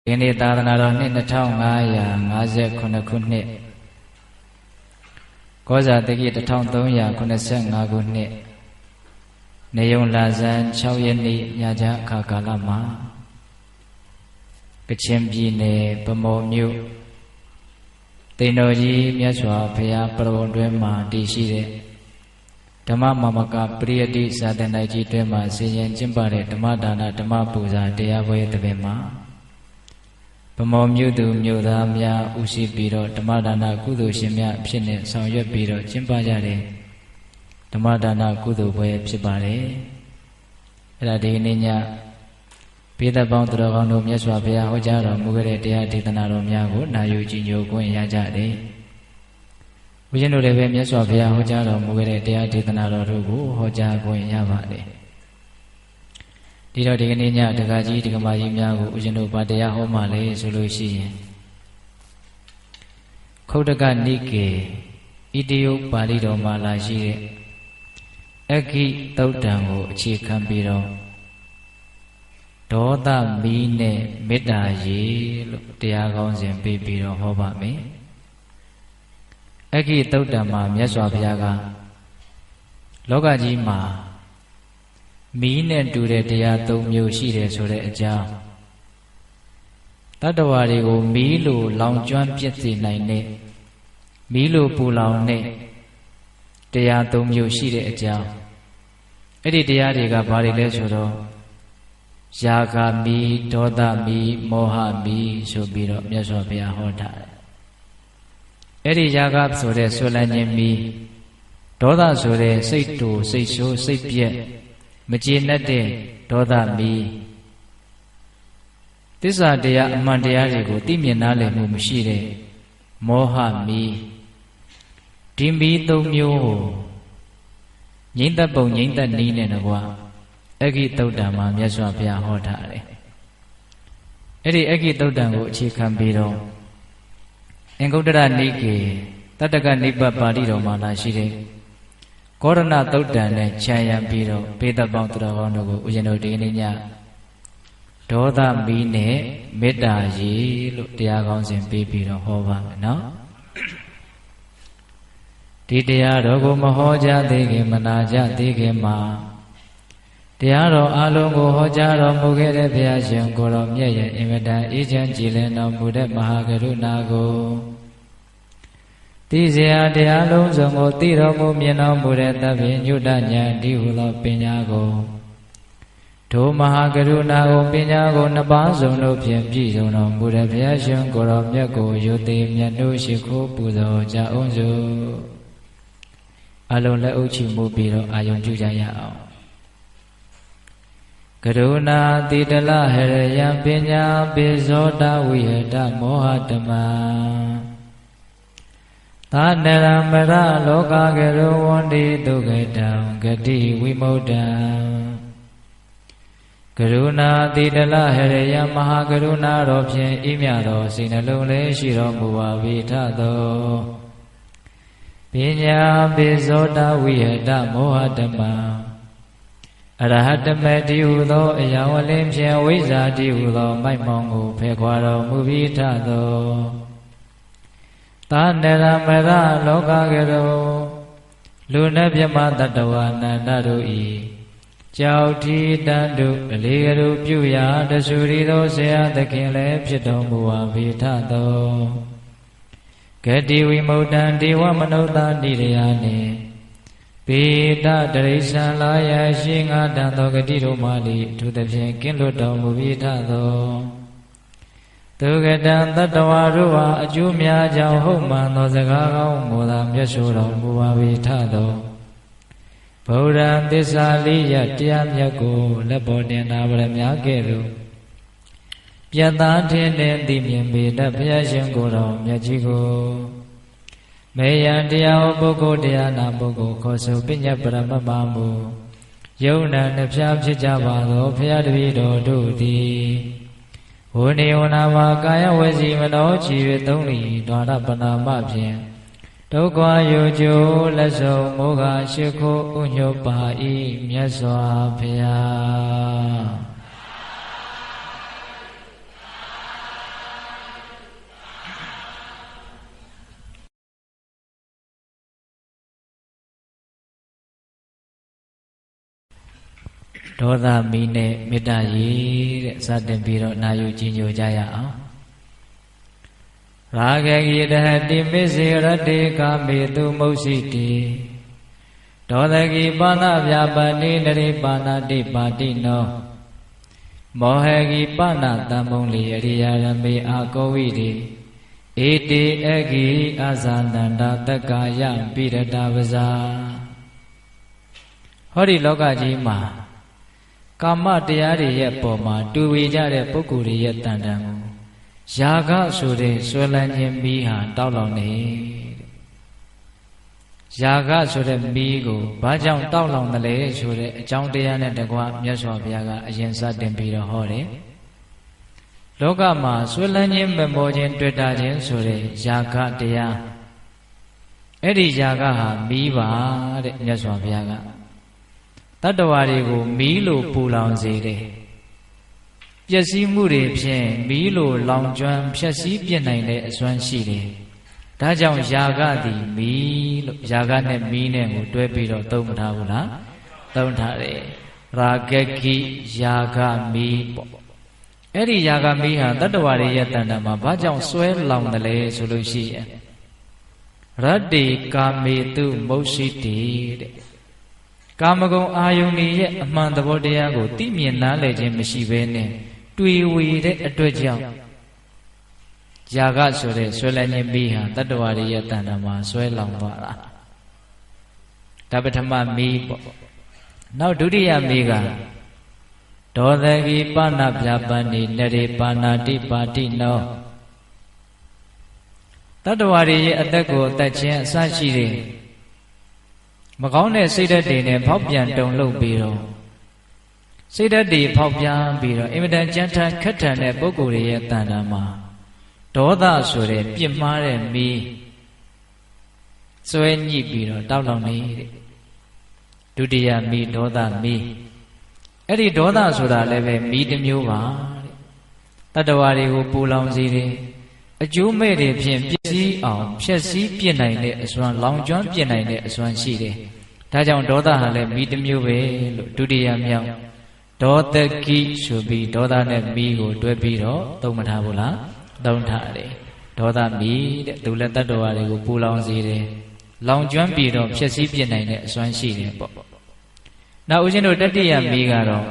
ဒီနေ့သာသနာတော်နှစ်2559ခုနှစ်ကောဇာတက္ကိ1385ခုနှစ်နေယုံလာဇန်6ရက်နေ့ညချအခါကာလမှာကချင်ပြည်နယ်ဗန်းမော်မြို့တိန်တော်ကြီးမြတ်စွာဘုရားပရဝဏ်တွင်မှာတည်ရှိတဲ့ဓမ္မမမကပရိယတိဇာတနာကြီးတွင်မှာဆင်ញင်ကျင့်ပတဲ့ဓမ္မဒါနဓမ္မပူဇာတရားပွဲတပင်မှာဗန်းမော်မြို့သူမြို့သားများဦးစီးပြီးတော့ဓမ္မဒါနကုသိုလ်ရှင်များအဖြစ်နဲ့ဆောင်ရွက်ပြီးတော့ကျင့်ပကြတဲ့ဓမ္မဒါနကုသိုလ်ပွဲဖြစ်ပါတယ်။အဲ့ဒါဒီနေ့ညပိဿပေါင်းသူတော်ကောင်းတို့မြတ်စွာဘုရားဟောကြားတော်မူခဲ့တဲ့တရားဒေသနာတော်များကိုနာယူကြည်ညိုခွင့်ရကြတယ်။ဘုရားတို့လည်းပဲမြတ်စွာဘုရားဟောကြားတော်မူခဲ့တဲ့တရားဒေသနာတော်တို့ကိုဟောကြားခွင့်ရပါတယ်။ဒီတော့ဒီကနေ့ညဒကာကြီးဒကာမကြီးများကိုဦးဇင်းတို့ဗာတရားဟောမှလဲဆိုလို့ရှိရင်ခုတ်တကနိကေဣတိယပါဠိတော်မှာလာရှိတဲ့အက္ခိသုတ်တံကိုအခြေခံပြီးတော့ဒေါသမီးနဲ့မေတ္တာရေလို့တရားကောင်းစဉ်ပေးပြီးတော့ဟောပါမယ်အက္ခိသုတ်တံမှာမြတ်စွာဘုရားကလောကကြီးမှာမီးနဲ့တူတဲ့တရား၃မျိုးရှိတယ်ဆိုတဲ့အကြောင်းတတ္တဝါတွေကိုမီးလိုလောင်ကျွမ်းပြည့်စေနိုင်တဲ့မီးလိုပူလောင်တဲ့တရား၃မျိုးရှိတဲ့အကြောင်းအဲ့ဒီတရားတွေကဘာတွေလဲဆိုတော့ယာဂမီးဒေါသမီးမောဟမီးဆိုပြီးတော့မြတ်စွာဘုရားဟောတာအဲ့ဒီယာဂဆိုတဲ့ဆွလန်းခြင်းမီးဒေါသဆိုတဲ့စိတ်တူစိတ်ဆိုးစိတ်ပြက်မကျေနပ်တဲ့ဒေါသမီးသစ္စာတရားအမှန်တရားတွေကိုသိမြင်နားလည်မှုမရှိတဲ့မောဟမီးဒီမီး၃မျိုးကိုငြိမ့်သက်ပုံငြိမ့်သက်နည်းနဲ့ကွာအက္ခိသုတ်တံမှာမြတ်စွာဘုရားဟောထားတယ်အဲ့ဒီအက္ခိသုတ်တံကိုအခြေခံပြီးတော့အင်္ဂုတ္တရနိကေတတ္တကနိဗ္ဗပါဠိတော်မှာလာရှိတဲ့ကောရဏသုတ်တံနဲ့ခြံရံပြီးတော့ပိဿပေါင်းသူတော်ကောင်းတို့ကိုဦးဇင်းတို့ဒီနေ့ညဒေါသမီးနဲ့မေတ္တာရေလို့တရားကောင်းစဉ်ပေးပြီးတော့ဟောပါမယ်နော်ဒီတရားတော်ကိုမဟောကြားသေးခင်မနာကြသေးခင်မှာတရားတော်အလုံးကိုဟောကြားတော်မူခဲ့တဲ့ဘုရားရှင်ကိုတော်မြတ်ရဲ့အင်မတန်အေးချမ်းကြည်လင်တော်မူတဲ့မဟာကရုဏာကိုသိစေရာတရားလုံးစုံကိုသိတော်မူမြင်တော်မူတဲ့သဗ္ဗညုတဉာဏ်ဒီဟုသောပညာကိုဒုမဟာကရုဏာကိုပညာကိုနှစ်ပါးစုံတို့ဖြင့်ပြည့်စုံတော်မူတဲ့ဘုရားရှင်ကိုတော်မြတ်ကိုယုတိမြတ်တို့ရှိခိုးပူဇော်ကြအောင်စို့အလုံးလက်အုပ်ချီမှုပြီးတော့အာယုံပြုကြရအောင်ကရုဏာတိတလဟရယံပညာပိဇောတဝိဟတမောဟတမသာနရမရလောကကရောဝန္တိဒုက္ခတံဂတိဝိမုဒ္ဒံကရုဏာတိတလဟရယမဟာကရုဏာတော်ဖြင့်ဤမြတော်စိတ်နှလုံးလေးရှိတော်မူပါ၏ထသောပညာပိဇောတဝိဟတမောဟတမအရဟတမေတိဟုသောအယံဝလင်းဖြင့်ဝိဇ္ဇာတိဟုသောမိုက်မောင်ကိုဖယ်ခွာတော်မူ၏ထသောသာနရမရလောကကရောလူနှင့်မြမတတဝနန္တတို့ဤကြောက်ထီတန်တို့အလေးကရုပြုရာတဆူရီသောဆရာသခင်လည်းဖြစ်တော်မူပါ၏ထသောဂတိဝိမုဒ္ဒံဒေဝမနုဿာနိရယနှင့်ပေတတရိစ္ဆာလာယရှိငါတန်သောဂတိတို့မှလိထိုသဖြင့်ကင်းလွတ်တော်မူ၏ထသောဒုက္ကတံတတ္တဝါတို့ဟာအကျိုးများကြောင့်ဟုတ်မှန်သောစကားကောင်းကိုသာမျက်ဆိုတော်မူပါ၏ထသောဗုဒ္ဓံသစ္စာလေးရတရားမြတ်ကိုလက်ပေါ်တင်နာဗရမကဲ့သို့ပြတ်သားထင်းတဲ့သိမြင်ပေတတ်ဘုရားရှင်ကိုယ်တော်မြတ်ကြီးကိုမေယံတရားပုဂ္ဂိုလ်တရားနာပုဂ္ဂိုလ်ခေါ်ဆိုပညာပရမမမူယုံနာနှဖျားဖြစ်ကြပါသောဘုရားတပည့်တော်တို့သည်ဝိနေဝနာမှာကာယဝစီမနောချီ၍သုံးလီဒွါရပနာမဖြင့်ဒုက္ခယုကျိုးလက်စုံမောဟရှိခိုးဥညွတ်ပါ၏မြတ်စွာဘုရား ဒေါသမီးနဲ့မေတ္တာရည်တဲ့စတင်ပြီးတော့နာယူကြည်ညိုကြရအောင်ရာဂဂိတဟတိမစ္စေရတေကာမေတုမုတ်စီတိဒေါသဂိပါဏဗျာပတိနရိပါဏတိပါတိနောမောဟဂိပါဏတံမုံလီအရိယာရမေအာကောဝိတိဧတေအဂိအဇာနန္ဒတက္ကာယပိရတဝဇာဟောဒီလောကကြီးမှာကာမတရားတွေရဲ့ပုံမှာတူဝေကြတဲ့ပုဂ္ဂိုလ်တွေရဲ့တန်တန်ကိုယာဂဆိုတဲ့ဆွဲလန်းခြင်းမီးဟာတောက်လောင်နေယာဂဆိုတဲ့မီးကိုဘာကြောင့်တောက်လောင်တယ်လဲဆိုတဲ့အကြောင်းတရားနဲ့တကွမြတ်စွာဘုရားကအရင်စတင်ပြီးတော့ဟောတယ်လောကမှာဆွဲလန်းခြင်းမမောခြင်းတွေ့တာခြင်းဆိုတဲ့ယာဂတရားအဲ့ဒီယာဂဟာမီးပါတဲ့မြတ်စွာဘုရားကတတ္တဝါတွေကိုမီးလိုပူလောင်စေတယ်ပျက်စီးမှုတွေဖြင့်မီးလိုလောင်ကျွမ်းဖျက်ဆီးပြစ်နိုင်တဲ့အစွမ်းရှိတယ်ဒါကြောင့်ယာဂသည်မီးလို့ယာဂနဲ့မီးနဲ့ကိုတွဲပြီးတော့သုံးမထားဘူးလားသုံးထားတယ်ရာဂကိယာဂမီးပေါ့အဲ့ဒီယာဂမီးဟာတတ္တဝါတွေရဲ့တဏ္ဍာမှာဘာကြောင့်ဆွဲလောင်တယ်လဲဆိုလို့ရှိရင်ရတ္တိကာမေတုမုတ်ရှိတိတဲ့ကာမဂုဏ်အာယုန်ရဲ့အမှန်သဘောတရားကိုသိမြင်နားလည်ခြင်းမရှိဘဲနဲ့တွေ့ဝေတဲ့အတွက်ကြောင့်ယာဂဆိုတဲ့ဆွဲလန်းခြင်းမီးဟာတတ္တဝါတွေရဲ့တဏ္ဍာမှာဆွဲလောင်သွားတာဒါပထမမီးပေါ့နောက်ဒုတိယမီးကဒေါသဂိပဏဗျာပန္နိနရေပါဏာတိပါတိနောတတ္တဝါတွေရဲ့အသက်ကိုအသက်ချင်းအစရှိတဲ့မကောင်းတဲ့စိတ်ဓာတ်တွေနဲ့ဖောက်ပြန်တုန်လှုပ်ပြီးတော့စိတ်ဓာတ်တွေဖောက်ပြန်ပြီးတော့အင်မတန်ကြမ်းတမ်းခက်ထန်တဲ့ပုဂ္ဂိုလ်တွေရဲ့တဏ္ဍာမှာဒေါသဆိုတဲ့ပြစ်မှားတဲ့မီးစွဲညှိပြီးတော့တောက်လောင်နေတဲ့ဒုတိယမီးဒေါသမီးအဲ့ဒီဒေါသဆိုတာလည်းပဲမီးတစ်မျိုးပါတဲ့တတ္တဝါတွေကိုပူလောင်စေတယ်အကျိုးမဲ့တွေဖြင့်ပျက်စီးအောင်ဖျက်ဆီးပြစ်နိုင်တဲ့အစွမ်းလောင်ကျွမ်းပြစ်နိုင်တဲ့အစွမ်းရှိတယ်ဒါကြောင့်ဒေါသဟာလည်းမီးတစ်မျိုးပဲလို့ဒုတိယမြောက်ဒေါသကိဆိုပြီးဒေါသနဲ့မီးကိုတွဲပြီးတော့သုံးမထားဘူးလားသုံးထားတယ်ဒေါသမီးတဲ့သူလည်းတတ္တဝါတွေကိုပူလောင်စေတယ်လောင်ကျွမ်းပြီးတော့ဖျက်ဆီးပြစ်နိုင်တဲ့အစွမ်းရှိတယ်ပေါ့နောက်ဦးဇင်းတို့တတိယမီးကတော့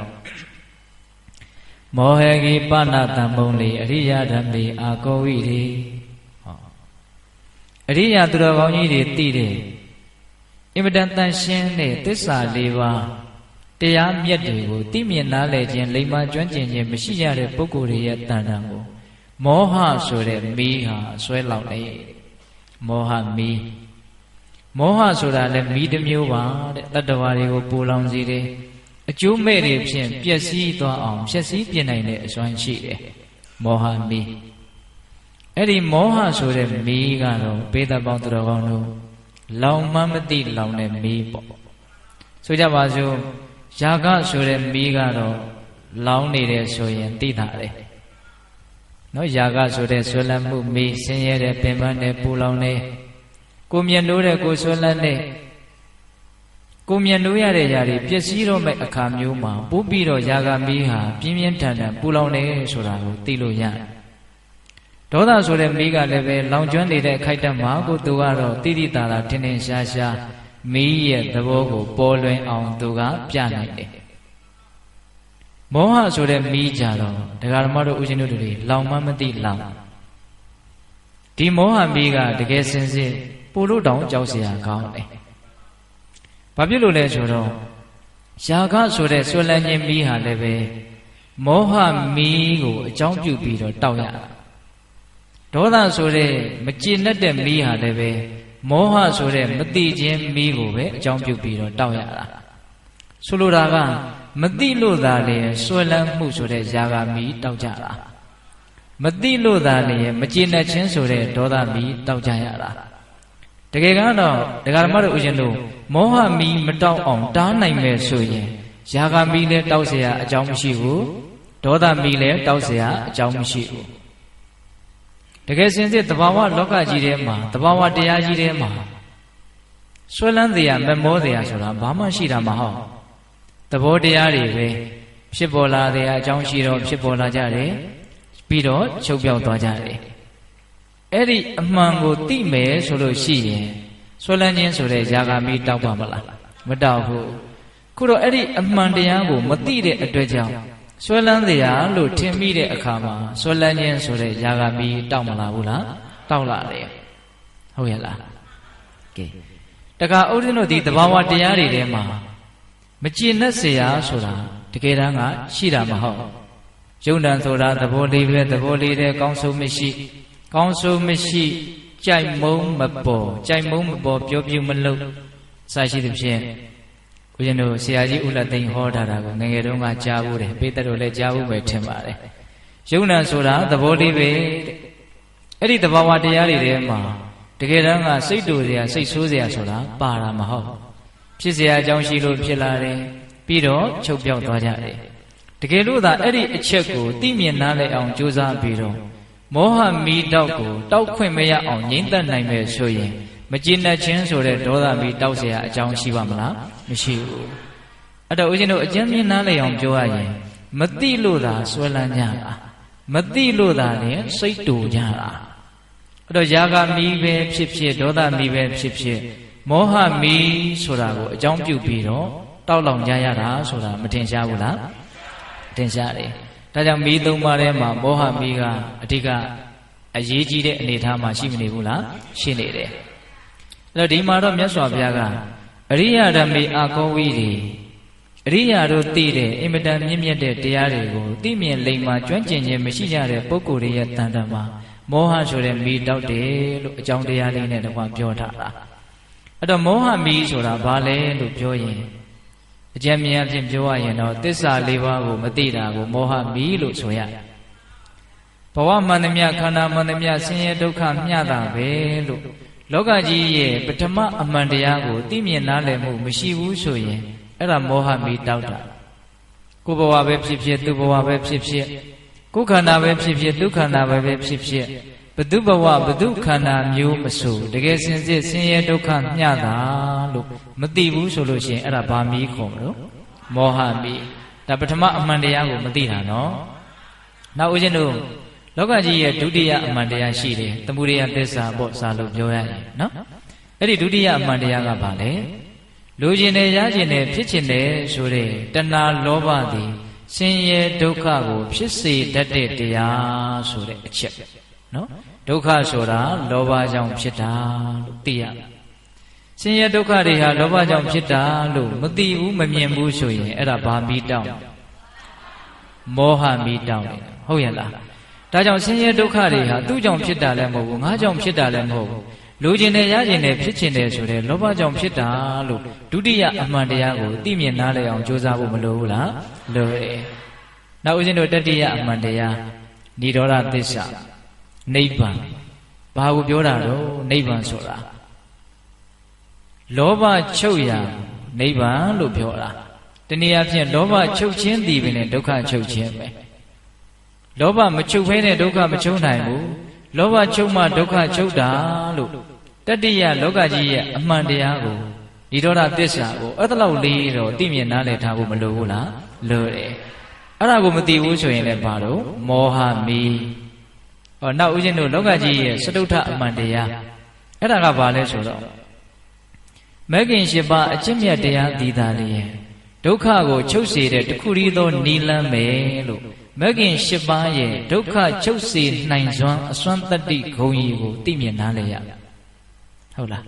မောဟဂိပဏတံမုံလေအရိယဓမ္မေအာကောဝိရေအရိယသူတော်ကောင်းကြီးတွေသိတယ်အင်မတန်တန်ရှင်းတဲ့သစ္စာ၄ပါးတရားမြတ်တွေကိုသိမြင်နားလည်ခြင်းလိမ္မာကျွမ်းကျင်ခြင်းမရှိကြတဲ့ပုဂ္ဂိုလ်တွေရဲ့တဏ္ဍာကိုမောဟဆိုတဲ့မီးဟာဆွဲလောင်နေမောဟမီးမောဟဆိုတာလည်းမီးတစ်မျိုးပါတဲ့တတ္တဝါတွေကိုပူလောင်စေတယ်အကျိုးမဲ့တွေဖြင့်ပျက်စီးသွားအောင်ဖျက်ဆီးပြစ်နိုင်တဲ့အစွမ်းရှိတယ်မောဟမီးအဲ့ဒီမောဟဆိုတဲ့မီးကတော့ပေတပေါင်းသူတော်ကောင်းတို့လောင်မှမသိလောင်တဲ့မီးပေါ့ဆိုကြပါစို့ယာဂဆိုတဲ့မီးကတော့လောင်နေတယ်ဆိုရင်သိတာလေနော်ယာဂဆိုတဲ့ဆွဲလန်းမှုမီးဆင်းရဲတဲ့ပင်ပန်းတဲ့ပူလောင်နေကိုမြင်လို့တဲ့ကိုဆွဲလန်းတဲ့ကိုမြင်လို့ရတဲ့ຢာတွေပျက်စီးတော့မဲ့အခါမျိုးမှာပို့ပြီးတော့ယာဂမီးဟာပြင်းပြင်းထန်ထန်ပူလောင်နေဆိုတာကိုသိလို့ရတယ်ဒေါသဆိုတဲ့မီးကလည်းပဲလောင်ကျွမ်းနေတဲ့အခိုက်အတန့်မှာကိုသူကတော့တိတိတာတာထင်ထင်ရှားရှားမီးရဲ့သဘောကိုပေါ်လွင်အောင်သူကပြနိုင်တယ်မောဟဆိုတဲ့မီးကြတော့ဒကာဓမ္မတို့ဦးဇင်းတို့တွေလောင်မှမသိလောင်ဒီမောဟမီးကတကယ်စင်စစ်ပို့လို့တောင်ကြောက်စရာကောင်းတယ်ဘာဖြစ်လို့လဲဆိုတော့ယာဂဆိုတဲ့ဆွဲလန်းခြင်းမီးဟာလည်းပဲမောဟမီးကိုအကြောင်းပြုပြီးတော့တောက်ရဒေါသဆိုတဲ့မကျေနပ်တဲ့မီးဟာလည်းပဲမောဟဆိုတဲ့မသိခြင်းမီးကိုပဲအကြောင်းပြုပြီးတော့တောက်ရတာဆိုလိုတာကမသိလို့သာလေဆွဲလန်းမှုဆိုတဲ့ယာဂမီးတောက်ကြတာမသိလို့သာလေမကျေနပ်ခြင်းဆိုတဲ့ဒေါသမီးတောက်ကြရတာတကယ်ကတော့ဒကာဓမ္မတို့ဦးဇင်းတို့မောဟမီးမတောက်အောင်တားနိုင်မယ်ဆိုရင်ယာဂမီးလည်းတောက်เสียအကြောင်းမရှိဘူးဒေါသမီးလည်းတောက်เสียအကြောင်းမရှိဘူးတကယ်စင်စစ်သဘာဝလောကကြီးထဲမှာသဘာဝတရားကြီးထဲမှာဆွဲလန်းเสียမမောเสียဆိုတာဘာမှရှိတာမဟုတ်သ ဘောတရားတွေပဲဖြစ်ပေါ်လာတဲ့အကြောင်းရှိတော့ဖြစ်ပေါ်လာကြတယ်ပြီးတော့ချုပ်ပြောက်သွားကြတယ်အဲ့ဒီအမှန်ကိုသိမယ်ဆိုလို့ရှိရင်ဆွဲလန်းခြင်းဆိုတဲ့ຢာဂာမိတောက်ပါမလားမတောက်ဘူးခုတော့အဲ့ဒီအမှန်တရားကိုမသိတဲ့အတွက်ကြောင့်ဆွဲလန်းတရားလို့ထင်မိတဲ့အခါမှာဆွဲလန်းခြင်းဆိုတဲ့ຢာဂာမိတောက်မလာဘူးလားတောက်လာတယ်ဟုတ်ရဲ့လားကဲတခါဥဒ္ဒနို့ဒီသဘာဝတရားတွေထဲမှာမကျေနပ်เสียဆိုတာတကယ်တမ်းကရှိတာမဟုတ်ယုံ nant ဆိုတာသဘောလေးပဲသဘောလေးတဲ့ကောင်းဆုံးမရှိကောင်းဆုံးမရှိကြိုက်မုံမပေါ်ကြိုက်မုံမပေါ်ပြောပြမလို့စရှိသဖြင့်ဦးဇင်းတို့ဆရာကြီးဦးလက်သိန်းဟောထားတာကိုငယ်ငယ်တုန်းကကြားဘူးတယ်ပိဿတို့လည်းကြားဘူးပဲထင်ပါတယ်ယုံ nant ဆိုတာသဘောလေးပဲအဲ့ဒီသဘာဝတရားတွေထဲမှာတကယ်တမ်းကစိတ်တူစရာစိတ်ဆိုးစရာဆိုတာပါတာမဟုတ်ဖြစ်เสียအကြောင်းရှိလို့ဖြစ်လာတယ်ပြီးတော့ချုပ်ပြောက်သွားကြတယ်တကယ်လို့သာအဲ့ဒီအချက်ကိုသိမြင်နားလည်အောင်ကြိုးစားပြီးတော့မောဟမီးတောက်ကိုတောက်ခွင့်မရအောင်ငြိမ့်သက်နိုင်မယ်ဆိုရင်မကျေနပ်ခြင်းဆိုတဲ့ဒေါသမီးတောက်เสียအကြောင်းရှိပါမလားမရှိဘူးအဲ့တော့ဦးဇင်းတို့အကျဉ်းမြင်နားလည်အောင်ပြောရရင်မသိလို့သာဆွဲလန်းကြတာမသိလို့သာလည်းစိတ်တူကြတာအဲ့တော့ຢာဂမီးပဲဖြစ်ဖြစ်ဒေါသမီးပဲဖြစ်ဖြစ်မောဟမီးဆိုတာကိုအကြောင်းပြုပြီးတော့တောက်လောင်ကြရတာဆိုတာမထင်ရှားဘူးလားထင်ရှားတယ်ဒါကြောင့်မီးသုံးပါးထဲမှာမောဟမီးကအဓိကအရေးကြီးတဲ့အနေအထားမှာရှိမနေဘူးလားရှိနေတယ်အဲ့တော့ဒီမှာတော့မြတ်စွာဘုရားကအရိယဓမ္မေအာကောဝိတွေအရိယာတို့သိတဲ့အင်မတန်မြင့်မြတ်တဲ့တရားတွေကိုသိမြင်လိမ္မာကျွမ်းကျင်ခြင်းမရှိကြတဲ့ပုဂ္ဂိုလ်တွေရဲ့တန်တမှာမောဟဆိုတဲ့မီးတောက်တယ်လို့အကြောင်းတရားလေးနဲ့တကွာပြောထားတာအဲ့တော့မောဟမီးဆိုတာဘာလဲလို့ပြောရင်အကျဉ်းမြင်အဖြစ်ပြောရရင်တော့သစ္စာလေးပါးကိုမသိတာကိုမောဟမီးလို့ဆိုရတယ်ဘဝမှန်သမျှခန္ဓာမှန်သမျှဆင်းရဲဒုက္ခမျှတာပဲလို့လောကကြီးရဲ့ပထမအမှန်တရားကိုသိမြင်နားလည်မှုမရှိဘူးဆိုရင်အဲ့ဒါမောဟမီးတောက်တာကိုယ်ဘဝပဲဖြစ်ဖြစ်သူ့ဘဝပဲဖြစ်ဖြစ်ကိုယ်ခန္ဓာပဲဖြစ်ဖြစ်သူ့ခန္ဓာပဲဖြစ်ဖြစ်ဘသူဘဝဘသူခန္ဓာမျိုးမဆိုတကယ်စင်စစ်ဆင်းရဲဒုက္ခမျှတာလို့မသိဘူးဆိုလို့ရှိရင်အဲ့ဒါဘာမီးခေါ်မလို့မောဟမီးဒါပထမအမှန်တရားကိုမသိတာနော်နောက်ဦးဇင်းတို့လောကကြီးရဲ့ဒုတိယအမှန်တရားရှိတယ်သမုဒယသစ္စာပေါ့စာလို့ပြောရရင်နော်အဲ့ဒီဒုတိယအမှန်တရားကဘာလဲလိုချင်တယ်ရချင်တယ်ဖြစ်ချင်တယ်ဆိုတဲ့တဏှာလောဘသည်ဆင်းရဲဒုက္ခကိုဖြစ်စေတတ်တဲ့တရားဆိုတဲ့အချက်နော်ဒုက္ခဆိုတာလောဘကြောင့်ဖြစ်တာလို့သိရဆင်းရဲဒုက္ခတွေဟာလောဘကြောင့်ဖြစ်တာလို့မသိဘူးမမြင်ဘူးဆိုရင်အဲ့ဒါဘာမီးတောင်းမောဟမီးတောင်းတယ်ဟုတ်ရဲ့လားဒါကြောင့်ဆင်းရဲဒုက္ခတွေဟာသူ့ကြောင့်ဖြစ်တာလည်းမဟုတ်ဘူးငါကြောင့်ဖြစ်တာလည်းမဟုတ်ဘူးလိုချင်တယ်ရချင်တယ်ဖြစ်ချင်တယ်ဆိုတဲ့လောဘကြောင့်ဖြစ်တာလို့ဒုတိယအမှန်တရားကိုသိမြင်နားလည်အောင်ကြိုးစားဖို့မလိုဘူးလားလိုတယ်နောက်ဦးဇင်းတို့တတိယအမှန်တရားនិရောဓသစ္စာနိဗ္ဗာန်ဘာကိုပြောတာတော့နိဗ္ဗာန်ဆိုတာလောဘချုပ်ရာနိဗ္ဗာန်လို့ပြောတာတနည်းအားဖြင့်လောဘချုပ်ခြင်းသည်ပင်ဒုက္ခချုပ်ခြင်းပဲလောဘမချုပ်ဖဲနဲ့ဒုက္ခမချုပ်နိုင်ဘူးလောဘချုပ်မှဒုက္ခချုပ်တာလို့တတိယလောကကြီးရဲ့အမှန်တရားကိုនិရောဓသစ္စာကိုအဲ့ဒါလောက်လေးတော့သိမြင်နားလည်ထားဖို့မလိုဘူးလားလိုတယ်အဲ့ဒါကိုမသိဘူးဆိုရင်လည်းဘာလို့မောဟမီးဟောနောက်ဦးဇင်းတို့လောကကြီးရဲ့စတုထအမှန်တရားအဲ့ဒါကဘာလဲဆိုတော့မဂ်ကင်၈ပါးအကျင့်မြတ်တရားသီးသားလေးဒုက္ခကိုချုပ်စေတဲ့တခုတည်းသောနိလန်းပဲလို့မဂ်ကင်၈ပါးရဲ့ဒုက္ခချုပ်စေနိုင်စွမ်းအစွမ်းတတ္တိဂုဏ်ကြီးကိုသိမြင်နားလည်ရဟုတ်လား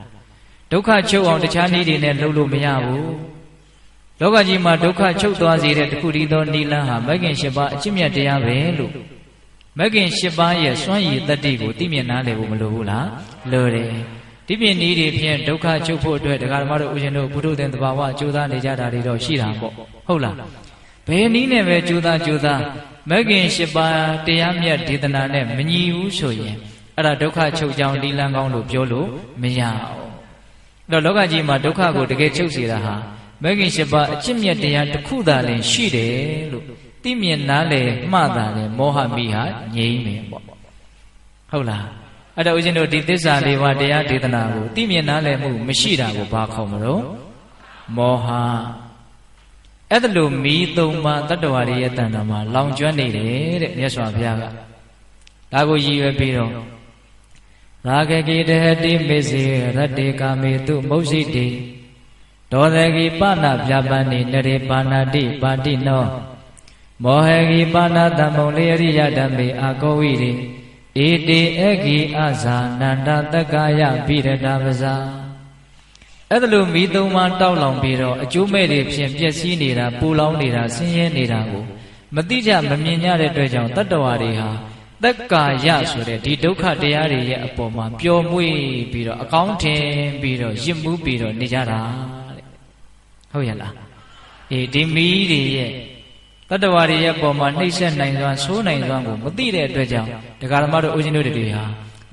ဒုက္ခချုပ်အောင်တခြားနည်းတွေနဲ့လုပ်လို့မရဘူးလောကကြီးမှာဒုက္ခချုပ်သွားစေတဲ့တခုတည်းသောနိလန်းဟာမဂ်ကင်၈ပါးအကျင့်မြတ်တရားပဲလို့မဂ်ကင်၈ပါးရဲ့စွမ်းရည်တတ္တိကိုသိမြင်နားလည်ဖို့မလိုဘူးလားလိုတယ်ဒီပြင်နည်းတွေဖြင့်ဒုက္ခချုပ်ဖို့အတွက်တရားဓမ္မတို့ဦးဇင်းတို့ဘုဒ္ဓသင်တဘာဝကြိုးစားနေကြတာတွေတော့ရှိတာပေါ့ဟုတ်လားဘယ်နည်းနဲ့ပဲကြိုးစားမဂ်ကင်၈ပါးတရားမြတ်ဒေသနာနဲ့မညီဘူးဆိုရင်အဲ့ဒါဒုက္ခချုပ်ကြောင်းနိလန်းကောင်းလို့ပြောလို့မရအောင်အဲ့တော့လောကကြီးမှာဒုက္ခကိုတကယ်ချုပ်စေတာဟာမဂ်ကင်၈ပါးအကျင့်မြတ်တရားတစ်ခုသာလျှင်ရှိတယ်လို့သိမြင်နားလည်မှသာလေမောဟမီးဟာငြိမ်းမယ်ပေါ့ဟုတ်လားအဲ့တော့ဦးဇင်းတို့ဒီသစ္စာလေးပါးတရားဒေသနာကိုသိမြင်နားလည်မှုမရှိတာကိုဘာခေါ်မလို့မောဟ အဲ့ဒါလို့မီးသုံးပါးတတ္တဝါတွေရဲ့တဏ္ဍာမှာလောင်ကျွမ်းနေတယ်တဲ့မြတ်စွာဘုရားကဒါကိုရည်ရွယ်ပြီးတော့ရာဂကိတဟတိမေစေရတ္တေကာမေတုမုတ်စိတိဒေါသကိပနာပြပန္နိနရေပါဏာတိပါတိနောမောဟကိပါဏတမုံလေရိယဓမ္မေအာကောဝိရိဧတေအကိအဇာနန္ဒတက္ကာယပိရတာပဇာအဲ့ဒါလို့မိသုံးပါးတောက်လောင်ပြီးတော့အကျိုးမဲ့တွေဖြင့်ပျက်စီးနေတာပူလောင်နေတာဆင်းရဲနေတာကိုမသိကြမမြင်ကြတဲ့အတွက်ကြောင့်တတ္တဝါတွေဟာတက္ကာယဆိုတဲ့ဒီဒုက္ခတရားတွေရဲ့အပေါ်မှာပျော်မွေ့ပြီးတော့အကောင်းထင်ပြီးတော့ရစ်မှုပြီးတော့နေကြတာတဲ့ဟုတ်ရဲ့လားအေးဒီမိတွေရဲ့တတ္တဝါတွေရဲ့ပေါ်မှာနှိမ့်ဆက်နိုင်စွမ်းဆိုးနိုင်စွမ်းကိုမသိတဲ့အတွက်ကြောင့်ဒကာဓမ္မတို့ဦးဇင်းတို့တွေဟာ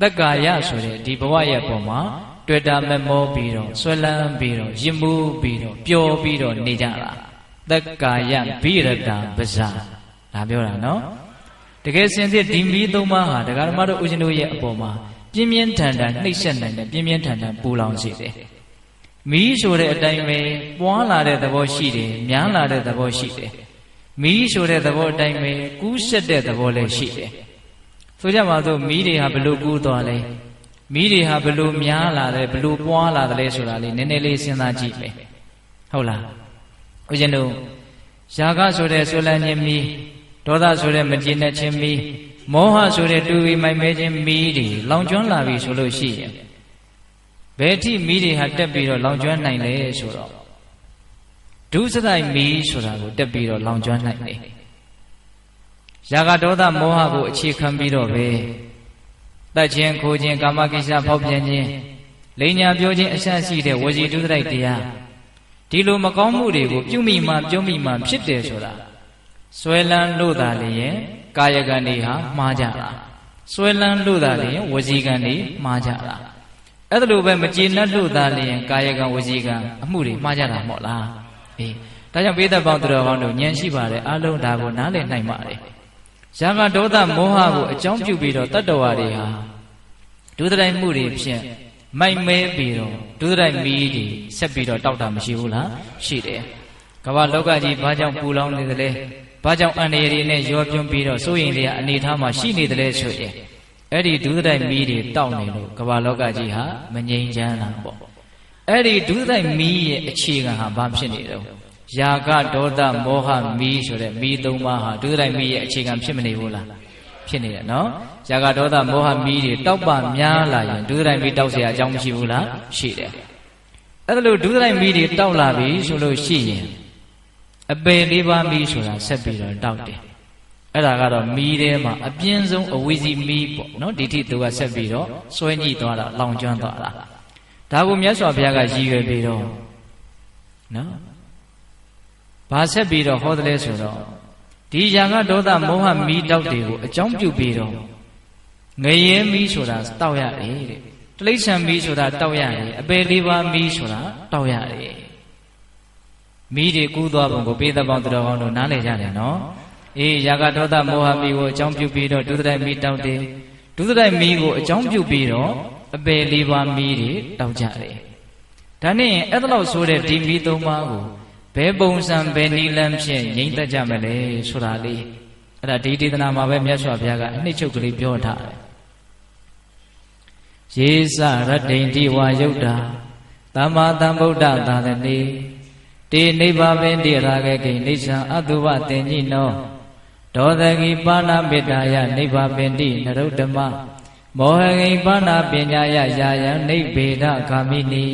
တက္ကာယဆိုတဲ့ဒီဘဝရဲ့ပေါ်မှာတွေ့တာမမောပြီးတော့ဆွဲလန်းပြီးတော့ရစ်မှုပြီးတော့ပျော်ပြီးတော့နေကြတာတက္ကာယဘိရတာပဇာဒါပြောတာနော်တကယ်စင်စစ်ဒီမီးသုံးပါးဟာဒကာဓမ္မတို့ဦးဇင်းတို့ရဲ့အပေါ်မှာပြင်းပြင်းထန်ထန်နှိမ့်ဆက်နိုင်တဲ့ပြင်းပြင်းထန်ထန်ပူလောင်စေတယ်မီးဆိုတဲ့အတိုင်းပဲပွားလာတဲ့သဘောရှိတယ်များလာတဲ့သဘောရှိတယ်မီးဆိုတဲ့သဘောအတိုင်းပဲကူးဆက်တဲ့သဘောလည်းရှိတယ်ဆိုကြပါစို့မီးတွေဟာဘလို့ကူးသွားလဲမီးတွေဟာဘလို့များလာတယ်ဘလို့ပွားလာတယ်ဆိုတာလေးနည်းနည်းလေးစဉ်းစားကြည့်ပဲဟုတ်လားဦးဇင်းတို့ယာကဆိုတဲ့ဆွလန်းခြင်းမီးဒေါသဆိုတဲ့မကျေနပ်ခြင်းမီးမောဟဆိုတဲ့တူဝီမိုက်မဲခြင်းမီးတွေလောင်ကျွမ်းလာပြီဆိုလို့ရှိရင်ဘယ်ထိမီးတွေဟာတက်ပြီးတော့လောင်ကျွမ်းနိုင်လဲဆိုတော့ဒုစရိုက်မီးဆိုတာကိုတက်ပြီးတော့လောင်ကျွမ်းနိုင်တယ်ယာကဒေါသမောဟကိုအခြေခံပြီးတော့ပဲတတ်ခြင်းခိုးခြင်းကာမကိစ္စဖောက်ပြန်ခြင်းလိန်ညာပြောခြင်းအဆရှိတဲ့ဝစီဒုစရိုက်တရားဒီလိုမကောင်းမှုတွေကိုပြုမိမှပြုံးမိမှဖြစ်တယ်ဆိုတာဆွဲလန်းလို့သာလျင်ကာယကံတွေဟာမှားကြတာဆွဲလန်းလို့သာလျင်ဝစီကံတွေမှားကြတာအဲ့ဒါလိုပဲမကျေနပ်လို့သာလျင်ကာယကံဝစီကံအမှုတွေမှားကြတာမဟုတ်လားအေးဒါကြောင့်ပိဿပေါင်းသူတော်ကောင်းတို့ဉာဏ်ရှိပါတယ်အလုံးဒါကိုနားလည်နိုင်ပါတယ်ယာကဒေါသမောဟကိုအကြောင်းပြုပြီးတော့တတ္တဝါတွေဟာဒုစရိုက်မှုတွေဖြင့်မိုက်မဲပြီးတော့ဒုစရိုက်မီးတွေဆက်ပြီးတော့တောက်တာမရှိဘူးလားရှိတယ်ကမ္ဘာလောကကြီးဘာကြောင့်ပူလောင်နေသလဲဘာကြောင့်အန္တရာယ်တွေနဲ့ရောပြွန်းပြီးတော့စိုးရင်တွေအနေထားမှာရှိနေတယ်ဆိုရင်အဲ့ဒီဒုစရိုက်မီးတွေတောက်နေလို့ကမ္ဘာလောကကြီးဟာမငြိမ်းချမ်းတာပေါ့အဲ့ဒီဒုစရိုက်မီးရဲ့အခြေခံဟာဘာဖြစ်နေတော့ယာကဒေါသမောဟမီးဆိုတဲ့မီးသုံးပါးဟာဒုစရိုက်မီးရဲ့အခြေခံဖြစ်မနေဘူးလားဖြစ်နေတယ်နော်ယာကဒေါသမောဟမီးတွေတောက်ပများလာရင်ဒုစရိုက်မီးတောက်เสียအကြောင်းမရှိဘူးလားရှိတယ်အဲ့ဒါလို့ဒုစရိုက်မီးတွေတောက်လာပြီဆိုလို့ရှိရင်အပယ်လေးပါးမီးဆိုတာဆက်ပြီးတော့တောက်တယ်အဲ့ဒါကတော့မီးထဲမှာအပြင်းဆုံးအဝီစီမီးပေါ့နော်ဒီထိသူကဆက်ပြီးတော့ဆွဲညှိသွားတာလောင်ကျွမ်းသွားတာဒါကိုမြတ်စွာဘုရားကရည်ရွယ်ပြီးတော့နော်ဘာဆက်ပြီးတော့ဟောတယ်လဲဆိုတော့ဒီယာကဒေါသမောဟမီးတောက်တွေကိုအကြောင်းပြုပြီးတော့ငရဲမီးဆိုတာတောက်ရတယ်တဲ့တိရစ္ဆာန်မီးဆိုတာတောက်ရတယ်အပယ်လေးပါးမီးဆိုတာတောက်ရတယ်မီးတွေကူးသွားပုံကိုပိဿပေါင်းသူတော်ကောင်းတို့နားလည်ကြတယ်နော်အေးယာကဒေါသမောဟမီးကိုအကြောင်းပြုပြီးတော့ဒုစရိုက်မီးတောက်တယ်ဒုစရိုက်မီးကိုအကြောင်းပြုပြီးတော့အပယ်လေးပါးမီးတွေတောက်ကြတယ်ဒါနဲ့အဲ့ဒါလို့ဆိုတဲ့ဒီမီးသုံးပါးကိုဘယ်ပုံစံဘယ်နည်းလမ်းဖြင့်ငြိမ့်သက်ကြမလဲဆိုတာလေးအဲ့ဒါဒီဒေသနာမှာပဲမြတ်စွာဘုရားကအနှစ်ချုပ်ကလေးပြောထားတယ်ယေစရတ္တိန်တိဝါယုတ်တာသမ္မာသမ္ဗုဒ္ဓသာသနေတေနိဗ္ဗာပင်တိရာဂကိနိစ္စံအတုဝတင်ကြီးနောဒေါသကိပါဏမေတ္တာယနိဗ္ဗာပင်တိနရုတ္တမမောဟကိပါဏပညာယယာယံနိဗ္ဗေဒဂာမိနိ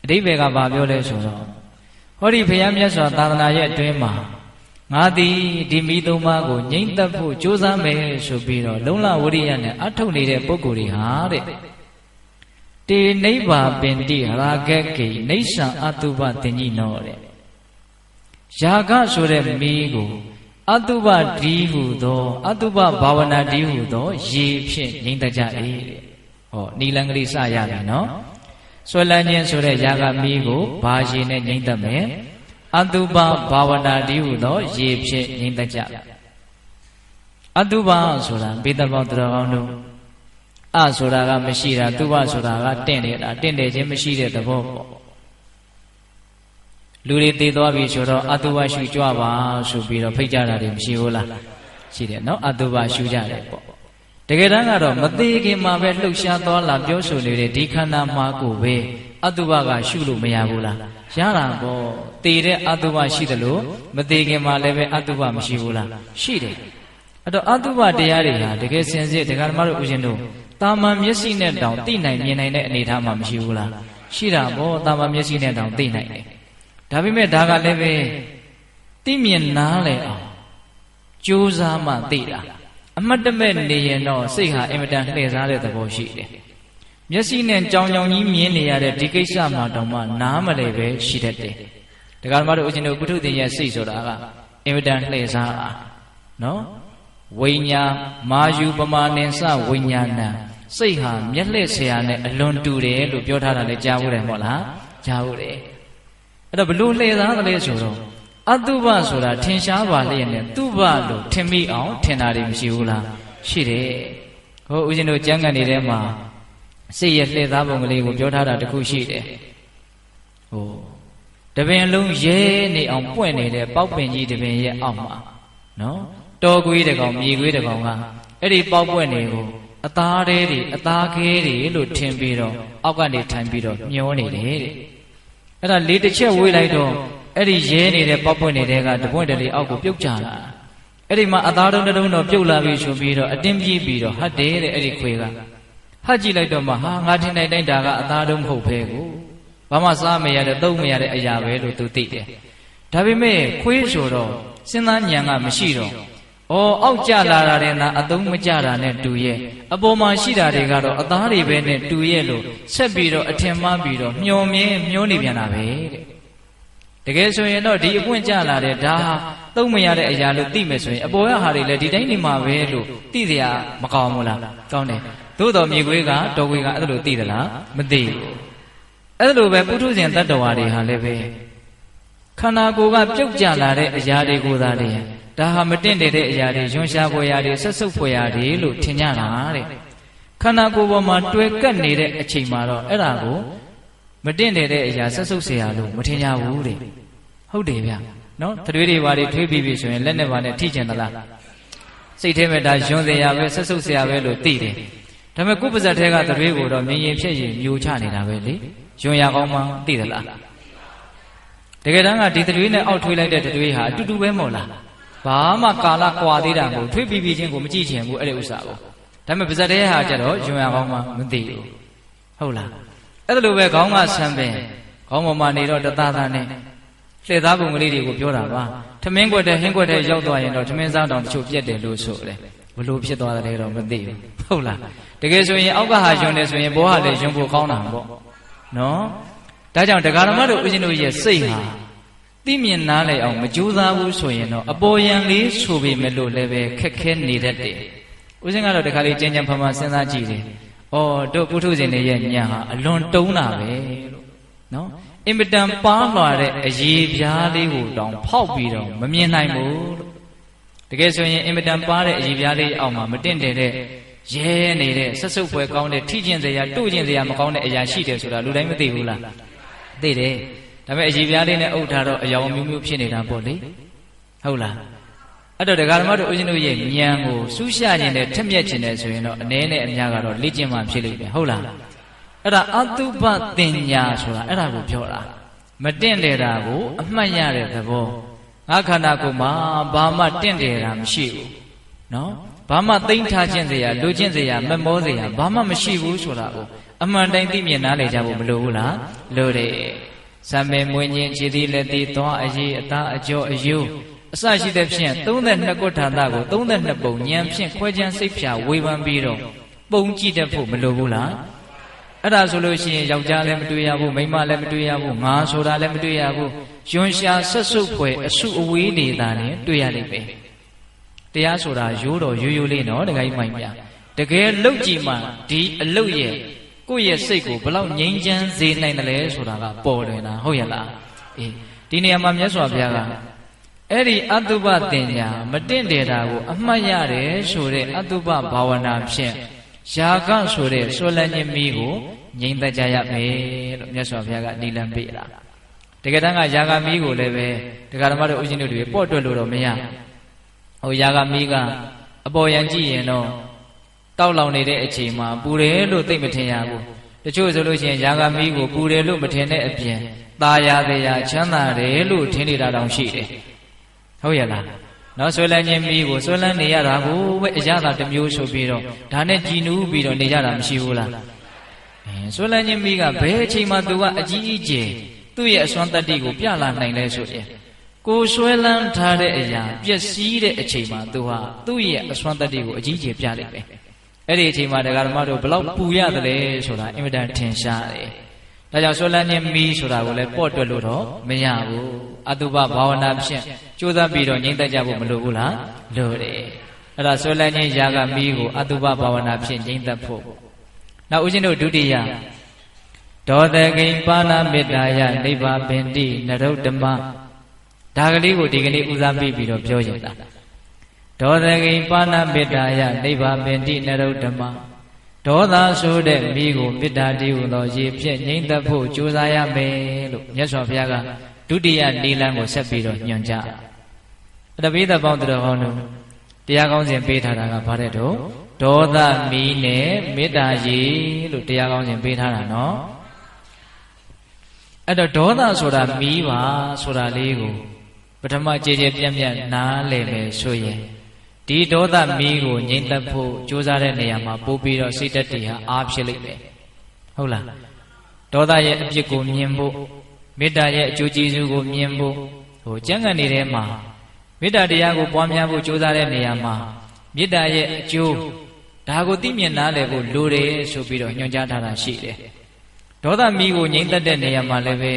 အဓိပ္ပာယ်ကဘာပြောလဲဆိုတော့ဟောဒီဘုရားမြတ်စွာသာသနာရဲ့အတွင်းမှာငါသည်ဒီမိသုံးပါးကိုငြိမ့်သက်ဖို့ကြိုးစားမယ်ဆိုပြီးတော့လုံလဝရိယနဲ့အထုတ်နေတဲ့ပုဂ္ဂိုလ်တွေဟာတဲ့တေနိဗ္ဗာပင်တိရာဂကိနိစ္စံအတုပတင်ကြီးနောတဲ့ယာကဆိုတဲ့မီးကိုအတုပဒီဟုသောအတုပဘာဝနာဒီဟုသောရေဖြင့်ငြိမ့်သက်ကြ၏တဲ့ဟောနီလံကလေးစရပြီနော်ဆွဲလန်းခြင်းဆိုတဲ့ယာကမီးကိုဘာရေနဲ့ငြိမ့်သက်မယ်အတုပဘာဝနာဒီဟုသောရေဖြင့်ငြိမ့်သက်ကြအတုပဆိုတာပိဿပေါင်းသူတော်ကောင်းတို့အဆိုတာကမရှိတာတုပဆိုတာကတင့်နေတာတင့်တယ်ခြင်းမရှိတဲ့သဘောပေါ့ လူတွေတည်သွားပြီဆိုတော့အတုပရှုကြွပါဆိုပြီးတော့ဖိတ်ကြတာတွေမရှိဘူးလားရှိတယ်နော်အတုပရှုကြတယ်ပေါ့တကယ်တမ်းကတော့မသေးခင်မှာပဲလှုပ်ရှားသွားလာပြောဆိုနေတဲ့ဒီခန္ဓာမှာကိုပဲအတုပကရှုလို့မရဘူးလားရတာပေါ့တည်တဲ့အတုပရှိတယ်လို့မသေးခင်မှာလည်းပဲအတုပမရှိဘူးလားရှိတယ်အဲ့တော့အတုပတရားတွေဟာတကယ်စင်စစ်ဒကာဓမ္မတို့ဦးဇင်းတို့တာမန်မျက်စိနဲ့တောင်သိနိုင်မြင်နိုင်တဲ့အနေအထားမှာမရှိဘူးလားရှိတာပေါ့တာမန်မျက်စိနဲ့တောင်သိနိုင်တယ်ဒါပေမဲ့ဒါကလည်းပဲသိမြင်နားလည်အောင်ကြိုးစားမှသိတာအမှတ်တမဲ့နေရင်တော့စိတ်ဟာအင်မတန်လှည့်စားတဲ့သဘောရှိတယ်မျက်စိနဲ့ကြောင်ကြောင်ကြီးမြင်နေရတဲ့ဒီကိစ္စမှာတောင်မှနားမလည်ပဲရှိတတ်တယ်ဒကာဓမ္မတို့ဦးဇင်းတို့ပုထုသင်ရဲ့စိတ်ဆိုတာကအင်မတန်လှည့်စားတာနော်ဝိညာမာယူပမာနင်္စဝိညာဏစိတ်ဟာမျက်လှည့်ဆရာနဲ့အလွန်တူတယ်လို့ပြောထားတာလည်းကြားဘူးတယ်မဟုတ်လားကြားဘူးတယ်အဲ့တော့ဘလို့လှည့်စားသလဲဆိုတော့အတုပဆိုတာထင်ရှားပါလျက်နဲ့တုပလို့ထင်မိအောင်ထင်တာတွေမရှိဘူးလားရှိတယ်ဟိုဦးဇင်းတို့ကျမ်းဂန်တွေထဲမှာစိတ်ရဲ့လှည့်စားပုံကလေးကိုပြောထားတာတခုရှိတယ်ဟိုတပင်လုံးရဲနေအောင်ပွင့်နေတဲ့ပေါက်ပင်ကြီးတပင်ရဲ့အောက်မှာနော်တော်ကွေးတကောင်မြေကွေးတကောင်ကအဲ့ဒီပေါက်ပွင့်နေကိုအသားသေးတွေအသားခဲတွေလို့ထင်ပြီးတော့အောက်ကနေထိုင်ပြီးတော့မျောနေတယ်တဲ့အဲ့ဒါလေးတစ်ချက်ဝေးလိုက်တော့အဲ့ဒီရဲနေတဲ့ပေါက်ပွင့်နေတဲ့ကတပွင့်တလေးအောက်ကိုပြုတ်ကျလာအဲ့ဒီမှာအသားတုံးတုံးတော့ပြုတ်လာပြီဆိုပြီးတော့အတင်းပြေးပြီးတော့ဟတ်တယ်တဲ့အဲ့ဒီခွေကဟတ်ကြည့်လိုက်တော့မှဟာငါထင်တိုင်းဒါကအသားတုံးမဟုတ်ပဲကိုဘာမှစားမရတဲ့သုံးမရတဲ့အရာပဲလို့သူသိတယ်ဒါပေမဲ့ခွေးဆိုတော့စဉ်းစားဉာဏ်ကမရှိတော့အောက်ကျလာတာတဲ့နာအသုံးမကျတာနဲ့တူရဲ့အပေါ်မှာရှိတာတွေကတော့အသားတွေပဲနဲ့တူရဲ့လို့ဆက်ပြီးတော့အထင်မှားပြီးတော့မျောနေပြန်တာပဲတဲ့တကယ်ဆိုရင်တော့ဒီအပွင့်ကျလာတဲ့ဒါဟာသုံးမရတဲ့အရာလို့သိမယ်ဆိုရင်အပေါ်ရဟာတွေလည်းဒီတိုင်းနေမှာပဲလို့သိစရာမကောင်းဘူးလားကောင်းတယ်သို့တော်မြေခွေးကတော်ခွေးကအဲ့လိုသိသလားမသိဘူးအဲ့လိုပဲပုထုဇဉ်တတ္တဝါတွေဟာလည်းပဲခန္ဓာကိုယ်ကပြုတ်ကျလာတဲ့အရာတွေကိုသာလေဒါဟာမတင့်တယ်တဲ့အရာတွေရွှန်ရှားဖွယ်ရာတွေဆက်ဆုပ်ဖွယ်ရာတွေလို့ထင်ကြတာတဲ့ခန္ဓာကိုယ်ပေါ်မှာတွဲကပ်နေတဲ့အချိန်မှာတော့အဲ့ဒါကိုမတင့်တယ်တဲ့အရာဆက်ဆုပ်เสียရလို့မထင်ကြဘူးတဲ့ဟုတ်တယ်ဗျနော်တွေးတွေပါတွေထွေးပြီးပြီဆိုရင်လက်နဲ့ပါနဲ့ထိကျင်သလားစိတ်ထဲမှာဒါရွှန်เสียရပဲဆက်ဆုပ်เสียရပဲလို့သိတယ်ဒါပေမဲ့ကိုယ်ပါဇက်ထဲကတွေးကိုတော့မြင်ရင်ဖြစ်ရင်မျိုးချနေတာပဲလေရွှန်ရကောင်းမှသိသလားတကယ်တမ်းကဒီတွေးနဲ့အောက်ထွေးလိုက်တဲ့တွေးဟာအတူတူပဲမဟုတ်လားဘာမှကာလကွာသေးတာကိုထွေးပြီးချင်းကိုမကြည့်ချင်ဘူးအဲ့ဒီဥစ္စာကိုဒါပေမဲ့ပါဇက်ထဲဟာကျတော့ရွှန်ရကောင်းမှမသိဘူးဟုတ်လားအဲ့ဒါလိုပဲခေါင်းကဆန်းပင်ခေါင်းပေါ်မှာနေတော့တသားသားနဲ့လှည့်သားပုံကလေးတွေကိုပြောတာပါထမင်းကွက်တဲ့ဟင်းကွက်တဲ့ရောက်သွားရင်တော့ထမင်းစားတောင်တချို့ပြက်တယ်လို့ဆိုတယ်ဘလို့ဖြစ်သွားတယ်တော့မသိဘူးဟုတ်လားတကယ်ဆိုရင်အောက်ကဟာယွန်းတယ်ဆိုရင်ဘောဟာလည်းယွန်းဖို့ကောင်းတာပေါ့နော်ဒါကြောင့်တရားဓမ္မတို့ဦးဇင်းတို့ရဲ့စိတ်ဟာသိမြင်နားလည်အောင်မကြိုးစားဘူးဆိုရင်တော့အပေါ်ယံလေးဆိုပေမဲ့လို့လည်းပဲခက်ခဲနေတတ်တယ်ဦးဇင်းကတော့တခါလေးကြမ်းကြမ်းဖန်ဖန်စဉ်းစားကြည့်တယ်တို့ပုထုဇဉ်တွေရဲ့ညာဟာအလွန်တုံးတာပဲလို့နော်အင်မတန်ပါလွှာတဲ့အရေးပြားလေးကိုတောင်ဖောက်ပြီးတော့မမြင်နိုင်ဘူးလို့တကယ်ဆိုရင်အင်မတန်ပါတဲ့အရေးပြားလေးအောက်မှာမတင့်တယ်တဲ့ရဲနေတဲ့ဆက်စုပ်ပွဲကောင်းတဲ့ထိကျင်စရာတို့ကျင်စရာမကောင်းတဲ့အရာရှိတယ်ဆိုတာလူတိုင်းမသိဘူးလားသိတယ်ဒါပေမဲ့အရေးပြားလေးနဲ့အုပ်ထားတော့အယောင်မျိုးမျိုးဖြစ်နေတာပေါ့လေဟုတ်လားအဲ့တော့တရားဓမ္မတို့ဦးဇင်းတို့ရဲ့ဉာဏ်ကိုစူးရှခြင်းနဲ့ထက်မြက်ခြင်းနဲ့ဆိုရင်တော့အနည်းနဲ့အများကတော့လေ့ကျင့်မှဖြစ်လိမ့်မယ်ဟုတ်လားအဲ့ဒါအတုပတင်ညာဆိုတာအဲ့ဒါကိုပြောတာမတင့်တယ်တာကိုအမှတ်ရတဲ့သဘောငါခန္ဓာကိုယ်မှာဘာမှတင့်တယ်တာမရှိဘူးနော်ဘာမှသိမ့်ထားခြင်းစရာလူချင်းစရာမမောစရာဘာမှမရှိဘူးဆိုတာကိုအမှန်တိုင်းသိမြင်နားလည်ကြဖို့မလိုဘူးလားလိုတယ်စံမေမွေးခြင်းခြေသီးလက်သီးသွားအရေးအသားအကျော်အယိုးအစရှိတဲ့ဖြင့်32ခုဌာနကို32ပုံဉာဏ်ဖြင့်ခွဲခြမ်းစိတ်ဖြာဝေဖန်ပြီးတော့ပုံကြည့်တတ်ဖို့မလိုဘူးလားအဲ့ဒါဆိုလို့ရှိရင်ယောက်ျားလည်းမတွေ့ရဘူးမိန်းမလည်းမတွေ့ရဘူးငါဆိုတာလည်းမတွေ့ရဘူးယွန်းရှာဆက်စုပ်ဖွယ်အစုအဝေးနေတာနဲ့တွေ့ရလိမ့်မယ်တရားဆိုတာရိုးတော်ရိုးရိုးလေးနော်တခါကြီးမိုင်ပြတကယ်လုတ်ကြည့်မှဒီအလုတ်ရဲ့ကိုယ့်ရဲ့စိတ်ကိုဘလောက်ငြိမ်းချမ်းစေနိုင်တယ်လဲဆိုတာကပေါ်တယ်လားဟုတ်ရလားအေးဒီနေရာမှာမြတ်စွာဘုရားကအဲ့ဒီအတုပတင်ညာမတင့်တယ်တာကိုအမှတ်ရတယ်ဆိုတဲ့အတုပဘာဝနာဖြင့်ယာကဆိုတဲ့ဆွလန်းခြင်းမီးကိုငြိမ်သက်ကြရမယ်လို့မြတ်စွာဘုရားကနိလန်ပေးတာ တကယ်တမ်းကယာဂမီးကိုလည်းပဲတရားဓမ္မတို့ဦးဇင်းတို့တွေပေါ့တွက်လို့တော့မရဟိုယာဂမီးကအပေါ်ယံကြည့်ရင်တော့တောက်လောင်နေတဲ့အချိန်မှာပူတယ်လို့သိမထင်ရဘူးတချို့ဆိုလို့ရှိရင်ယာဂမီးကိုပူတယ်လို့မထင်တဲ့အပြင်ตาရသေးရချမ်းသာတယ်လို့ထင်နေတာတောင်ရှိတယ်ဟုတ်ရဲ့လားနော်ဆွဲလန်းခြင်းမီးကိုဆွဲလန်းနေရတာကိုပဲအရသာတစ်မျိုးဆိုပြီးတော့ဒါနဲ့ကြည်နူးပြီးတော့နေကြတာမရှိဘူးလားဆွဲလန်းခြင်းမီးကဘယ်အချိန်မှသူကအကြီးအကျယ်သူ့ရဲ့အစွမ်းတတ္တိကိုပြလာနိုင်လဲဆိုရင်ကိုဆွဲလန်းထားတဲ့အရာပျက်စီးတဲ့အချိန်မှာသူဟာသူ့ရဲ့အစွမ်းတတ္တိကိုအကြီးအကျယ်ပြလိုက်မယ်အဲ့ဒီအချိန်မှာတရားဓမ္မတို့ဘလောက်ပူရတယ်လဲဆိုတာအင်မတန်ထင်ရှားတယ်ဒါကြောင့်ဆွဲလန်းခြင်းမီးဆိုတာကိုလည်းပေါ့တွက်လို့တော့မရဘူးအတုပဘာဝနာဖြင့်ကြိုးစားပြီးတော့ငြိမ့်သက်ကြဖို့မလိုဘူးလားလိုတယ်အဲ့ဒါဆွဲလန်းခြင်းယာဂမီးကိုအတုပဘာဝနာဖြင့်ငြိမ့်သက်ဖို့နောက်ဦးဇင်းတို့ဒုတိယဒေါသကိဉ္ပါဏမေတ္တာယနိဗ္ဗာပင်တိနရုဒ္ဓမဒါကလေးကိုဒီကနေ့ဦးစားပေးပြီးတော့ပြောရတာဒေါသကိဉ္ပါဏမေတ္တာယနိဗ္ဗာပင်တိနရုဒ္ဓမဒေါသဆိုတဲ့မိကိုမေတ္တာတည်းဟူသောရေဖြင့်ငြိမ့်သက်ဖို့ကြိုးစားရမယ်လို့မြတ်စွာဘုရားကဒုတိယနိလန်းကိုဆက်ပြီးတော့ညွှန်ကြားအတပိသပေါင်းတော်ဟောင်းတို့တရားကောင်းစဉ်ပေးထားတာကဘာတဲ့တော့ဒေါသမီးနဲ့မေတ္တာရေလို့တရားကောင်းစဉ်ပေးထားတာနော်အဲ့တော့ဒေါသဆိုတာမီးပါဆိုတာလေးကိုပထမကြည်ကြည်ပြန့်ပြန့်နားလည်မယ်ဆိုရင်ဒီဒေါသမီးကိုငြိမ့်သက်ဖို့ကြိုးစားတဲ့နေရာမှာပို့ပြီးတော့စိတ်တက်တည်ဟာအားဖြစ်လိမ့်မယ်ဟုတ်လားဒေါသရဲ့အပြစ်ကိုမြင်ဖို့မေတ္တာရဲ့အကျိုးကျေးဇူးကိုမြင်ဖို့ကျမ်းဂန်နေတဲ့မှာမေတ္တာတရားကိုပွားများဖို့ကြိုးစားတဲ့နေရာမှာမေတ္တာရဲ့အကျိုးဒါကိုသိမြင်နားလည်ဖို့လိုတယ်ဆိုပြီးတော့ညွှန်ကြားထားတာရှိတယ်ဒေါသမီးကိုငြိမ့်သက်တဲ့နေရာမှာလည်းပဲ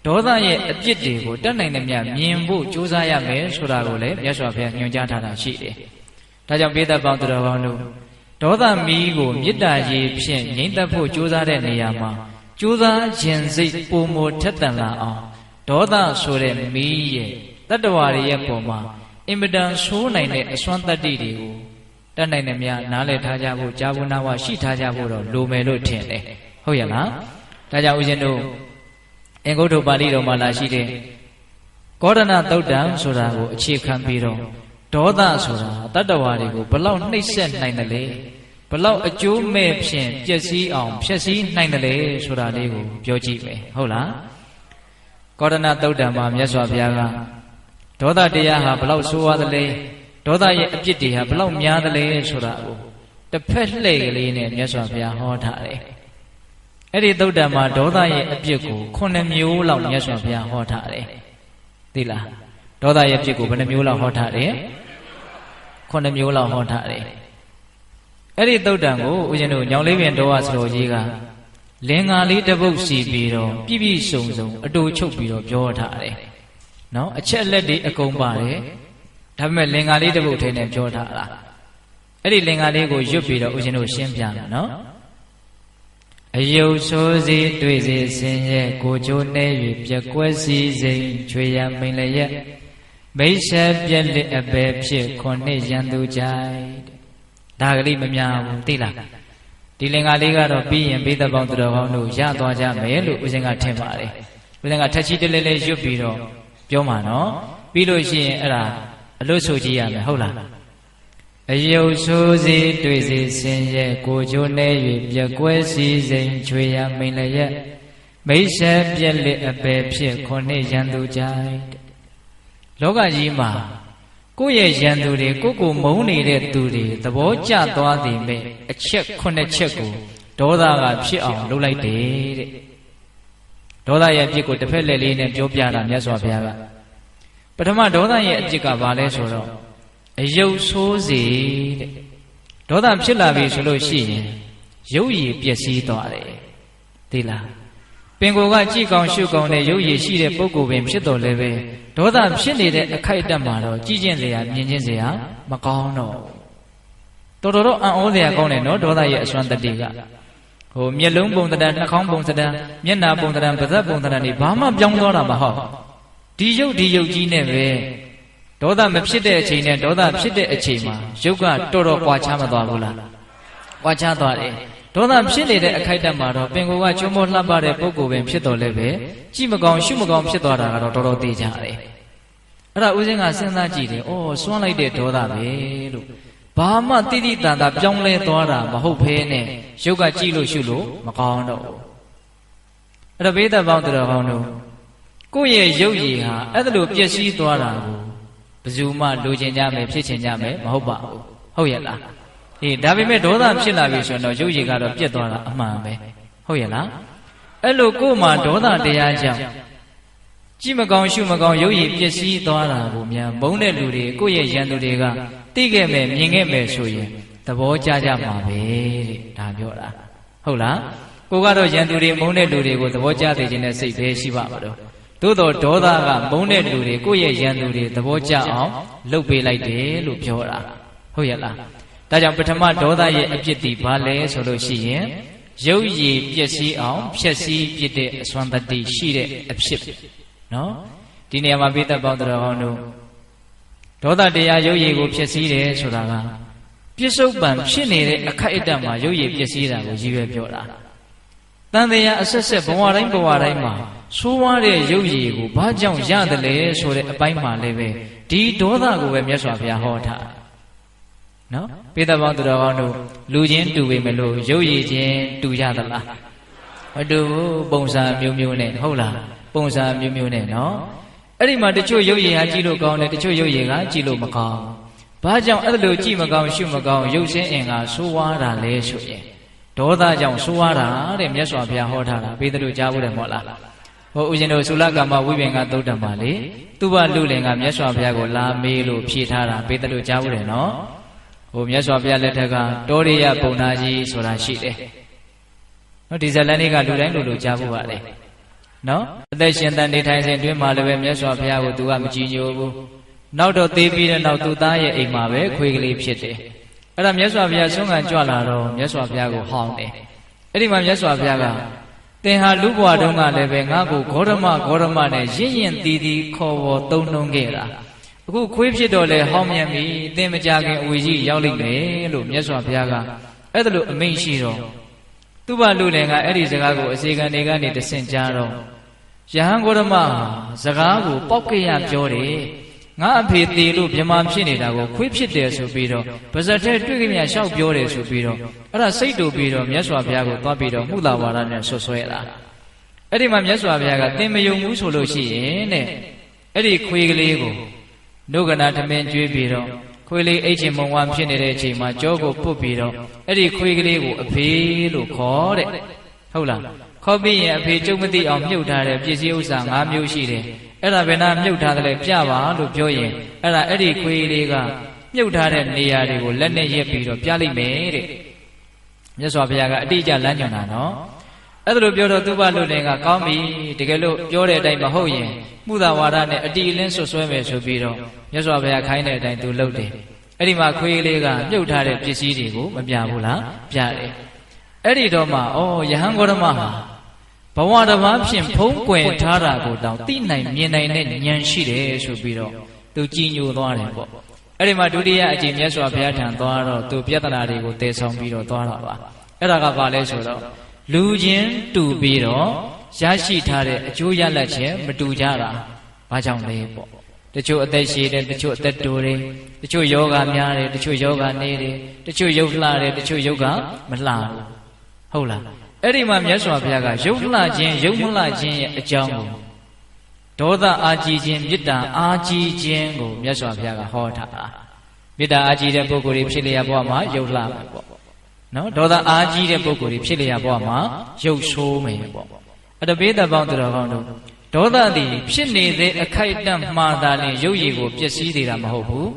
ဒေါသရဲ့အပြစ်တွေကိုတတ်နိုင်သမျှမြင်ဖို့ကြိုးစားရမယ်ဆိုတာကိုလည်းမြတ်စွာဘုရားညွှန်ကြားထားတာရှိတယ်ဒါကြောင့်ပိဿပေါင်းသူတော်ကောင်းတို့ဒေါသမီးကိုမေတ္တာရည်ဖြင့်ငြိမ့်သက်ဖို့ကြိုးစားတဲ့နေရာမှာကြိုးစားခြင်းစိတ်ပုံမထက်သန်လာအောင်ဒေါသဆိုတဲ့မီးရဲ့တတ္တဝါတွေရဲ့ပုံမှာအင်မတန်ဆိုးနိုင်တဲ့အစွမ်းတတ္တိတွေကိုတတ်နိုင်သမျှနားလည်ထားကြဖို့ကြာဝနာဝရှိထားကြဖို့တော့လိုမယ်လို့ထင်တယ်ဟုတ်ရဲ့လားဒါကြောင့်ဦးဇင်းတို့အင်္ဂုတ္တပါဠိတော်မှာလာရှိတဲ့ကောဒနာသုတ်တံဆိုတာကိုအခြေခံပြီးတော့ဒေါသဆိုတာတတ္တဝါတွေကိုဘလောက်နှိပ်စက်နိုင်တယ်လဲဘလောက်အကျိုးမဲ့ဖြင့်ပျက်စီးအောင်ဖျက်ဆီးနိုင်တယ်လဲဆိုတာလေးကိုပြောကြည့်မယ်ဟုတ်လားကောဒနာသုတ်တံမှာမြတ်စွာဘုရားကဒေါသတရားဟာဘလောက်ဆိုးရသလဲဒေါသရဲ့အပြစ်တွေဟာဘလောက်များသလဲဆိုတာကိုတစ်ဖက်လှည့်ကလေးနဲ့မြတ်စွာဘုရားဟောထားတယ်အဲ့ဒီသုတ်တံမှာဒေါသရဲ့အပြစ်ကို9မျိုးလောက်မြတ်စွာဘုရားဟောထားတယ်သိလားဒေါသရဲ့အပြစ်ကိုဘယ်နှမျိုးလောက်ဟောထားတယ်9မျိုးလောက်ဟောထားတယ်အဲ့ဒီသုတ်တံကိုဦးဇင်းတို့ညောင်လေးပင်တော်ဝဆရာကြီးကလင်္ကာလေးတစ်ပုဒ်စီပြီးတော့ပြည့်ပြည့်စုံစုံအတူချုပ်ပြီးတော့ပြောထားတယ်နော်အချက်လက်တွေအကုန်ပါတယ်ဒါပေမဲ့လင်္ကာလေးတစ်ပုဒ်ထဲနဲ့ပြောထားတာအဲ့ဒီလင်္ကာလေးကိုရွတ်ပြီးတော့ဦးဇင်းတို့ရှင်းပြမယ်နော်အယုတ်ဆိုးစီတွေ့စီဆင်းရဲကိုချိုးနေ၍ပြက်ကွက်စီစိမ်ချွေရမိန်လည်းရဲ့မိတ်ဆက်ပြက်လက်အပဲဖြစ်9ရန်သူကြိုက်ဒါကလေးမများဘူးသိလားဒီလင်္ကာလေးကတော့ပြီးရင်ပိဿပေါင်းသူတော်ကောင်းတို့ရသွားကြမယ်လို့ဦးဇင်းကထင်ပါတယ်ဦးဇင်းကထက်ချီတလဲလဲရွတ်ပြီးတော့ပြောမှာနော်ပြီးလို့ရှိရင်အဲ့ဒါအလို့ဆိုကြည့်ရမယ်ဟုတ်လားအယုတ်ဆိုးစီတွေ့စီဆင်းရဲကိုချိုးနေ၍ပြက်ကွဲစီစိမ်ချွေရမိန်လည်းရဲ့မိတ်ဆက်ပြက်လက်အပဲဖြစ်9ရန်သူကြိုက်လောကကြီးမှာကိုယ့်ရဲ့ရန်သူတွေကိုမုန်းနေတဲ့သူတွေသဘောကျသွားသည်မဲ့အချက်9ချက်ကိုဒေါသကဖြစ်အောင်လုပ်လိုက်တယ်တဲ့ဒေါသရဲ့အပြစ်ကိုတစ်ဖက်လက်လေးနဲ့ပြောပြတာမြတ်စွာဘုရားကပထမဒေါသရဲ့အပြစ်ကဘာလဲဆိုတော့အယုတ်ဆိုးစေတဲ့ဒေါသဖြစ်လာပြီဆိုလို့ရှိရင်ရုပ်ရည်ပျက်စီးသွားတယ်သိလားပင်ကိုယ်ကကြည့်ကောင်းရှုကောင်းတဲ့ရုပ်ရည်ရှိတဲ့ပုဂ္ဂိုလ်ပင်ဖြစ်တော်လည်းပဲဒေါသဖြစ်နေတဲ့အခိုက်အတန့်မှာတော့ကြည့်ခြင်းစရာမြင်ခြင်းစရာမကောင်းတော့တော်တော်အံ့ဩစရာကောင်းတယ်နော်ဒေါသရဲ့အစွမ်းတတ္တိကမျက်လုံးပုံသဏ္ဍာန်နှာခေါင်းပုံသဏ္ဍာန်မျက်နှာပုံသဏ္ဍာန်ပါးစပ်ပုံသဏ္ဍာန်တွေဘာမှပြောင်းသွားတာမဟုတ်ဒီရုပ်ကြီးနဲ့ပဲဒေါသမဖြစ်တဲ့အချိန်နဲ့ဒေါသဖြစ်တဲ့အချိန်မှာရုပ်ကတော်တော်ကွာခြားမသွားဘူးလား ကွာခြားသွားတယ်ဒေါသဖြစ်နေတဲ့အခိုက်အတန့်မှာတော့ပင်ကိုယ်ကချုံမောလှပတဲ့ပုဂ္ဂိုလ်ပင်ဖြစ်တော်လဲပဲကြည့်မကောင်းရှုမကောင်းဖြစ်သွားတာကတော့တော်တော်သိကြတယ်အဲ့ဒါဦးဇင်းကစဉ်းစားကြည့်တယ်အော်စွန့်လိုက်တဲ့ဒေါသပဲလို့ဘာမှတိတိတန်တာပြောင်းလဲသွားတာမဟုတ်ဘဲနဲ့ရုပ်ကကြည့်လို့ရှုလို့မကောင်းတော့ဘူးအဲ့ဒါဘေးသက်ပေါင်းတော်ကောင်းတို့ကိုယ့်ရဲ့ရုပ်ရည်ဟာအဲ့ဒါလိုပျက်စီးသွားတာကိုဘယ်သူမှလိုချင်ကြမယ်ဖြစ်ချင်ကြမယ်မဟုတ်ပါဘူးဟုတ်ရဲ့လားဟေးဒါပေမဲ့ဒေါသဖြစ်လာပြီဆိုတော့ရုပ်ရည်ကတော့ပြတ်သွားတာအမှန်ပဲဟုတ်ရဲ့လားအဲ့လိုကိုယ်မှာဒေါသတရားကြောင့်ကြည့်မကောင်းရှုမကောင်းရုပ်ရည်ပျက်စီးသွားတာကိုများမုန်းတဲ့လူတွေကိုယ့်ရဲ့ရန်သူတွေကသိခဲ့မယ်မြင်ခဲ့မယ်ဆိုရင်သဘောကျကြမှာပဲတဲ့ဒါပြောတာဟုတ်လားကိုကတော့ရန်သူတွေမုန်းတဲ့လူတွေကိုသဘောကျသိခြင်းနဲ့စိတ်ပဲရှိပါမှာတော့သို့တော်ဒေါသကမုန်းတဲ့လူတွေကိုယ့်ရဲ့ရန်သူတွေသဘောကျအောင်လုပ်ပေးလိုက်တယ်လို့ပြောတာဟုတ်ရဲ့လားဒါကြောင့်ပထမဒေါသရဲ့အပြစ်တီဘာလဲဆိုလို့ရှိရင်ရုပ်ရည်ပျက်စီးအောင်ဖြက်စီးပြစ်တဲ့အစွမ်းတတိရှိတဲ့အဖြစ်နော်ဒီနေရာမှာပိဿပေါင်းတော်ကောင်းတို့ဒေါသတရားရုပ်ရည်ကိုဖြက်စီးတယ်ဆိုတာကပြစ္ဆုတ်ပံဖြစ်နေတဲ့အခိုက်အတန့်မှာရုပ်ရည်ပျက်စီးတာကိုရည်ရွယ်ပြောတာတန်တရားအဆက်ဆက်ဘဝတိုင်းမှာဆိုးဝါးတဲ့ရုပ်ရည်ကိုဘာကြောင့်ရတယ်လဲဆိုတဲ့အပိုင်းမှာလည်းပဲဒီဒေါသကိုပဲမြတ်စွာဘုရားဟောထားနော်ပိဿပေါင်းသူတော်ကောင်းတို့လူချင်းတူပေမဲ့လို့ရုပ်ရည်ချင်းတူရသလားမတူဘူးပုံစံမျိုးမျိုးနဲ့ဟုတ်လားပုံစံမျိုးမျိုးနဲ့နော်အဲ့ဒီမှာတချို့ရုပ်ရည်ဟာကြည့်လို့ကောင်းတယ်တချို့ရုပ်ရည်ကကြည့်လို့မကောင်းဘာကြောင့်အဲ့လိုကြည့်မကောင်းရှုမကောင်းရုပ်ဆင်းအင်္ဂါဆိုးဝါးတာလဲဆိုရင်ဒေါသကြောင့်ဆိုးဝါးတာတဲ့မြတ်စွာဘုရားဟောထားတာပိဿတို့ကြားဖို့တယ်မဟုတ်လားဟိုဦးဇင်းတို့သုလကာမဝိပင်္ဂသုတ်တံမှာလေသူဘလူလင်ကမြတ်စွာဘုရားကိုလာမေးလို့ဖြေထားတာပိဿတို့ကြားဖို့တယ်နော်ဟိုမြတ်စွာဘုရားလက်ထက်ကတောရိယပုံနာကြီးဆိုတာရှိတယ်နော်ဒီဇလန်လေးကလူတိုင်းလူကြားဖို့ပါလေနော်အသက်ရှင်တန်နေထိုင်စဉ်တွင်မှာလည်းပဲမြတ်စွာဘုရားကိုသူကမကြည်ညိုဘူးနောက်တော့သေပြီးတဲ့နောက်သူသားရဲ့အိမ်မှာပဲခွေးကလေးဖြစ်တယ်အဲ့ဒါမြတ်စွာဘုရားဆုံးခံကြွလာတော့မြတ်စွာဘုရားကိုဟောင်းတယ်အဲ့ဒီမှာမြတ်စွာဘုရားကသင်ဟာလူဘဝတုန်းကလည်းပဲငါ့ကိုဂေါရမနဲ့ရင့်ရင်တီးတီးခေါ်ဝေါ်သုံးနှုံခဲ့တာအခုခွေးဖြစ်တော့လဲဟောင်းမြန်ပြီသင်မကြခင်အဝေကြီးရောက်လိမ့်မယ်လို့မြတ်စွာဘုရားကအဲ့ဒါလို့အမိန့်ရှိတော့သူဘလူလင်ကအဲ့ဒီစကားကိုအစီကံတွေကနေတဆင့်ကြားတော့ယဟန်ဂေါရမစကားကိုပေါက်ကြရပြောတယ်ငါအဖေသေးလို့မြမဖြစ်နေတာကိုခွေးဖြစ်တယ်ဆိုပြီးတော့ပါဇက်ထဲတွေ့ကြမြရှောက်ပြောတယ်ဆိုပြီးတော့အဲ့ဒါစိတ်တူပြီးတော့မြတ်စွာဘုရားကိုသွားပြီးတော့မှုသာဝါဒနဲ့ဆွဆွဲတာအဲ့ဒီမှာမြတ်စွာဘုရားကသင်မယုံဘူးဆိုလို့ရှိရင်တဲ့အဲ့ဒီခွေးကလေးကိုနှုတ်ကနာထမင်းကျွေးပြီးတော့ခွေးလေးအိတ်ချင်မုံဝါဖြစ်နေတဲ့အချိန်မှာကြောကိုပုတ်ပြီးတော့အဲ့ဒီခွေးကလေးကိုအဖေလို့ခေါ်တဲ့ဟုတ်လားခေါ်ပြီးရင်အဖေကျုံမသိအောင်မြုပ်ထားတဲ့ပစ္စည်းဥစ္စာ၅မျိုးရှိတယ်အဲ့ဒါဘယ်နှမြုပ်ထားတယ်လဲပြပါလို့ပြောရင်အဲ့ဒါအဲ့ဒီခွေးလေးကမြုပ်ထားတဲ့နေရာတွေကိုလက်နဲ့ရက်ပြီးတော့ပြလိုက်မယ်တဲ့မြတ်စွာဘုရားကအတိအကျလမ်းညွှန်တာနော်အဲ့ဒါလိုပြောတော့သူဘလူလင်ကကောင်းပြီတကယ်လို့ပြောတဲ့အတိုင်းမဟုတ်ရင်မှုသာဝါဒနဲ့အတီအလင်းဆွဆွဲမယ်ဆိုပြီးတော့မြတ်စွာဘုရားခိုင်းတဲ့အတိုင်းသူလုပ်တယ်အဲ့ဒီမှာခွေးလေးကမြုပ်ထားတဲ့ပစ္စည်းတွေကိုမပြဘူးလားပြတယ်အဲ့ဒီတော့မှဩယဟန်ဂေါရမဟာဘဝတစ်ပါးဖြင့်ဖုံးကွယ်ထားတာကိုတောင်သိနိုင်မြင်နိုင်တဲ့ဉာဏ်ရှိတယ်ဆိုပြီးတော့သူကြည်ညိုသွားတယ်ပေါ့အဲ့ဒီမှာဒုတိယအကြိမ်မြတ်စွာဘုရားထံသွားတော့သူပြဿနာတွေကိုတည်ဆောင်ပြီးတော့သွားတာပါအဲ့ဒါကဘာလဲဆိုတော့လူချင်းတူပြီးတော့ရရှိထားတဲ့အကျိုးရလဒ်ချင်းမတူကြတာဘာကြောင့်လဲပေါ့တချို့အသက်ရှည်တယ်တချို့အသက်တိုတယ်တချို့ယောဂများတယ်တချို့ယောဂနေတယ်တချို့ယုတ်လှတယ်တချို့ယုတ်ကမလှဘူးဟုတ်လားအဲ့ဒီမှာမြတ်စွာဘုရားကယုတ်လှခြင်းယုတ်မလှခြင်းရဲ့အကြောင်းကိုဒေါသအာကြီးခြင်းမေတ္တာအာကြီးခြင်းကိုမြတ်စွာဘုရားကဟောထားတာမေတ္တာအာကြီးတဲ့ပုဂ္ဂိုလ်တွေဖြစ်လျက်ဘဝမှာယုတ်လှမယ်ပေါ့နော်ဒေါသအာကြီးတဲ့ပုဂ္ဂိုလ်တွေဖြစ်လျက်ဘဝမှာယုတ်ဆိုးမယ်ပေါ့အတပိတပေါင်းသူတော်ကောင်းတို့ဒေါသသည်ဖြစ်နေတဲ့အခိုက်အတန့်မှားတာနဲ့ရုပ်ရည်ကိုပျက်စီးနေတာမဟုတ်ဘူး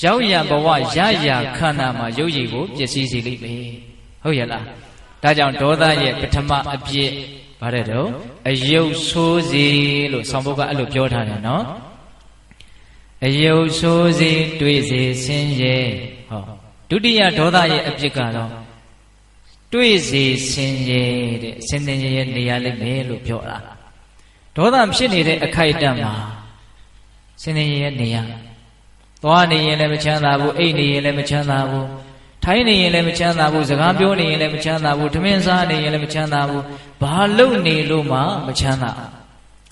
ရောက်ရဘဝရရခန္ဓာမှာရုပ်ရည်ကိုပျက်စီးစေလိမ့်မယ်ဟုတ်ရဲ့လားဒါကြောင့်ဒေါသရဲ့ပထမအပြစ်ဗါတဲ့တော့အယုတ်ဆိုးစေလို့ဆောင်းဘုတ်ကအဲ့လိုပြောထားတယ်နော်အယုတ်ဆိုးစေတွေ့စေဆင်းရဲဟောဒုတိယဒေါသရဲ့အပြစ်ကတော့တွေ့စေဆင်းရဲတဲ့ဆင်းရဲနေရလိမ့်မယ်လို့ပြောတာဒေါသဖြစ်နေတဲ့အခိုက်အတန့်မှာဆင်းရဲနေရသွားနေရင်လည်းမချမ်းသာဘူးအိတ်နေရင်လည်းမချမ်းသာဘူး ထိုင်းနေရင်လည်းမချမ်းသာဘူးစကားပြောနေရင်လည်းမချမ်းသာဘူးထမင်းစားနေရင်လည်းမချမ်းသာဘူးဘာလုပ်နေလို့မှမချမ်းသာ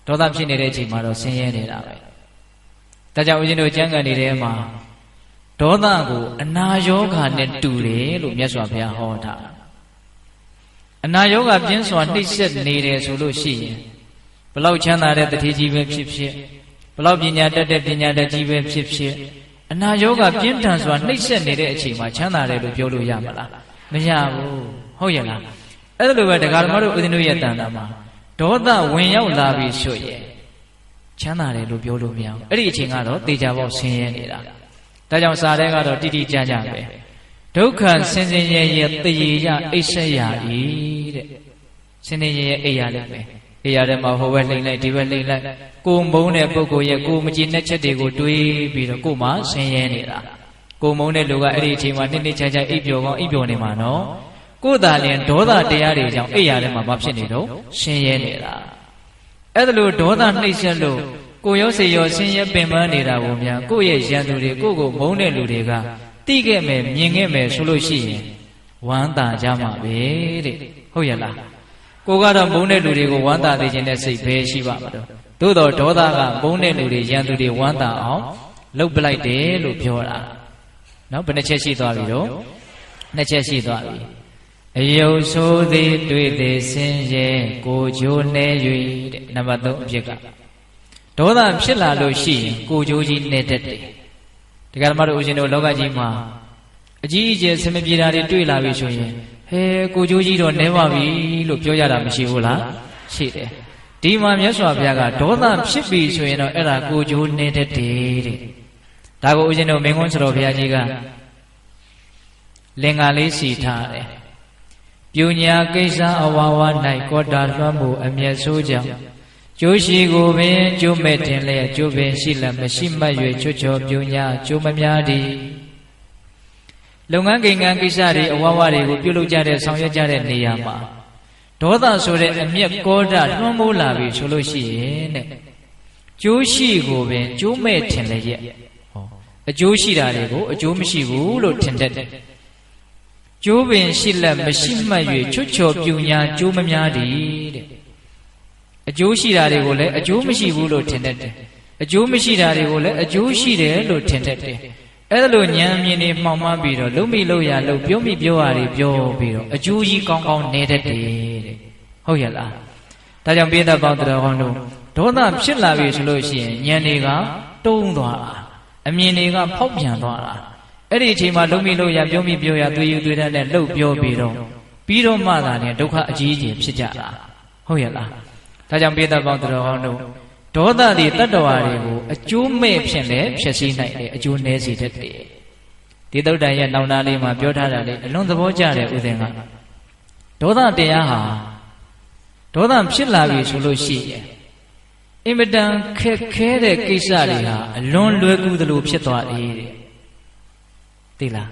ဒေါသဖြစ်နေတဲ့အချိန်မှာတော့ဆင်းရဲနေတာပဲဒါကြောင့်ဦးဇင်းတို့ကျမ်းဂန်နေတဲ့မှာဒေါသကိုအနာယောဂါနဲ့တူတယ်လို့မြတ်စွာဘုရားဟောထားအနာယောဂါပြင်းစွာနှိပ်စက်နေတယ်ဆိုလို့ရှိရင်ဘလောက်ချမ်းသာတဲ့တတိကြီးပဲဖြစ်ဖြစ်ဘလောက်ပညာတတ်တဲ့ပညာတတ်ကြီးပဲဖြစ်ဖြစ်အနာယောဂါပြင်းထန်စွာနှိပ်စက်နေတဲ့အချိန်မှာချမ်းသာတယ်လို့ပြောလို့ရမလားမရဘူးဟုတ်ရဲ့လားအဲ့ဒါလိုပဲတရားဓမ္မတို့ဦးဇင်းတို့ရဲ့တန်တာမှာဒေါသဝင်ရောက်လာပြီဆိုရင်ချမ်းသာတယ်လို့ပြောလို့မရဘူးအဲ့ဒီအချိန်ကတော့တေချာပေါက်ဆင်းရဲနေတာဒါကြောင့်စာထဲကတော့တိတိကျကျပဲဒုက္ခဆင်းရဲရဲ့တရေရအိတ်ဆက်ရဤတဲ့ဆင်းရဲရဲ့အိယာလည်းပဲအိယာထဲမှာဟိုဘက်လှိမ့်လိုက်ဒီဘက်လှိမ့်လိုက်ကိုမုန်းတဲ့ပုဂ္ဂိုလ်ရဲ့ကိုမကြည်တဲ့ချက်တွေကိုတွေးပြီးတော့ကိုမှဆင်းရဲနေတာကိုမုန်းတဲ့လူကအဲ့ဒီအချိန်မှာနှိမ့်နှိမ့်ချာချာအိပ်ပျော်ကောင်းအိပ်ပျော်နေမှာနော်ကိုယ်သာလျှင်ဒေါသတရားတွေကြောင့်အိယာထဲမှာမဖြစ်နေတော့ဆင်းရဲနေတာအဲ့ဒါလို့ဒေါသနှိမ့်ဆက်လို့ကိုရောစေရောဆင်းရဲပင်ပန်းနေတာကိုများကိုယ့်ရဲ့ရန်သူတွေကိုယ့်ကိုမုန်းတဲ့လူတွေကသိခဲ့မယ်မြင်ခဲ့မယ်ဆိုလို့ရှိရင်ဝမ်းသာကြမှာပဲတဲ့ဟုတ်ရဲ့လားကိုကတော့မုန်းတဲ့လူတွေကိုဝမ်းသာစေခြင်းနဲ့စိတ်ပဲရှိပါမှာတော့သို့တော့ဒေါသကမုန်းတဲ့လူတွေရန်သူတွေဝမ်းသာအောင်လှုပ်ပလိုက်တယ်လို့ပြောတာနော်ဘယ်နှချက်ရှိသွားပြီတော့နှစ်ချက်ရှိသွားပြီအယုတ်ဆိုးသည်တွေ့သည်ဆင်းရဲကိုကြိုးနေ၍တဲ့နံပါတ်3အဖြစ်ကဒေါသဖြစ်လာလို့ရှိရင်ကိုကြိုးကြီးနေတတ်တယ်ဒီကရမတို့ဦးဇင်းတို့လောကကြီးမှာအကြီးအကျယ်ဆင်မပြေတာတွေတွေ့လာပြီဆိုရင်ဟဲကိုကြိုးကြီးတော့နေပါပြီလို့ပြောကြတာမရှိဘူးလားရှိတယ်ဒီမှာမြတ်စွာဘုရားကဒေါသဖြစ်ပြီဆိုရင်တော့အဲ့ဒါကိုကြိုးနေတတ်တယ်တဲ့ဒါကိုဦးဇင်းတို့မင်းကွန်းဆရာဘုရားကြီးကလင်္ကာလေးစီထားတယ်ပညာကိစ္စအဝါဝ၌ကောတာလွှမ်းမှုအမျက်ဆိုးကြောင့်ကျိုးရှိကိုပင်ကျိုးမဲ့တင်လျက်ကျိုးပင်ရှိလက်မရှိမှတ်၍ချွတ်ချော်ပညာကျိုးမများသည်လုပ်ငန်းကိန်းကိစ္စတွေအဝါဝတွေကိုပြုလုပ်ကြတဲ့ဆောင်ရွက်ကြတဲ့နေရာမှာဒေါသဆိုတဲ့အမျက်ကောတာလွှမ်းမိုးလာပြီဆိုလို့ရှိရင်တဲ့ကျိုးရှိကိုပင်ကျိုးမဲ့တင်လျက်အကျိုးရှိတာတွေကိုအကျိုးမရှိဘူးလို့ထင်တတ်တယ်ကျိုးပင်ရှိလက်မရှိမှတ်၍ချွတ်ချော်ပညာကျိုးမများသည်တဲ့အကျိုးရှိတာတွေကိုလည်းအကျိုးမရှိဘူးလို့ထင်တတ်တယ်အကျိုးမရှိတာတွေကိုလည်းအကျိုးရှိတယ်လို့ထင်တတ်တယ်အဲ့ဒါလိုဉာဏ်မြင်နေမှောင်မှပြီးတော့လုံးမိလို့ရလို့ပြောမိပြောရတွေပြောပြီးတော့အကျိုးကြီးကောင်းကောင်းနေတတ်တယ်တဲ့ဟုတ်ရဲ့လားဒါကြောင့်ပိဋကပေါင်းတော်ကောင်းတို့ဒေါသဖြစ်လာပြီဆိုလို့ရှိရင်ဉာဏ်တွေကတုံးသွားတာအမြင်တွေကဖောက်ပြန်သွားတာအဲ့ဒီအချိန်မှာလုံးမိလို့ရပြောမိပြောရသွေးယူသွေးတတ်နဲ့လှုပ်ပြောပြီးတော့မှသာလေဒုက္ခအကြီးကြီးဖြစ်ကြတာဟုတ်ရဲ့လားဒါကြောင့်ပိဋကပေါင်းတော်ကောင်းတို့ဒေါသသည်တတ္တဝါတွေကိုအကျိုးမဲ့ဖြင့်လည်းဖြစ်စေနိုင်တယ်အကျိုးနည်းစေတတ်တယ်ဒီသုတ်တန်ရဲ့နောက်နာလေးမှာပြောထားတာလေအလွန်သဘောကျတယ်ဥစဉ်ကဒေါသတရားဟာဒေါသဖြစ်လာပြီဆိုလို့ရှိရင်အင်မတန်ခက်ခဲတဲ့ကိစ္စတွေဟာအလွန်လွယ်ကူသလိုဖြစ်သွားတယ်တဲ့သိလား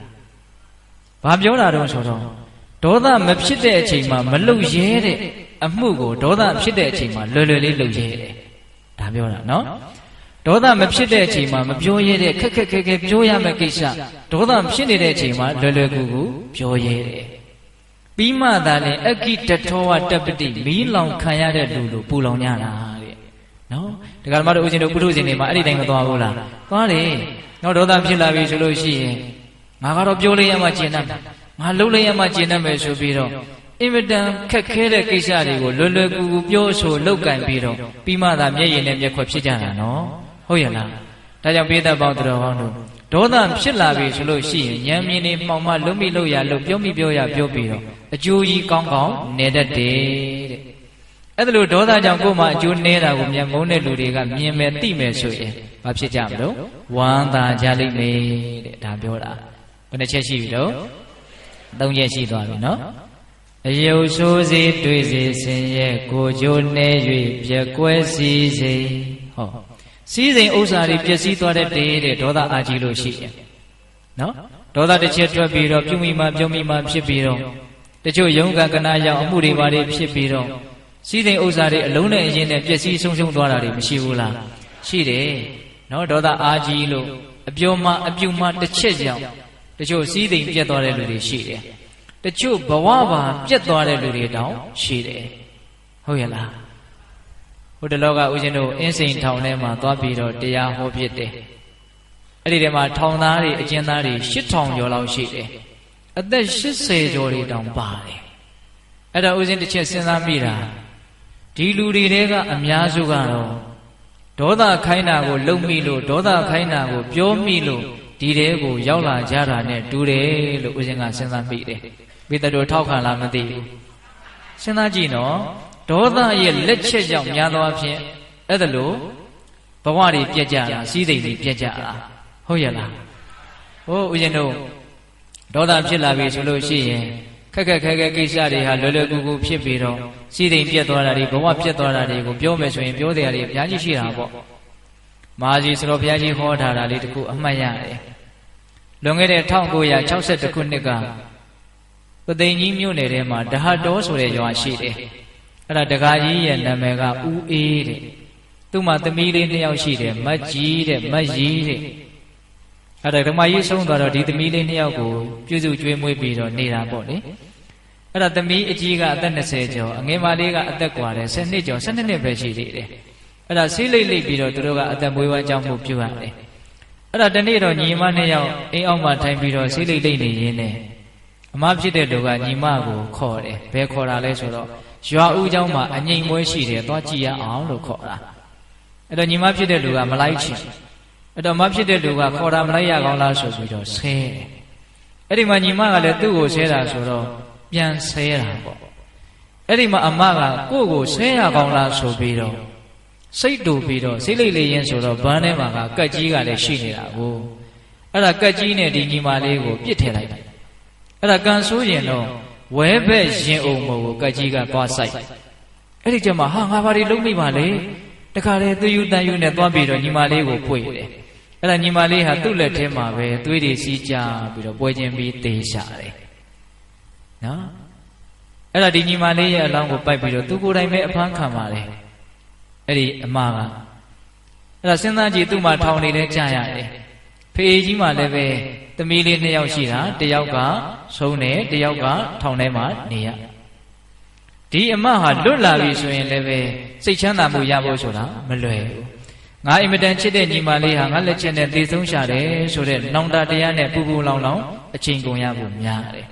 ဘာပြောတာတော့ဆိုတော့ဒေါသမဖြစ်တဲ့အချိန်မှာမလုံရဲတဲ့အမှုကိုဒေါသဖြစ်တဲ့အချိန်မှာလွယ်လွယ်လေးလုံရဲတယ်ဒါပြောတာနော်ဒေါသမဖြစ်တဲ့အချိန်မှာမပြောရဲတဲ့ခက်ခက်ခဲခဲပြောရမယ့်ကိစ္စဒေါသဖြစ်နေတဲ့အချိန်မှာလွယ်လွယ်ကူကူပြောရဲတယ်ပြီးမှသာလေအကိတထောဝတပတိမီးလောင်ခံရတဲ့လူလိုပူလောင်ကြတာတဲ့နော်ဒကာမတို့ဦးဇင်းတို့ပုထုဇဉ်တွေမှာအဲ့ဒီတိုင်းမသွားဘူးလားသွားတယ်နော်ဒေါသဖြစ်လာပြီဆိုလို့ရှိရင်ငါကတော့ပြောလိုက်ရမှကျင်တတ်မယ်ငါလှုပ်လိုက်ရမှကျင်တတ်မယ်ဆိုပြီးတော့အင်မတန်ခက်ခဲတဲ့ကိစ္စတွေကိုလွယ်လွယ်ကူကူပြောဆိုလောက်ကင်ပြီးတော့ပြီးမှသာမျက်ရည်နဲ့မျက်ခွက်ဖြစ်ကြတာနော်ဟုတ်ရဲ့လားဒါကြောင့်ပိဋကပေါင်းတော်ကောင်းတို့ဒေါသဖြစ်လာပြီဆိုလို့ရှိရင်ဉာဏ်မြင်နေမှောင်မှလုံးမိလို့ရလို့ပြောမိပြောရပြောပြီးတော့အကျိုးကြီးကောင်းကောင်းနေတတ်တယ်တဲ့အဲ့ဒါလို့ဒေါသကြောင့်ကိုယ်မှအကျိုးနေတာကိုမျက်မုန်းတဲ့လူတွေကမြင်မယ်သိမယ်ဆိုရင်ဘာဖြစ်ကြမလို့ဝမ်းသာကြလိမ့်မယ်တဲ့ဒါပြောတာဘယ်နှချက်ရှိပြီတော့3ချက်ရှိသွားပြီနော်အယုတ်ဆိုးစေတွေ့စေဆင်းရဲကိုကြိုးနေ၍ပြက်ကွဲစီစေဟောစီးစိမ်ဥစ္စာတွေပျက်စီးသွားတဲ့ဒေါသအာကြီးလို့ရှိရင်နော်ဒေါသတစ်ချက်ထွက်ပြီးတော့ပြုမိမှပြုံးမိမှဖြစ်ပြီးတော့တချို့ယုံကကနာရောက်အမှုတွေပါတွေဖြစ်ပြီးတော့စီးစိမ်ဥစ္စာတွေအလုံးနဲ့အရင်နဲ့ပျက်စီးဆုံးရှုံးသွားတာတွေမရှိဘူးလားရှိတယ်နော်ဒေါသအာကြီးလို့အပြောမှအပြုမှတစ်ချက်ကြောင့်တ တချို့စီးသိမ်ပြတ်သွားတဲ့လူတွေရှိတယ်တချို့ဘဝပါပြတ်သွားတဲ့လူတွေတောင်ရှိတယ်ဟုတ်ရဲ့လားဟိုတလောကဦးဇင်းတို့အင်းစိန်ထောင်ထဲမှာသွားပြီးတော့တရားဟောဖြစ်တယ်အဲ့ဒီထဲမှာထောင်သားတွေအကျဉ်းသားတွေ8000ကျော်လောက်ရှိတယ်အသက်80ကျော်တွေတောင်ပါတယ်အဲ့ဒါဦးဇင်းတစ်ချက်စဉ်းစားမိတာဒီလူတွေတဲကအများစုကတော့ဒေါသခိုင်းတာကိုလုံမိလို့ဒေါသခိုင်းတာကိုပြောမိလို့ဒီတဲကိုရောက်လာကြတာနဲ့တူတယ်လို့ဦးဇင်းကစဉ်းစားမိတယ်ဘိတ္တတို့ထောက်ခံလားမသိဘူးစဉ်းစားကြည့်နော်ဒေါသရဲ့လက်ချက်ကြောင့်များသောအားဖြင့်အဲ့ဒါလို့ဘဝတွေပြတ်ကြတာစီးစိမ်တွေပြတ်ကြတာဟုတ်ရဲ့လားဟိုဦးဇင်းတို့ဒေါသဖြစ်လာပြီဆိုလို့ရှိရင်ခက်ခက်ခဲခဲကိစ္စတွေဟာလွယ်လွယ်ကူကူဖြစ်ပြီးတော့စီးစိမ်ပြတ်သွားတာတွေဘဝပြတ်သွားတာတွေကိုပြောမယ်ဆိုရင်ပြောတဲ့အရာတွေအများကြီးရှိတာပေါ့မဟာကြီးဆိုတော့ဘုရားကြီးဟောထားတာလေးတခုအမှတ်ရတယ်လွန်ခဲ့တဲ့1962ခုနှစ်ကပသိမ်ကြီးမြို့နယ်ထဲမှာဒဟတောဆိုတဲ့ရွာရှိတယ်အဲ့ဒါတကာကြီးရဲ့နာမည်ကဦးအေးတဲ့သူ့မှာသမီးလေး2ယောက်ရှိတယ်မတ်ကြီးတဲ့မတ်ကြီးတဲ့အဲ့ဒါဓမ္မကြီးဆုံးသွားတော့ဒီသမီးလေး2ယောက်ကိုပြုစုကျွေးမွေးပြီးတော့နေတာပေါ့လေအဲ့ဒါသမီးအကြီးကအသက်20ကျော်အငယ်မလေးကအသက်ကွာတယ်10နှစ်ကျော်12နှစ်ပဲရှိသေးတယ်အဲ့ဒါဆေးလိမ့်လိမ့်ပြီးတော့သူတို့ကအသက်မွေးဝမ်းကြောင်းမှုပြုရတယ်အဲ့ဒါတနေ့တော့ညီမ2ယောက်အိမ်အောက်မှာထိုင်ပြီးတော့ဆေးလိမ့်လိမ့်နေရင်းနဲ့အမဖြစ်တဲ့လူကညီမကိုခေါ်တယ်ဘယ်ခေါ်တာလဲဆိုတော့ရွာဦးเจ้าမှာအငိမ်မွဲရှိတယ်သွားကြည့်ရအောင်လို့ခေါ်တာအဲ့တော့ညီမဖြစ်တဲ့လူကမလိုက်ချင်အဲ့တော့မဖြစ်တဲ့လူကခေါ်တာမလိုက်ရကောင်းလားဆိုပြီးတော့ဆဲတယ်အဲ့ဒီမှာညီမကလည်းသူ့ကိုဆဲတာဆိုတော့ပြန်ဆဲတာပေါ့အဲ့ဒီမှာအမကကိုယ့်ကိုဆဲရကောင်းလားဆိုပြီးတော့စိတ်တူပြီးတော့စိတ်လိတ်လေးရင်းဆိုတော့ဘန်းထဲမှာကကက်ကြီးကလည်းရှိနေတာကိုအဲ့ဒါကက်ကြီးနဲ့ဒီညီမလေးကိုပြစ်ထည့်လိုက်တယ်အဲ့ဒါကန်ဆိုးရင်တော့ဝဲဘက်ရင်အောင်မို့ကိုကက်ကြီးကသွားဆိုင်အဲ့ဒီကျမှဟာငါဘာတွေလုံးမိပါလေတခါလေသူယူတန်ယူနဲ့သွားပြီးတော့ညီမလေးကိုပွေတယ်အဲ့ဒါညီမလေးဟာသူ့လက်ထဲမှာပဲသွေးတွေစီးကြပြီးတော့ပွဲချင်းပြီးသေရှာတယ်နော်အဲ့ဒါဒီညီမလေးရဲ့အလောင်းကိုပိုက်ပြီးတော့သူကိုယ်တိုင်ပဲအဖမ်းခံပါတယ်အဲ့ဒီအမကအဲ့ဒါစဉ်းစားကြည့်သူ့မှာထောင်နေလဲကြာရတယ်ဖေးကြီးမှလည်းပဲသမီးလေး2ယောက်ရှိတာတယောက်ကဆုံးတယ်တယောက်ကထောင်ထဲမှာနေရဒီအမဟာလွတ်လာပြီဆိုရင်လည်းပဲစိတ်ချမ်းသာမှုရဖို့ဆိုတာမလွယ်ဘူးငါအင်မတန်ချစ်တဲ့ညီမလေးဟာငါလက်ချက်နဲ့သေဆုံးရှာတယ်ဆိုတဲ့နောင်တတရားနဲ့ပူပူလောင်လောင်အချိန်ကုန်ရဖို့များတယ်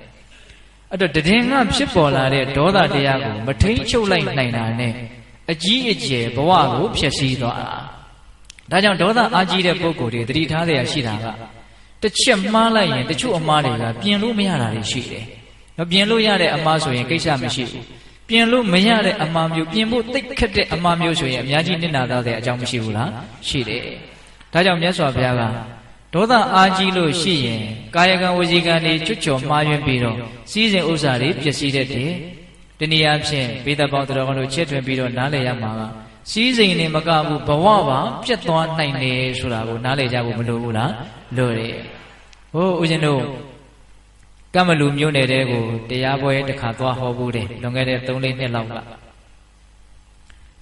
အဲ့တော့တည်ငါဖြစ်ပေါ်လာတဲ့ဒေါသတရားကိုမထိန်ချုပ်လိုက်နိုင်တာနဲ့အကြီးအကျယ်ဘဝကိုဖျက်ဆီးသွားတာဒါကြောင့်ဒေါသအာကြီးတဲ့ပုဂ္ဂိုလ်တွေတတိထားရရှိတာကတစ်ချက်မှားလိုက်ရင်တချို့အမှားတွေကပြင်လို့မရတာတွေရှိတယ်။ပြင်လို့ရတဲ့အမှားဆိုရင်ကိစ္စမရှိဘူး။ပြင်လို့မရတဲ့အမှားမျိုးပြင်ဖို့သိခက်တဲ့အမှားမျိုးဆိုရင်အများကြီးနစ်နာသွားတဲ့အကြောင်းမရှိဘူးလား။ရှိတယ်။ဒါကြောင့်မြတ်စွာဘုရားကဒေါသအာကြီးလို့ရှိရင်ကာယကံဝစီကံတွေချွတ်ချော်မှားယွင်းပြီးတော့စီးစိမ်ဥစ္စာတွေပျက်စီးတတ်တယ်။တနည်းအားဖြင့်ဘေးသက်ပေါင်းတော်တို့ချဲ့ထွင်ပြီးတော့နားလည်ရမှာကစီးစိမ်နေမကဘူးဘဝပါပြတ်သွားနိုင်တယ်ဆိုတာကိုနားလည်ကြဖို့မလိုဘူးလားလိုတယ်ဟိုဦးဇင်းတို့ကမ္မလူမျိုးနယ်တဲကိုတရားပွဲတစ်ခါသွားဟောဘူးတယ်လွန်ခဲ့တဲ့3-4နှစ်လောက်က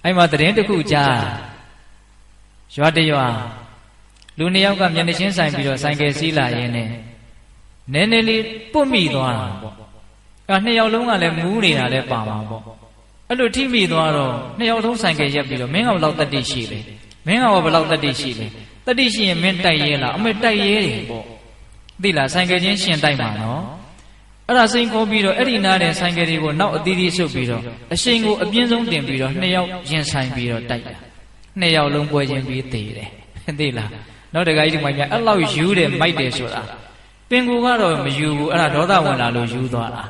အဲ့မှာသတင်းတစ်ခုကြားရွာတရွာလူ2ယောက်ကမျက်နှာချင်းဆိုင်ပြီးတော့ဆိုင်ကယ်စီးလာရင်းနဲ့နည်းနည်းလေးပွတ်မိသွားတာပေါ့အဲ့2ယောက်လုံးကလည်းမူးနေတာလည်းပါပါပေါ့အဲ့လိုထိမိသွားတော့2ယောက်လုံးဆိုင်ကယ်ရက်ပြီးတော့မင်းကဘယ်လောက်တတိရှိလဲမင်းကဘယ်လောက်တတိရှိလဲတတိရှိရင်မင်းတိုက်ရဲလားအမေတိုက်ရဲတယ်ပေါ့သိလားဆိုင်ကယ်ချင်းရှင်တိုက်မှာနော်အဲ့ဒါစိန်ခေါ်ပြီးတော့အဲ့ဒီနားတဲ့ဆိုင်ကယ်တွေကိုနောက်အသီးသီးဆုပ်ပြီးတော့အရှိန်ကိုအပြင်းဆုံးတင်ပြီးတော့2ယောက်ရင်ဆိုင်ပြီးတော့တိုက်တာ2ယောက်လုံးပွဲချင်းပြီးသေးတယ်သိလားနောက်တခါကြီးဒီမိုင်များအဲ့လောက်ယူတယ်မိုက်တယ်ဆိုတာပင်ကိုကတော့မယူဘူးအဲ့ဒါဒေါသဝင်လာလို့ယူသွားတာ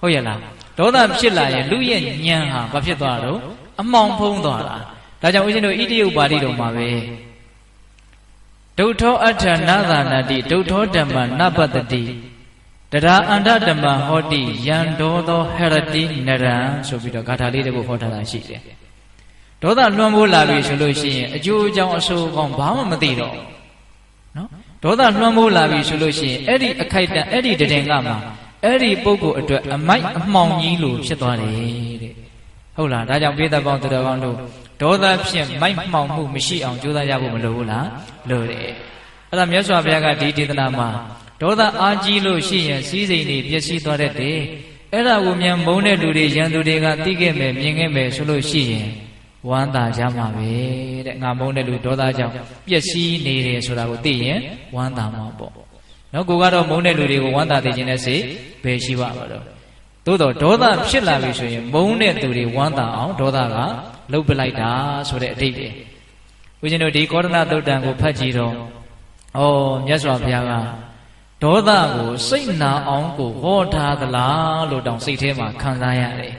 ဟုတ်ရဲ့လားဒေါသဖြစ်လာရင်လူရဲ့ညံဟာဘာဖြစ်သွားတော့အမောင်ဖုံးသွားတာဒါကြောင့်ဦးဇင်းတို့ဣတိယုပါဠိတော်မှာပဲဒုထောအဋ္ဌနာသာနာတိဒုထောဓမ္မနပတ္တိတရာအန္တဓမ္မဟောတိယံဒေါသောဟရတိနရံဆိုပြီးတော့ဂါထာလေးတခုဟောထားတာရှိတယ်ဒေါသလွှမ်းမိုးလာပြီဆိုလို့ရှိရင်အကျိုးအကြောင်းအဆိုးကောင်းဘာမှမသိတော့နော်ဒေါသလွှမ်းမိုးလာပြီဆိုလို့ရှိရင်အဲ့ဒီအခိုက်တန်အဲ့ဒီတည်ငါမှာအဲ့ဒီပုဂ္ဂိုလ်အတွက်အမိုက်အမှောင်ကြီးလိုဖြစ်သွားတယ်တဲ့ဟုတ်လားဒါကြောင့်ပိဿပေါင်းတော်ကောင်းတို့ဒေါသဖြင့်မိုက်မှောင်မှုမရှိအောင်ကြိုးစားကြဖို့မလိုဘူးလားလိုတယ်အဲ့ဒါမြတ်စွာဘုရားကဒီဒေသနာမှာ ဒေါသအားကြီးလို့ရှိရင်စီးစိမ်တွေပျက်စီးသွားတတ်တယ်အဲ့ဒါကိုမြန်မုန်းတဲ့လူတွေရန်သူတွေကသိခဲ့မယ်မြင်ခဲ့မယ်ဆိုလို့ရှိရင်ဝမ်းသာကြမှာပဲတဲ့ငါမုန်းတဲ့လူဒေါသကြောင့်ပျက်စီးနေတယ်ဆိုတာကိုသိရင်ဝမ်းသာမှာပေါ့နော်ကိုကတော့မုန်းတဲ့လူတွေကိုဝမ်းသာသိခြင်းနဲ့စိတ်ဘယ်ရှိပါ့မလို့သို့တော့ဒေါသဖြစ်လာပြီဆိုရင်မုန်းတဲ့သူတွေဝမ်းသာအောင်ဒေါသကလှုပ်ပလိုက်တာဆိုတဲ့အဓိပ္ပာယ်ဦးဇင်းတို့ဒီကောရဏသုတ်တံကိုဖတ်ကြည့်တော့ဩမြတ်စွာဘုရားကဒေါသကိုစိတ်နာအောင်ကိုဟောထားသလားလို့တောင်စိတ်ထဲမှာခံစားရတယ်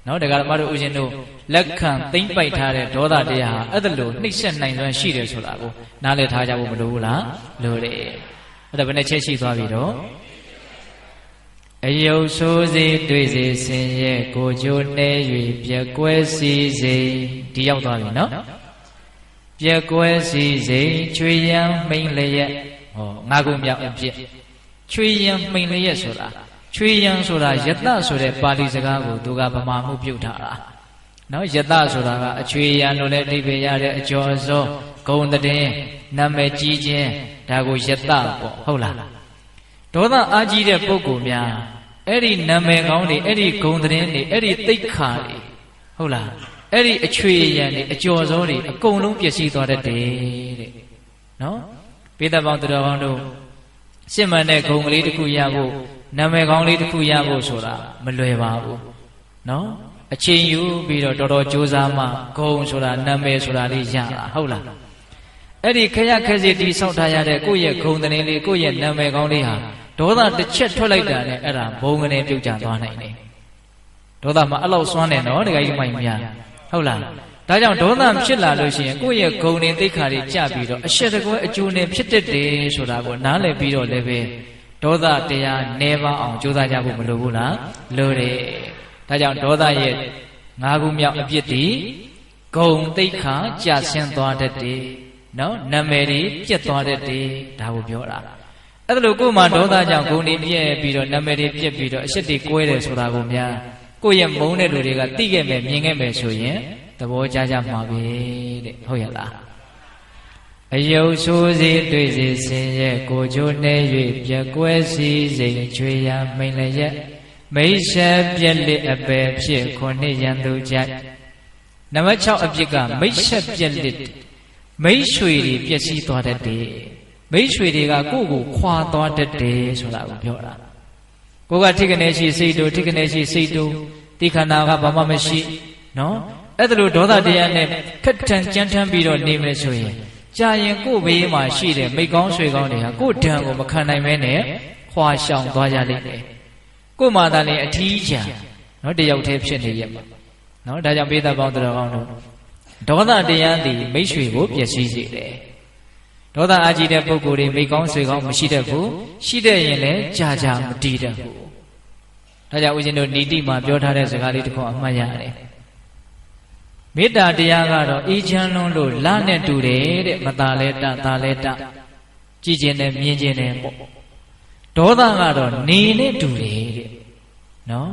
နော်တရားဓမ္မတို့ဦးဇင်းတို့လက်ခံသိမ့်ပိုက်ထားတဲ့ဒေါသတရားဟာအဲ့ဒါလို့နှိမ့်ဆက်နိုင်စွမ်းရှိတယ်ဆိုတာကိုနားလည်ထားကြဖို့မလိုဘူးလားလိုတယ်အဲ့ဒါဘယ်နဲ့ချက်ရှိသွားပြီတော့အယုတ်ဆိုးစေတွေ့စေဆင်းရဲကိုကြိုးနှဲ၍ပြက်ကွဲစီစေဒီရောက်သွားပြီနော်ပြက်ကွဲစီစေချွေရန်မိန်လျက်ဟောငါးခုမြောက်အဖြစ်ချွေရန်မိန်လျက်ဆိုတာချွေရန်ဆိုတာယတဆိုတဲ့ပါဠိစကားကိုသူကဗမာမှုပြုတ်ထားတာနော်ယတဆိုတာကအချွေရန်လို့လည်းအဓိပ္ပာယ်ရတဲ့အကျော်အစောဂုံတည်နာမည်ကြီးခြင်းဒါကိုယတပေါ့ဟုတ်လားဒေါသအားကြီးတဲ့ပုဂ္ဂိုလ်များအဲ့ဒီနာမည်ကောင်းတွေအဲ့ဒီဂုံသတင်းတွေအဲ့ဒီသိက္ခာတွေဟုတ်လားအဲ့ဒီအချွေရန်တွေအကျော်စောတွေအကုန်လုံးပျက်စီးသွားတတ်တယ်တဲ့နော်ပိဿပေါင်းသူတော်ကောင်းတို့စစ်မှန်တဲ့ဂုံကလေးတစ်ခုရဖို့နာမည်ကောင်းလေးတစ်ခုရဖို့ဆိုတာမလွယ်ပါဘူးနော်အချိန်ယူပြီးတော့တော်တော်ကြိုးစားမှဂုံဆိုတာနာမည်ဆိုတာလေးရတာဟုတ်လားအဲ့ဒီခရခက်စီတီဆောက်ထားရတဲ့ကိုယ့်ရဲ့ဂုံသတင်းလေးကိုယ့်ရဲ့နာမည်ကောင်းလေးဟာဒေါသတစ်ချက်ထွက်လိုက်တာနဲ့အဲ့ဒါဘုံကနေပြုတ်ကျသွားနိုင်တယ်ဒေါသမှာအဲ့လောက်စွမ်းတယ်နော်တခါကြီးမိုင်များဟုတ်လားဒါကြောင့်ဒေါသဖြစ်လာလို့ရှိရင်ကိုယ့်ရဲ့ဂုဏ်တွေသိက္ခာတွေကျပြီးတော့အရှက်တကွဲအကျိုးနဲ့ဖြစ်တတ်တယ်ဆိုတာကိုနားလည်ပြီးတော့လည်းပဲဒေါသတရားနဲပါအောင်ကြိုးစားကြဖို့မလိုဘူးလားလိုတယ်ဒါကြောင့်ဒေါသရဲ့ငါးခုမြောက်အပြစ်တွေဂုဏ်သိက္ခာကျဆင်းသွားတတ်တယ်နော်နာမည်တွေပြတ်သွားတတ်တယ်ဒါကိုပြောတာအဲ့ဒါလို့ကိုယ်မှာဒေါသကြောင့်ဂုဏ်တွေပြည့်ပြီးတော့နာမည်တွေပြတ်ပြီးတော့အရှက်တွေကွဲတယ်ဆိုတာကိုများကိုယ့်ရဲ့မုန်းတဲ့လူတွေကသိခဲ့မယ်မြင်ခဲ့မယ်ဆိုရင်သဘောကျကြမှာပဲတဲ့ဟုတ်ရဲ့လားအယုတ်ဆိုးစေတွေ့စေဆင်းရဲကိုကြိုးနှဲ၍ပြက်ကွဲစီစိန်ချွေရမိန်လည်းရက်မိတ်ဆက်ပြက်လက်အပယ်ဖြစ်ခုနှစ်ရန်သူကြိုက်နံပါတ်6အပြစ်ကမိတ်ဆက်ပြက်လက်မိတ်ရွှေတွေပျက်စီးသွားတတ်တယ်မိတ်ရွှေတွေကကိုယ့်ကိုခွာသွားတတ်တယ်ဆိုတာကိုပြောတာကိုကထိကနေရှိစိတ်တို့ထိကနေရှိစိတ်တို့ဒီခန္ဓာကဘာမှမရှိနော်အဲ့ဒါလိုဒေါသတရားနဲ့ခက်ထန်ကြမ်းတမ်းပြီးတော့နေမယ်ဆိုရင်ကြာရင်ကိုယ့်ဘေးမှာရှိတဲ့မိကောင်းဆွေကောင်းတွေဟာကိုယ့်ဒဏ်ကိုမခံနိုင်မဲနဲ့ခွာရှောင်သွားကြလိမ့်မယ်ကိုယ့်မှာသာလေအထီးချာနော်တယောက်တည်းဖြစ်နေရမှာနော်ဒါကြောင့်ပိဿပေါင်းတော်ကောင်းတို့ဒေါသတရားသည်မိတ်ဆွေကိုပျက်စီးစေတယ်ဒေါသအာကြီးတဲ့ပုဂ္ဂိုလ်တွေမိကောင်းဆွေကောင်းမရှိတတ်ဘူးရှိတဲ့ရင်လည်းကြာကြာမတည်တတ်ဘူးဒါကြောင့်ဦးဇင်းတို့ဏီတိမှာပြောထားတဲ့စကားလေးတစ်ခုအမှတ်ရတယ်မေတ္တာတရားကတော့အေးချမ်းလွန်းလို့လနဲ့တူတယ်တဲ့မသာလဲတသာလဲတကြည်ကျင်တယ်မြင်ကျင်တယ်ပေါ့ဒေါသကတော့နေနဲ့တူတယ်တဲ့နော်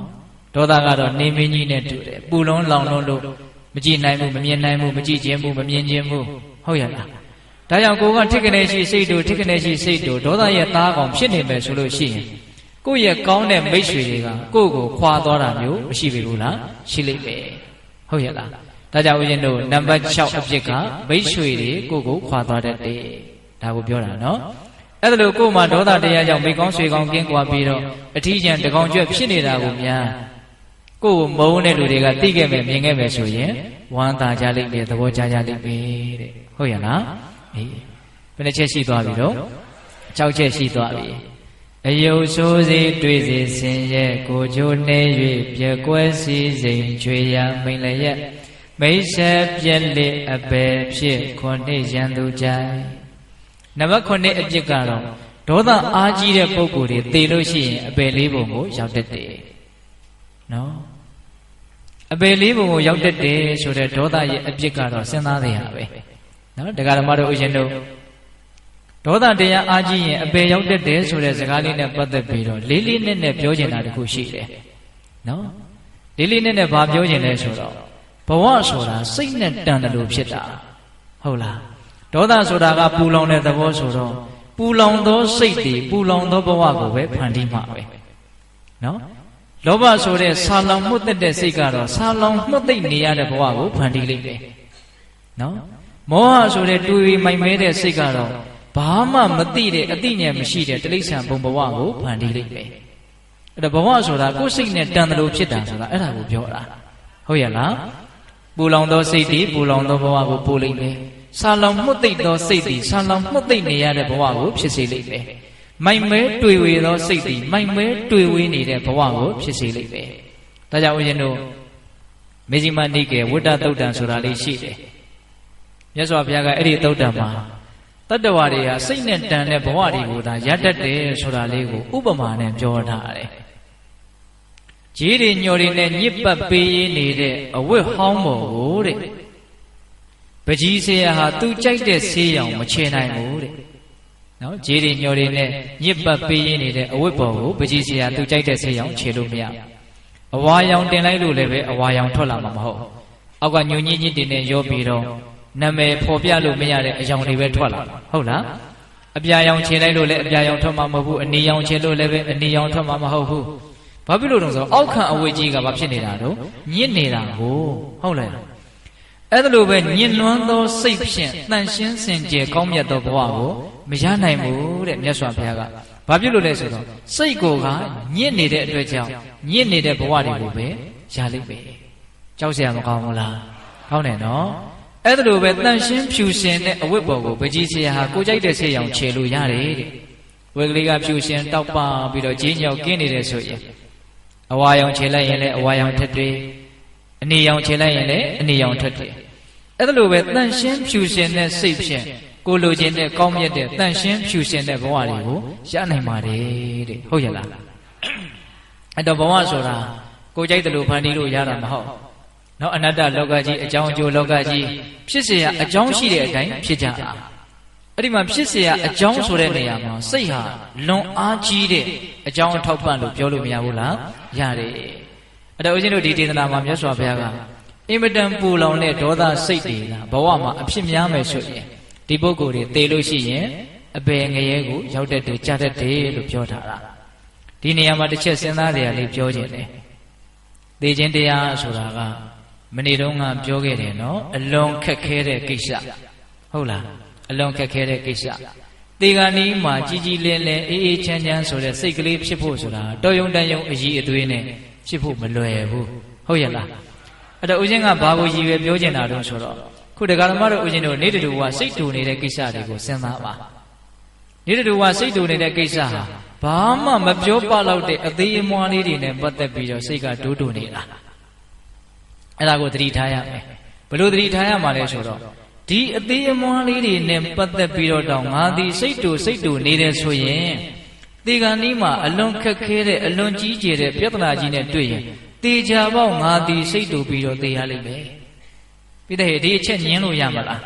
ဒေါသကတော့နေမင်းကြီးနဲ့တူတယ်ပူလုံးလောင်လုံးလို့မကြည့်နိုင်ဘူးမမြင်နိုင်ဘူးမကြည့်ခြင်းဘူးမမြင်ခြင်းဘူးဟုတ်ရဲ့လားဒါကြောင့်ကိုကထိကနေရှိစိတ်တို့ထိကနေရှိစိတ်တို့ဒေါသရဲ့သားကောင်ဖြစ်နေမယ်ဆိုလို့ရှိရင်ကိုယ့်ရဲ့ကောင်းတဲ့မိတ်ဆွေတွေကကိုယ့်ကိုခွာသွားတာမျိုးမရှိပြီဘူးလားရှိလိမ့်မယ်ဟုတ်ရဲ့လားဒါကြောင့်ဦးဇင်းတို့နံပါတ်6အပြစ်ကမိတ်ဆွေတွေကိုယ့်ကိုခွာသွားတတ်တယ်ဒါကိုပြောတာနော်အဲ့ဒါလို့ကိုယ်မှာဒေါသတရားကြောင့်မိကောင်းဆွေကောင်းကင်းကွာပြီးတော့အထီးကျန်တကောင်ကျွတ်ဖြစ်နေတာကိုများကိုယ်ကိုမုန်းတဲ့လူတွေကသိခဲ့မယ်မြင်ခဲ့မယ်ဆိုရင်ဝမ်းသာကြလိမ့်မယ်သဘောကျကြလိမ့်မယ်တဲ့ဟုတ်ရဲ့လားအေးဘယ်နှချက်ရှိသွားပြီတော့6ချက်ရှိသွားပြီအယုတ်ဆိုးစေတွေ့စေဆင်းရဲကိုကြိုးနှဲ၍ပြက်ကွဲစီစိန်ချွေရမိန်လည်းရက်မိတ်ဆက်ပြက်လက်အပယ်ဖြစ်ခုနှစ်ရန်သူကြိုက်နံပါတ်9အပြစ်ကတော့ဒေါသအားကြီးတဲ့ပုဂ္ဂိုလ်တွေသေလို့ရှိရင်အပယ်လေးပုံကိုရောက်တတ်တယ်နော်အပယ်လေးပုံကိုရောက်တတ်တယ်ဆိုတဲ့ဒေါသရဲ့အပြစ်ကတော့စဉ်းစားရတာပဲနော်တရားဓမ္မတို့ဥရှင်တို့ဒေါသတရားအားကြီးရင်အပယ်ရောက်တတ်တယ်ဆိုတဲ့စကားလေးနဲ့ပတ်သက်ပြီးတော့လေးလေးနက်နက်ပြောချင်တာတခုရှိတယ်နော်လေးလေးနက်နက်ဘာပြောချင်လဲဆိုတော့ဘဝဆိုတာစိတ်နဲ့တန်တယ်လို့ဖြစ်တာဟုတ်လားဒေါသဆိုတာကပူလောင်တဲ့သဘောဆိုတော့ ပူလောင်သောစိတ်တွေပူလောင်သောဘဝကိုပဲဖန်တီးမှာပဲနော်လောဘဆိုတဲ့ဆာလောင်မှုတ်တဲ့စိတ်ကတော့ဆာလောင်မှုတ်သိမ့်နေရတဲ့ဘဝကိုဖန်တီးလိုက်တယ်နော်မောဟဆိုတဲ့တွေးမိုက်မဲတဲ့စိတ်ကတော့ဘာမှမသိတဲ့အသိဉာဏ်မရှိတဲ့တိရစ္ဆာန်ဘုံဘဝကိုဖန်တီးလိုက်တယ်အဲ့ဒါဘဝဆိုတာကိုယ်စိတ်နဲ့တန်တယ်လို့ဖြစ်တာဆိုတာအဲ့ဒါကိုပြောတာဟုတ်ရဲ့လားပူလောင်သောစိတ်တွေပူလောင်သောဘဝကိုပို့လိုက်တယ်ဆာလောင်မှုတ်သိမ့်သောစိတ်တွေဆာလောင်မှုတ်သိမ့်နေရတဲ့ဘဝကိုဖြစ်စေလိုက်တယ်မိုက်မဲတွေ့ဝေသောစိတ်တွေမိုက်မဲတွေ့ဝေနေတဲ့ဘဝကိုဖြစ်စေလိုက်တယ်ဒါကြောင့်ဦးဇင်းတို့မေဇိမနိကေဝိတ္တသုတ်တံဆိုတာလေးရှိတယ်မြတ်စွာဘုရားကအဲ့ဒီသုတ်တံမှာတတ္တဝါတွေဟာစိတ်နဲ့တန်တဲ့ဘဝတွေကိုဒါရတတ်တယ်ဆိုတာလေးကိုဥပမာနဲ့ပြောထားတယ်။ကြီးတွေညော်တွေနဲ့ညစ်ပတ်ပေးနေတဲ့အဝတ်ဟောင်းပေါ်ကိုတဲ့ပကြီးဆေးရဟာသူကြိုက်တဲ့ဆေးရောင်မချေနိုင်ဘူးတဲ့။နော်ကြီးတွေညော်တွေနဲ့ညစ်ပတ်ပေးနေတဲ့အဝတ်ပေါ်ကိုပကြီးဆေးရသူကြိုက်တဲ့ဆေးရောင်ချေလို့မရဘူး။အဝါရောင်တင်လိုက်လို့လည်းပဲအဝါရောင်ထွက်လာမှာမဟုတ်။အောက်ကညွန်ညင်းညစ်တွေနဲ့ရောပြီးတော့နာမည်ဖော်ပြလို့မရတဲ့အယောင်တွေပဲထွက်လာဟုတ်လားအပြာရောင်ခြေလိုက်လို့လည်းအပြာရောင်ထွက်မှာမဟုတ်ဘူးအနီရောင်ခြေလို့လည်းပဲအနီရောင်ထွက်မှာမဟုတ်ဘူးဘာဖြစ်လို့လဲဆိုတော့အောက်ခံအဝတ်ကြီးကဘာဖြစ်နေတာတော့ညစ်နေတာကိုဟုတ်လားအဲ့ဒါလိုပဲညစ်နွမ်းသောစိတ်ဖြင့်တန်ရှင်းစင်ကြယ်ကောင်းမြတ်သောဘဝကိုမရနိုင်ဘူးတဲ့မြတ်စွာဘုရားကဘာဖြစ်လို့လဲဆိုတော့စိတ်ကိုကညစ်နေတဲ့အတွက်ကြောင့်ညစ်နေတဲ့ဘဝတွေကိုပဲရလိမ့်မယ်ကြောက်စရာမကောင်းဘူးလားကောင်းတယ်နော်အဲ့ဒါလိုပဲတန်ရှင်းဖြူရှင်တဲ့အဝတ်ပေါ်ကိုပကြီးဆရာဟာကိုကြိုက်တဲ့ဆေးရောင်ခြေလို့ရတယ်တဲ့ဝက်ကလေးကဖြူရှင်တောက်ပပြီးတော့ဂျင်းကြောက်ကင်းနေတယ်ဆိုရင်အဝါရောင်ခြေလိုက်ရင်လည်းအဝါရောင်ထက်တွေအနီရောင်ခြေလိုက်ရင်လည်းအနီရောင်ထက်တွေအဲ့ဒါလိုပဲတန်ရှင်းဖြူရှင်တဲ့စိတ်ဖြင့်ကိုလိုချင်တဲ့ကောင်းမြတ်တဲ့တန်ရှင်းဖြူရှင်တဲ့ဘဝတွေကိုရနိုင်ပါတယ်တဲ့ဟုတ်ရလားအဲ့တော့ဘဝဆိုတာကိုကြိုက်တယ်လို့ဖန်တီးလို့ရတာမဟုတ်နော်အနတ္တလောကကြီးအကြောင်းအကျိုးလောကကြီးဖြစ်เสียအကြောင်းရှိတဲ့အတိုင်းဖြစ်ကြတာအဲ့ဒီမှာဖြစ်เสียအကြောင်းဆိုတဲ့နေရာမှာစိတ်ဟာလွန်အားကြီးတဲ့အကြောင်းအထောက်ပံ့လို့ပြောလို့မရဘူးလားရတယ်အဲ့တော့ဦးဇင်းတို့ဒီဒေသနာမှာမြတ်စွာဘုရားကအင်မတန်ပူလောင်တဲ့ဒေါသစိတ်တွေကဘဝမှာအဖြစ်များမယ်ဆိုရင်ဒီပုဂ္ဂိုလ်တွေသေလို့ရှိရင်အပယ်ငရဲကိုရောက်တတ်တယ်ကြားတတ်တယ်လို့ပြောထားတာဒီနေရာမှာတစ်ချက်စဉ်းစားကြရလေးပြောခြင်းတယ်သေခြင်းတရားဆိုတာကမနေ့တုန်းကပြောခဲ့တယ်နော်အလွန်ခက်ခဲတဲ့ကိစ္စဟုတ်လားအလွန်ခက်ခဲတဲ့ကိစ္စသေဂာနီးမှာကြီးကြီးလင်းလင်းအေးအေးချမ်းချမ်းဆိုတဲ့စိတ်ကလေးဖြစ်ဖို့ဆိုတာတော်ယုံတန်ယုံအည်အသွေးနဲ့ဖြစ်ဖို့မလွယ်ဘူးဟုတ်ရဲ့လားအဲ့တော့ဦးဇင်းကဘာကိုရည်ရွယ်ပြောချင်တာတုန်းဆိုတော့ခုဒကာဓမ္မတို့ဦးဇင်းတို့နေတူကစိတ်တူနေတဲ့ကိစ္စတွေကိုစဉ်းစားပါနေတူကစိတ်တူနေတဲ့ကိစ္စဟာဘာမှမပြောပလောက်တဲ့အသေးအမွှားလေးတွေနဲ့ပတ်သက်ပြီးတော့စိတ်ကဒိုးတူနေတာအဲ့ဒါကိုသတိထားရမယ်ဘယ်လိုသတိထားရမှာလဲဆိုတော့ဒီအသေးအမွှားလေးတွေနဲ့ပတ်သက်ပြီးတော့တောင်ငါဒီစိတ်တူနေတယ်ဆိုရင်သေဂာနီးမှာအလွန်ခက်ခဲတဲ့အလွန်ကြီးကျယ်တဲ့ပြဿနာကြီးနဲ့တွေ့ရင်တေချာပေါက်ငါဒီစိတ်တူပြီးတော့သေရလိမ့်မယ်ပြီးတဲ့ဒီအချက်ညင်းလို့ရမှာလား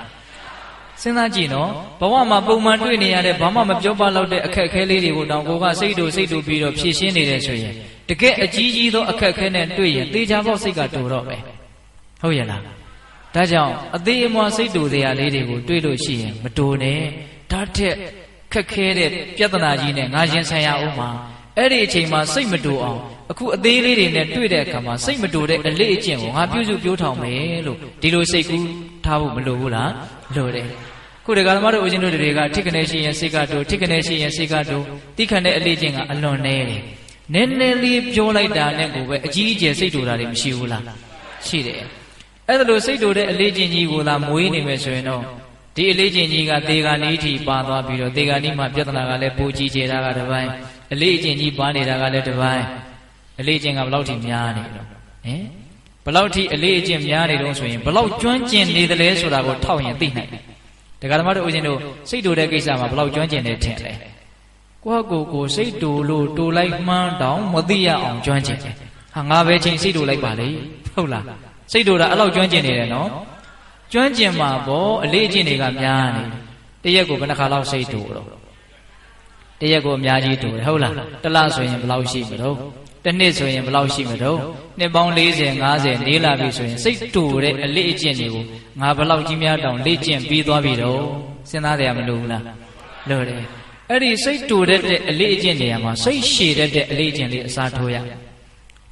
စဉ်းစားကြည့်နော်ဘဝမှာပုံမှန်တွေ့နေရတဲ့ဘာမှမပြောပလောက်တဲ့အခက်အခဲလေးတွေကိုတောင်ကိုကစိတ်တူပြီးတော့ဖြည့်ရှင်းနေတယ်ဆိုရင်တကယ်အကြီးကြီးသောအခက်အခဲနဲ့တွေ့ရင်သေချာပေါက်စိတ်ကတူတော့ပဲဟုတ်ရဲ့လားဒါကြောင့်အသေးအမွှားစိတ်တူစရာလေးတွေကိုတွေးလို့ရှိရင်မတူနဲ့ဒါထက်ခက်ခဲတဲ့ပြဿနာကြီးနဲ့ငါရင်ဆိုင်ရအောင်မှာအဲ့ဒီအချိန်မှာစိတ်မတူအောင်အခုအသေးလေးတွေနဲ့တွေ့တဲ့အခါမှာစိတ်မတူတဲ့အလေးအကျင့်ကိုငါပြုစုပြောထောင်မယ်လို့ဒီလိုစိတ်ကူးထားဖို့မလိုဘူးလားလိုတယ်ခုဒီကဓမ္မတို့ဦးဇင်းတို့တွေကထိကနေရှိရင်စိတ်ကတူထိကနေရှိရင်စိတ်ကတူတိခတ်တဲ့အလေးကျင့်ကအလွန်နေတယ်နည်းနည်းလေးပြောလိုက်တာနဲ့ကိုပဲအကြီးအကျယ်စိတ်တူတာတွေမရှိဘူးလားရှိတယ်အဲ့ဒါလို့စိတ်တူတဲ့အလေးကျင့်ကြီးကိုသာမွေးနေမယ်ဆိုရင်တော့ဒီအလေးကျင့်ကြီးကသေဂာနီးထိပါသွားပြီးတော့သေဂာနီးမှာပြဿနာကလည်းပူကြီးကျယ်တာကတစ်ပိုင်းအလေးကျင့်ကြီးပါနေတာကလည်းတစ်ပိုင်းအလေးကျင့်ကဘယ်လောက်ထိများနေတော့ဘယ်လောက်ထိအလေးအကျင့်များနေတော့ဆိုရင်ဘယ်လောက်ကျွမ်းကျင်နေသလဲဆိုတာကိုထောက်ရင်သိနိုင်တယ်ဒကာဓမ္မတို့ဦးဇင်းတို့စိတ်တူတဲ့ကိစ္စမှာဘယ်လောက်ကျွမ်းကျင်နေထင်လဲကိုယ့်ကိုစိတ်တူလို့တူလိုက်မှန်းတောင်မသိရအောင်ကျွမ်းကျင်တယ်ဟာငါပဲချိန်စိတ်တူလိုက်ပါလေဟုတ်လားစိတ်တူတာအဲ့လောက်ကျွမ်းကျင်နေတယ်နော်ကျွမ်းကျင်မှာပေါ့အလေးအကျင့်တွေကများနေတရက်ကိုဘယ်နှခါလောက်စိတ်တူတော့တရက်ကိုအများကြီးတူတယ်ဟုတ်လားတစ်လဆိုရင်ဘယ်လောက်ရှိမလို့တစ်နှစ်ဆိုရင်ဘယ်လောက်ရှိမလို့နှစ်ပေါင်း40 50နေလာပြီဆိုရင်စိတ်တူတဲ့အလေးအကျင့်တွေကိုငါဘယ်လောက်ကြီးများတောင်လေ့ကျင့်ပြီးသွားပြီတော့စဉ်းစားရမလို့လားလို့တယ် အဲ့ဒီစိတ်တူတဲ့အလေးအကျင့်နေရာမှာစိတ်ရှည်တဲ့အလေးအကျင့်လေးအစားထိုးရ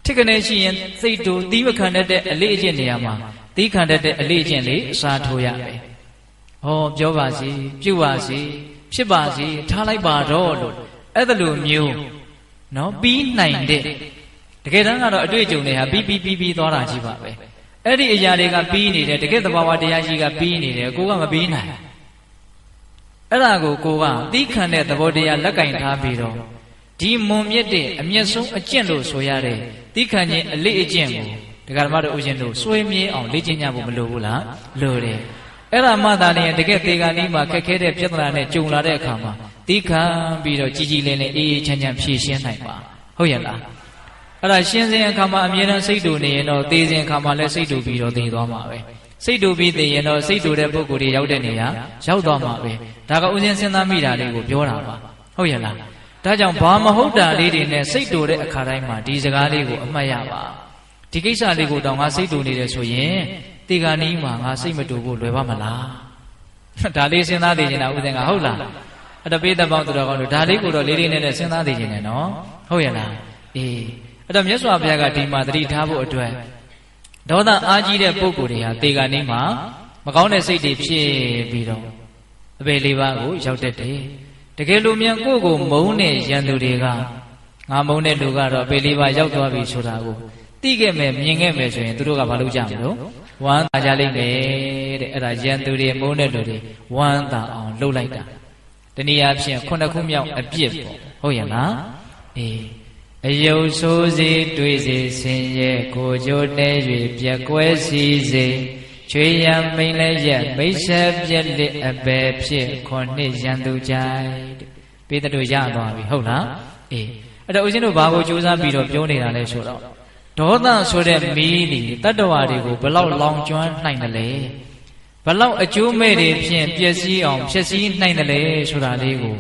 ထိကနေရှိရင်စိတ်တူသီးမခံတဲ့အလေးအကျင့်နေရာမှာသီးခံတဲ့အလေးအကျင့်လေးအစားထိုးရမယ်ဟောပြောပါစီပြုပါစီဖြစ်ပါစီထားလိုက်ပါတော့လို့အဲ့ဒါလိုမျိုးနော်ပြီးနိုင်တဲ့တကယ်တမ်းကတော့အတွေ့အကြုံတွေဟာပြီးသွားတာကြီးပါပဲအဲ့ဒီအရာတွေကပြီးနေတယ်တကယ်သဘာဝတရားကြီးကပြီးနေတယ်ကိုကမပြီးနိုင်အဲ့ဒါကိုကသီးခံတဲ့သဘောတရားလက်ကင်ထားပြီးတော့ဒီမွန်မြတ်တဲ့အမျက်ဆုံးအကျင့်လို့ဆိုရတဲ့သီးခံခြင်းအလေးအကျင့်ကိုဒကာဓမ္မတို့ဦးဇင်းတို့စွဲမြဲအောင်လေ့ကျင့်ကြဖို့မလိုဘူးလားလိုတယ်အဲ့ဒါမှသာလျှင်တကယ်သေကနီးမှာခက်ခဲတဲ့ပြဿနာနဲ့ကြုံလာတဲ့အခါမှာသီးခံပြီးတော့ကြည်လင်းအေးချမ်းဖြေရှင်းနိုင်ပါဟုတ်ရဲ့လားအဲ့ဒါရှင်းစဉ်အခါမှာအမြဲတမ်းစိတ်တူနေရင်တော့သေစဉ်အခါမှာလည်းစိတ်တူပြီးတော့သေသွားမှာပဲစိတ်တူပြီးသေရင်တော့စိတ်တူတဲ့ပုဂ္ဂိုလ်တွေရောက်တဲ့နေရာရောက်သွားမှာပဲဒါကဥစဉ်စဉ်းစားမိတာလေးကိုပြောတာပါဟုတ်ရဲ့လားဒါကြောင့်ဘာမဟုတ်တာလေးတွေနဲ့စိတ်တူတဲ့အခါတိုင်းမှာဒီစကားလေးကိုအမှတ်ရပါဒီကိစ္စလေးကိုတောင်ငါစိတ်တူနေတယ်ဆိုရင်တေဂာနီးမှာငါစိတ်မတူဖို့လွယ်ပါမလားဒါလေးစဉ်းစားသိနေတာဥစဉ်ကဟုတ်လားအဲ့တော့ပိဿပေါင်းသူတော်ကောင်းတို့ဒါလေးကိုတော့လေးလေးနဲ့စဉ်းစားသိနေတယ်နော်ဟုတ်ရဲ့လားအေးအဲ့တော့မြတ်စွာဘုရားကဒီမှာသတိထားဖို့အတွက်ဒေါသအားကြီးတဲ့ပုဂ္ဂိုလ်တွေဟာတေဂာနီးမှာမကောင်းတဲ့စိတ်တွေဖြစ်ပြီးတော့အပေလေးပါးကိုရောက်တတ်တယ်တကယ်လို့မြန်ကိုယ့်ကိုမုန်းတဲ့ရန်သူတွေကငါမုန်းတဲ့လူကတော့အပေလေးပါးရောက်သွားပြီဆိုတာကိုသိခဲ့မယ်မြင်ခဲ့မယ်ဆိုရင်သူတို့ကဘာလုပ်ကြမလို့ဝမ်းသာကြလိမ့်မယ်တဲ့အဲ့ဒါရန်သူတွေမုန်းတဲ့လူတွေဝမ်းသာအောင်လှုပ်လိုက်တာတနည်းအားဖြင့်ခုနှစ်ခုမြောက်အပြစ်ပေါ့ဟုတ်ရဲ့လားအေးအယုတ်ဆိုးစေတွေးစေဆင်းရဲကိုကြိုးတဲ၍ပြက်ကွဲစီစေချွေရံမိန်လည်းရက်မိတ်ဆက်ပြက်လက်အပေဖြစ်ခုနှစ်ရန်သူကြိုက်တဲ့ပေးတဲ့တို့ရသွားပြီဟုတ်လားအေးအဲ့တော့ဦးဇင်းတို့ဘာကိုကြိုးစားပြီးတော့ပြောနေတာလဲဆိုတော့ဒေါသဆိုတဲ့မီးဒီတတ္တဝါတွေကိုဘလောက်လောင်ကျွမ်းနိုင်တယ်လဲဘလောက်အကျိုးမဲ့တွေဖြင့်ပျက်စီးအောင်ဖြည့်ဆည်းနိုင်တယ်လဲဆိုတာလေးကို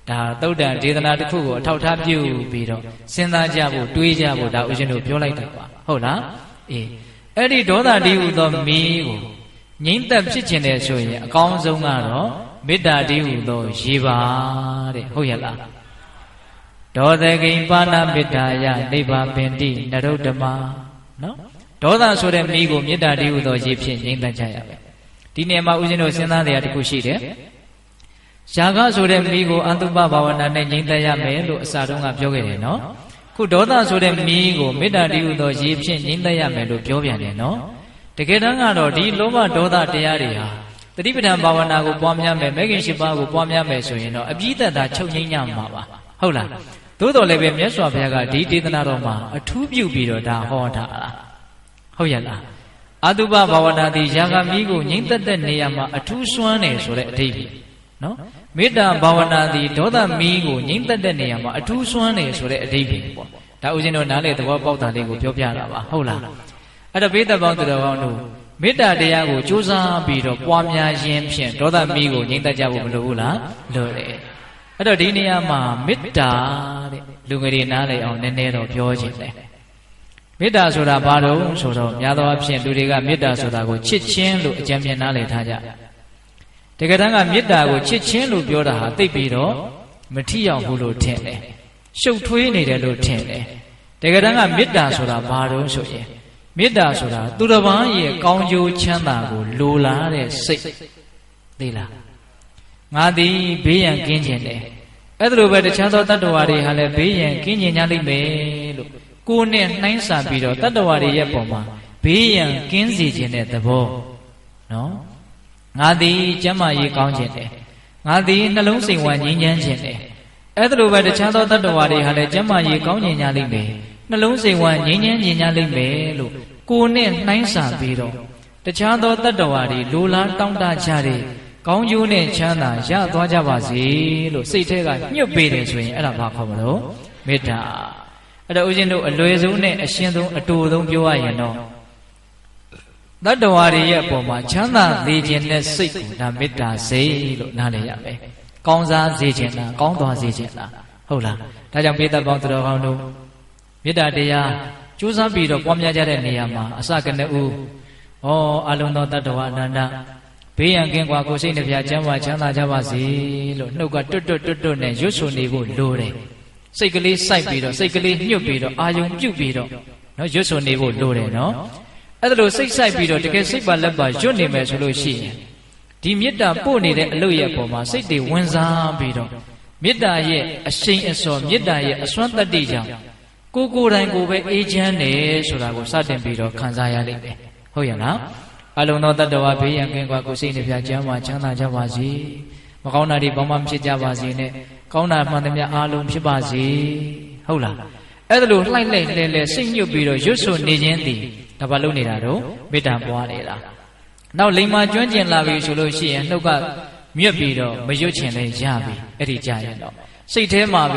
ဒါသုတ်တန်ဒေသနာတစ်ခုကိုအထောက်ထားပြုပြီးတော့စဉ်းစားကြဖို့တွေးကြဖို့ဒါဦးဇင်းတို့ပြောလိုက်တာပါဟုတ်လားအေးအဲ့ဒီဒေါသတည်းဟူသောမီးကိုငြိမ့်သက်ဖြစ်ခြင်းတယ်ဆိုရင်အကောင်းဆုံးကတော့မေတ္တာတည်းဟူသောရေပါတဲ့ဟုတ်ရဲ့လားဒေါသကိဉ္ပါဏမေတ္တာယနိဗ္ဗာပင်တိနရုတ္တမနော်ဒေါသဆိုတဲ့မိကိုမေတ္တာတည်းဟူသောရေဖြင့်ငြိမ့်သက်ကြရမယ်ဒီနေရာမှာဦးဇင်းတို့စဉ်းစားတရားတစ်ခုရှိတယ်ယာဂဆိုတဲ့မိကိုအန္တုပဘာဝနာနဲ့ငြိမ့်သက်ရမယ်လို့အစတုန်းကပြောခဲ့တယ်နော်ခုဒေါသဆိုတဲ့မိကိုမေတ္တာတည်းဟူသောရေဖြင့်ငြိမ့်သက်ရမယ်လို့ပြောပြန်တယ်နော်တကယ်တမ်းကတော့ဒီလောဘဒေါသတရားတွေဟာတတိပဋ္ဌာန်ဘာဝနာကိုပွားများမယ်မဂ္ဂင်၈ပါးကိုပွားများမယ်ဆိုရင်တော့အပြည့်သက်သာချုပ်ငြိမ့်ညမှာပါဟုတ်လားသို့တော်လည်းပဲမြတ်စွာဘုရားကဒီဒေသနာတော်မှာအထူးပြုပြီးတော့ဒါဟောတာဟုတ်ရဲ့လားအတုပဘာဝနာတိယာဂမီးကိုငြိမ့်သက်တဲ့နေရာမှာအထူးစွမ်းတယ်ဆိုတဲ့အဓိပ္ပာယ်နော်မေတ္တာဘာဝနာတိဒေါသမီးကိုငြိမ့်သက်တဲ့နေရာမှာအထူးစွမ်းတယ်ဆိုတဲ့အဓိပ္ပာယ်ပေါ့ဒါဦးဇင်းတို့နားလေသဘောပေါက်တာလေးကိုပြောပြတာပါဟုတ်လားအဲ့တော့ဘေးသက်ပေါင်းသူတော်ကောင်းတို့မေတ္တာတရားကိုကြိုးစားပြီးတော့ပွားများခြင်းဖြင့်ဒေါသမီးကိုငြိမ့်သက်ကြဖို့မလိုဘူးလားလိုတယ်အဲ့တော့ဒီနေရာမှာမေတ္တာတဲ့လူငယ်တွေနားလည်အောင်နည်းနည်းတော့ပြောခြင်းတယ်မေတ္တာဆိုတာဘာလို့ဆိုတော့များသောအားဖြင့်လူတွေကမေတ္တာဆိုတာကိုချစ်ခြင်းလို့အကြံဉာဏ်နားလည်ထားကြတကယ်တမ်းကမေတ္တာကိုချစ်ခြင်းလို့ပြောတာဟာသိပြီးတော့မထီရောက်ဘူးလို့ထင်တယ်ရှုပ်ထွေးနေတယ်လို့ထင်တယ်တကယ်တမ်းကမေတ္တာဆိုတာဘာလို့ဆိုရင်မေတ္တာဆိုတာသူတစ်ပါးရဲ့ကောင်းကျိုးချမ်းသာကိုလိုလားတဲ့စိတ်သိလားငါသည်ဘေးရန်ကင်းခြင်းတယ်အဲ့ဒါလိုပဲတခြားသောတတ္တဝါတွေဟာလည်းဘေးရန်ကင်းခြင်းကြလိမ့်မယ်လို့ကိုယ်နဲ့နှိုင်းစာပြီးတော့တတ္တဝါတွေရဲ့ပုံမှာဘေးရန်ကင်းစေခြင်းတဲ့သဘောနော်ငါသည်ကျမ်းမာရေးကောင်းခြင်းတယ်ငါသည်နှလုံးစိတ်ဝမ်းငြိမ်းချမ်းခြင်းတယ်အဲ့ဒါလိုပဲတခြားသောတတ္တဝါတွေဟာလည်းကျမ်းမာရေးကောင်းခြင်းကြလိမ့်မယ်နှလုံးစိတ်ဝမ်းငြိမ်းချမ်းခြင်းကြလိမ့်မယ်လို့ကိုယ်နဲ့နှိုင်းစာပြီးတော့တခြားသောတတ္တဝါတွေလိုလားတောင်းတကြတဲ့ကောင်းကျိုးနဲ့ချမ်းသာရသွားကြပါစေလို့စိတ်ထဲကညှို့ပေးတယ်ဆိုရင်အဲ့ဒါဘာခေါ်မလို့မေတ္တာအဲ့တော့ဦးဇင်းတို့အလွယ်ဆုံးနဲ့အရှင်းဆုံးအတူဆုံးပြောရရင်တော့တတ္တဝါတွေရဲ့အပေါ်မှာချမ်းသာစေခြင်းနဲ့စိတ်ကိုဒါမေတ္တာစိတ်လို့နားလည်ရမယ်ကောင်းစားစေခြင်းလားကောင်းသွားစေခြင်းလားဟုတ်လားဒါကြောင့်ပိဿပေါင်းသူတော်ကောင်းတို့မေတ္တာတရားကြိုးစားပြီးတော့ပွားများကြတဲ့နေရာမှာအစကနဦးအလုံးသောတတ္တဝါအနန္တ ဘေးရန်ကင်းကွာကိုယ်စိတ်နှပြချမ်းသာချမ်းသာကြပါစေလို့နှုတ်ကတွတ်တွတ်နဲ့ရွတ်ဆိုနေဖို့လိုတယ်စိတ်ကလေးစိုက်ပြီးတော့စိတ်ကလေးညှွတ်ပြီးတော့အာယုံပြုတ်ပြီးတော့နော်ရွတ်ဆိုနေဖို့လိုတယ်နော်အဲ့ဒါလို့စိတ်စိုက်ပြီးတော့တကယ်စိတ်ပါလက်ပါရွတ်နေမယ်ဆိုလို့ရှိရင်ဒီမေတ္တာပို့နေတဲ့အလုပ်ရဲ့ပုံမှာစိတ်တွေဝင်စားပြီးတော့မေတ္တာရဲ့အရှိန်အစော်မေတ္တာရဲ့အစွမ်းတတ္တိကြောင့်ကိုယ်တိုင်ကိုပဲအေးချမ်းတယ်ဆိုတာကိုစတင်ပြီးတော့ခံစားရလိမ့်မယ်ဟုတ်ရဲ့လားအလုံးသောတတ္တဝါဘေးရန်ကင်းကွာကိုယ်စိတ်နှပြချမ်းသာချမ်းသာကြပါစေမကောင်းတာတွေဘာမှမဖြစ်ကြပါစေနဲ့ကောင်းတာမှန်သမျှအားလုံးဖြစ်ပါစေဟုတ်လားအဲ့ဒါလို့လှိုက်လှဲစိတ်ညှုပ်ပြီးတော့ရွတ်ဆိုနေခြင်းသည်ဒါဘာလုပ်နေတာတော့မေတ္တာပွားနေတာနောက်လိမ္မာကျွမ်းကျင်လာပြီဆိုလို့ရှိရင်နှုတ်ကမြွတ်ပြီးတော့မရွတ်ချင်လည်းရပြီအဲ့ဒီကြာရင်တော့စိတ်ထဲမှာပဲ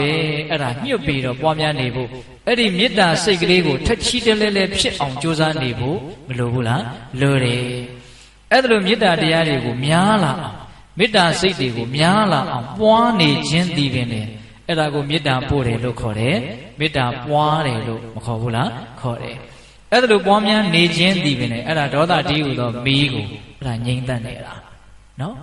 အဲ့ဒါညှုပ်ပြီးတော့ပွားများနေဖို့အဲ့ဒီမေတ္တာစိတ်ကလေးကိုထက်ချီးတလဲလဲဖြစ်အောင်ကြိုးစားနေဖို့မလိုဘူးလားလိုတယ်အဲ့ဒါလိုမေတ္တာတရားတွေကိုများလာအောင်မေတ္တာစိတ်တွေကိုများလာအောင်ပွားနေခြင်းသည်ပင်လေအဲ့ဒါကိုမေတ္တာပို့တယ်လို့ခေါ်တယ်မေတ္တာပွားတယ်လို့မခေါ်ဘူးလားခေါ်တယ်အဲ့ဒါလိုပွားများနေခြင်းသည်ပင်လေအဲ့ဒါဒေါသတည်းဟူသောမီးကိုအဲ့ဒါငြိမ့်တတ်နေတာနော်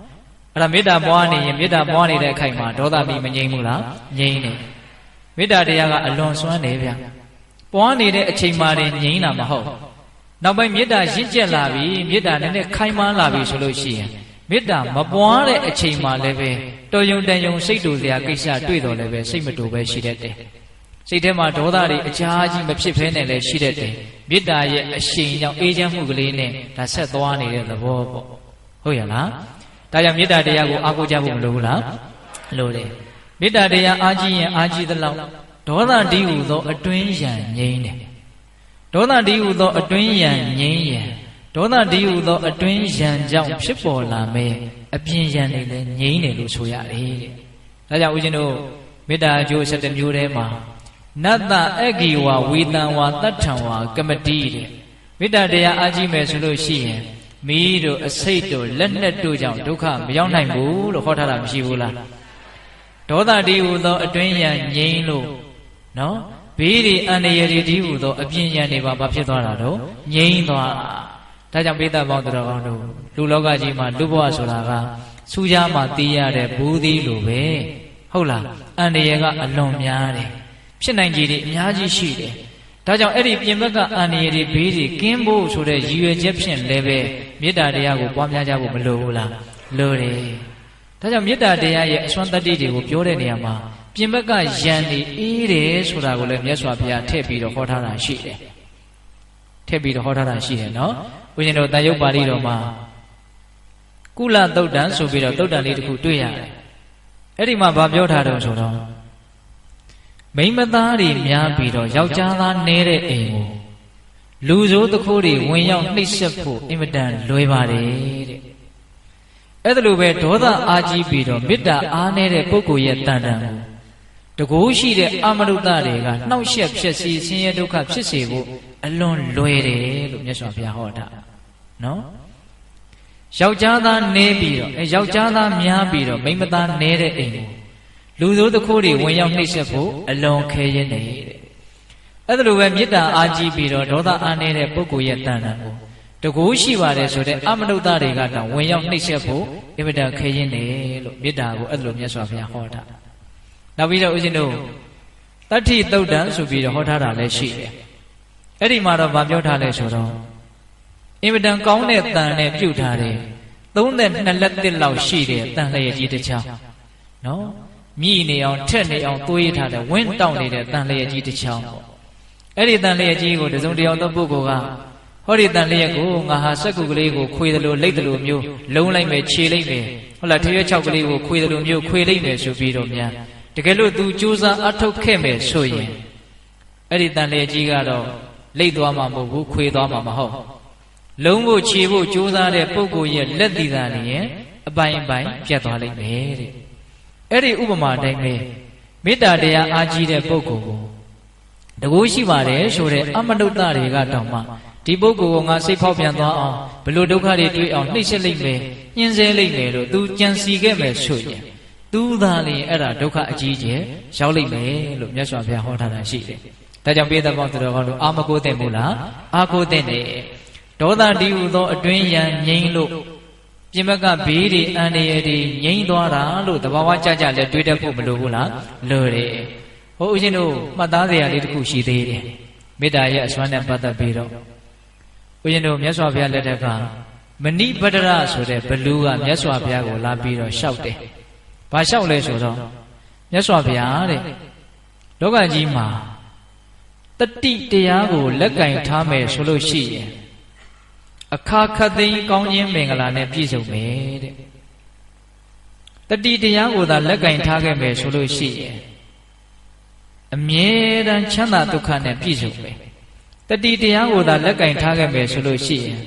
အဲ့ဒါမေတ္တာပွားနေရင်မေတ္တာပွားနေတဲ့အခိုက်မှာဒေါသမီးမငြိမ့်ဘူးလားငြိမ့်တယ်မေတ္တာတရားကအလွန်စွမ်းတယ်ဗျပွားနေတဲ့အချိန်မှာငြိမ့်တာမဟုတ်နောက်ပိုင်းမေတ္တာရင့်ကျက်လာပြီမေတ္တာနည်းနည်းခိုင်မာလာပြီဆိုလို့ရှိရင်မေတ္တာမပွားတဲ့အချိန်မှာလည်းပဲတော်ယုံတန်ယုံစိတ်တူစရာကိစ္စတွေ့တော်လည်းပဲစိတ်မတူပဲရှိတတ်တယ်စိတ်ထဲမှာဒေါသတွေအများကြီးမဖြစ်ဖဲနဲ့လည်းရှိတတ်တယ်မေတ္တာရဲ့အရှိန်ကြောင့်အေးချမ်းမှုကလေးနဲ့ဒါဆက်သွားနေတဲ့သဘောပေါ့ဟုတ်ရဲ့လားဒါကြောင့်မေတ္တာတရားကိုအားကိုးကြဖို့မလိုဘူးလားလိုတယ်မေတ္တာတရားအားကြီးရင်အားကြီးသလောက်ဒေါသတည်းဟူသောအတွင်းရန်ငြိမ်းတယ်ဒေါသတည်းဟူသောအတွင်းရန်ငြိမ်းရန်ဒေါသတည်းဟူသောအတွင်းရန်ကြောင့်ဖြစ်ပေါ်လာမဲ့အပြင်ရန်တွေလည်းငြိမ်းတယ်လို့ဆိုရတယ်တဲ့ဒါကြောင့်ဦးဇင်းတို့မေတ္တာအကျိုး7မျိုးထဲမှာနတ္တအဂိဝဝေတံဝါတတ္ထံဝါကမတိတဲ့မေတ္တာတရားအားကြီးမယ်ဆိုလို့ရှိရင်မီးတို့အစိတ်တို့လက်နက်တို့ကြောင့်ဒုက္ခမရောက်နိုင်ဘူးလို့ဟောထားတာမရှိဘူးလားဒေါသတည်းဟူသောအတွင်းရန်ငြိမ်းလို့နော်ဘေးတွေအန္တရာယ်တွေတည်းဟူသောအပြင်ရန်တွေပါဘာဖြစ်သွားတာတော့ငြိမ်းသွားဒါကြောင့်ပိဿပေါင်းတော်ကောင်းတို့လူလောကကြီးမှာလူဘဝဆိုတာကစူးကြားမှသိရတဲ့ဘူးသီးလိုပဲဟုတ်လားအန္တရာယ်ကအလွန်များတယ်ဖြစ်နိုင်ခြေတွေအများကြီးရှိတယ်ဒါကြောင့်အဲ့ဒီပြင်ဘက်ကအန္တရာယ်တွေဘေးတွေကင်းဖို့ဆိုတဲ့ရည်ရွယ်ချက်ဖြင့်လည်းပဲမေတ္တာတရားကိုပွားများကြဖို့မလိုဘူးလားလိုတယ်ဒါကြောင့်မေတ္တာတရားရဲ့အစွမ်းတတ္တိတွေကိုပြောတဲ့နေရာမှာပြင်ဘက်ကယံနေအေးတယ်ဆိုတာကိုလည်းမြတ်စွာဘုရားထည့်ပြီးတော့ဟောထားတာရှိတယ်ထည့်ပြီးတော့ဟောထားတာရှိတယ်နော်ဦးဇင်းတို့တန်ရုပ်ပါဠိတော်မှာကုလသုတ်တံဆိုပြီးတော့သုတ်တံလေးတစ်ခုတွေ့ရတယ်အဲ့ဒီမှာဗာပြောထားတယ်ဆိုတော့မိန်းမသားတွေများပြီးတော့ယောက်ျားသားနည်းတဲ့အိမ်ကိုလူဆိုးတခိုးတွေဝင်ရောက်နှိပ်စက်ဖို့အင်မတန်လွယ်ပါတယ်တဲ့အဲ့ဒါလိုပဲဒေါသအားကြီးပြီးတော့မေတ္တာအားနည်းတဲ့ပုဂ္ဂိုလ်ရဲ့တန်တန်ကိုတကူရှိတဲ့အမရုဒ္ဒတွေကနှောက်ယှက်ဖြစ်စီဆင်းရဲဒုက္ခဖြစ်စေဖို့အလွန်လွယ်တယ်လို့မြတ်စွာဘုရားဟောတာနော်ယောက်ျားသားနည်းပြီးတော့ယောက်ျားသားများပြီးတော့မိန်းမသားနည်းတဲ့အိမ်ကိုလူဆိုးတခိုးတွေဝင်ရောက်နှိပ်စက်ဖို့အလွန်ခဲရင်နေတဲ့အဲ့ဒါလိုပဲမေတ္တာအားကြီးပြီးတော့ဒေါသအားနည်းတဲ့ပုဂ္ဂိုလ်ရဲ့တန်တန်ကိုတကူရှိပါတယ်ဆိုတဲ့အမနုဿတွေကတောင်ဝင်ရောက်နှိပ်စက်ဖို့အင်မတန်ခဲရင်နေလို့မေတ္တာကိုအဲ့ဒါလိုမြတ်စွာဘုရားဟောတာနောက်ပြီးတော့ဦးဇင်းတို့တတ္ထိသုတ်တံဆိုပြီးတော့ဟောထားတာလည်းရှိတယ်အဲ့ဒီမှာတော့ဗာပြောထားလဲဆိုတော့အင်မတန်ကောင်းတဲ့တန်နဲ့ပြုတ်ထားတယ်32လက်တစ်လောက်ရှိတဲ့တန်လျက်ကြီးတစ်ချောင်းနော်မြည်နေအောင်ထက်နေအောင်သွေးထားတဲ့ဝင်းတောင့်နေတဲ့တန်လျက်ကြီးတစ်ချောင်းပေါ့အဲ့ဒီတန်လျက်ကြီးကိုတစုံတယောက်သောပုဂ္ဂိုလ်ကဟောဒီတန်လျက်ကိုငါဟာစက္ကူကလေးကိုခွေတယ်လို့လိတ်တယ်လို့မျိုးလုံးလိုက်မယ်ခြေလိုက်မယ်ဟုတ်လားထရွက်6ကလေးကိုခွေတယ်လို့မျိုးခွေလိုက်မယ်ဆိုပြီးတော့များတကယ်လို့ तू ကြိုးစားအထုတ်ခဲ့မယ်ဆိုရင်အဲ့ဒီတန်လျက်ကြီးကတော့လိတ်သွားမှာမဟုတ်ဘူးခွေသွားမှာမဟုတ်လုံးဖို့ခြေဖို့ကြိုးစားတဲ့ပုဂ္ဂိုလ်ရဲ့လက်သီးသားနေရင်အပိုင်းအပိုင်းပြတ်သွားလိမ့်မယ်တဲ့အဲ့ဒီဥပမာတိုင်းပဲမေတ္တာတရားအားကြီးတဲ့ပုဂ္ဂိုလ်ကိုတကူရှိပါတယ်ဆိုတဲ့အမနုဿတွေကတောင်မှဒီပုဂ္ဂိုလ်ကိုငါစိတ်ဖောက်ပြန်သွားအောင်ဘလို့ဒုက္ခတွေတွေ့အောင်နှိပ်စက်လိုက်မယ်ညှင်းဆဲလိုက်မယ်လို့ तू ကြံစီခဲ့မယ်ဆိုရင်သူသာလျှင်အဲ့ဒါဒုက္ခအကြီးကျယ်ရောက်လိမ့်မယ်လို့မြတ်စွာဘုရားဟောထားတာရှိတယ်ဒါကြောင့်ပိဿပေါင်းတော်ကောင်းတို့အာမကိုးတဲ့မို့လားအာကိုးတဲ့နေဒေါသတည်းဟူသောအတွင်းရန်ငြိမ်းလို့ ပြင်ဘက်ကဘေးတွေအန္တရာယ်တွေငြိမ်းသွားတာလို့တဘာဝကြကြလည်းတွေးတတ်ဖို့မလိုဘူးလားလိုတယ်ဟိုဦးဇင်းတို့မှတ်သားစရာလေးတစ်ခုရှိသေးတယ်မေတ္တာရဲ့အစွမ်းနဲ့ပတ်သက်ပြီးတော့ဦးဇင်းတို့မြတ်စွာဘုရားလက်ထက်ကမဏိပတ္တရဆိုတဲ့ဘလူးကမြတ်စွာဘုရားကိုလာပြီးတော့လျှောက်တယ်ဘာလျှောက်လဲဆိုတော့မြတ်စွာဘုရားတဲ့လောကကြီးမှာတတိတရားကိုလက်ကင်ထားမယ်ဆိုလို့ရှိရင်အခါခတ်သိမ်းကောင်းခြင်းမင်္ဂလာနဲ့ပြည့်စုံမယ်တဲ့တတိတရားကိုသာလက်ကင်ထားခဲ့မယ်ဆိုလို့ရှိရင်အမြဲတမ်းချမ်းသာဒုက္ခနဲ့ပြည့်စုံမယ်တတိတရားကိုသာလက်ကင်ထားခဲ့မယ်ဆိုလို့ရှိရင်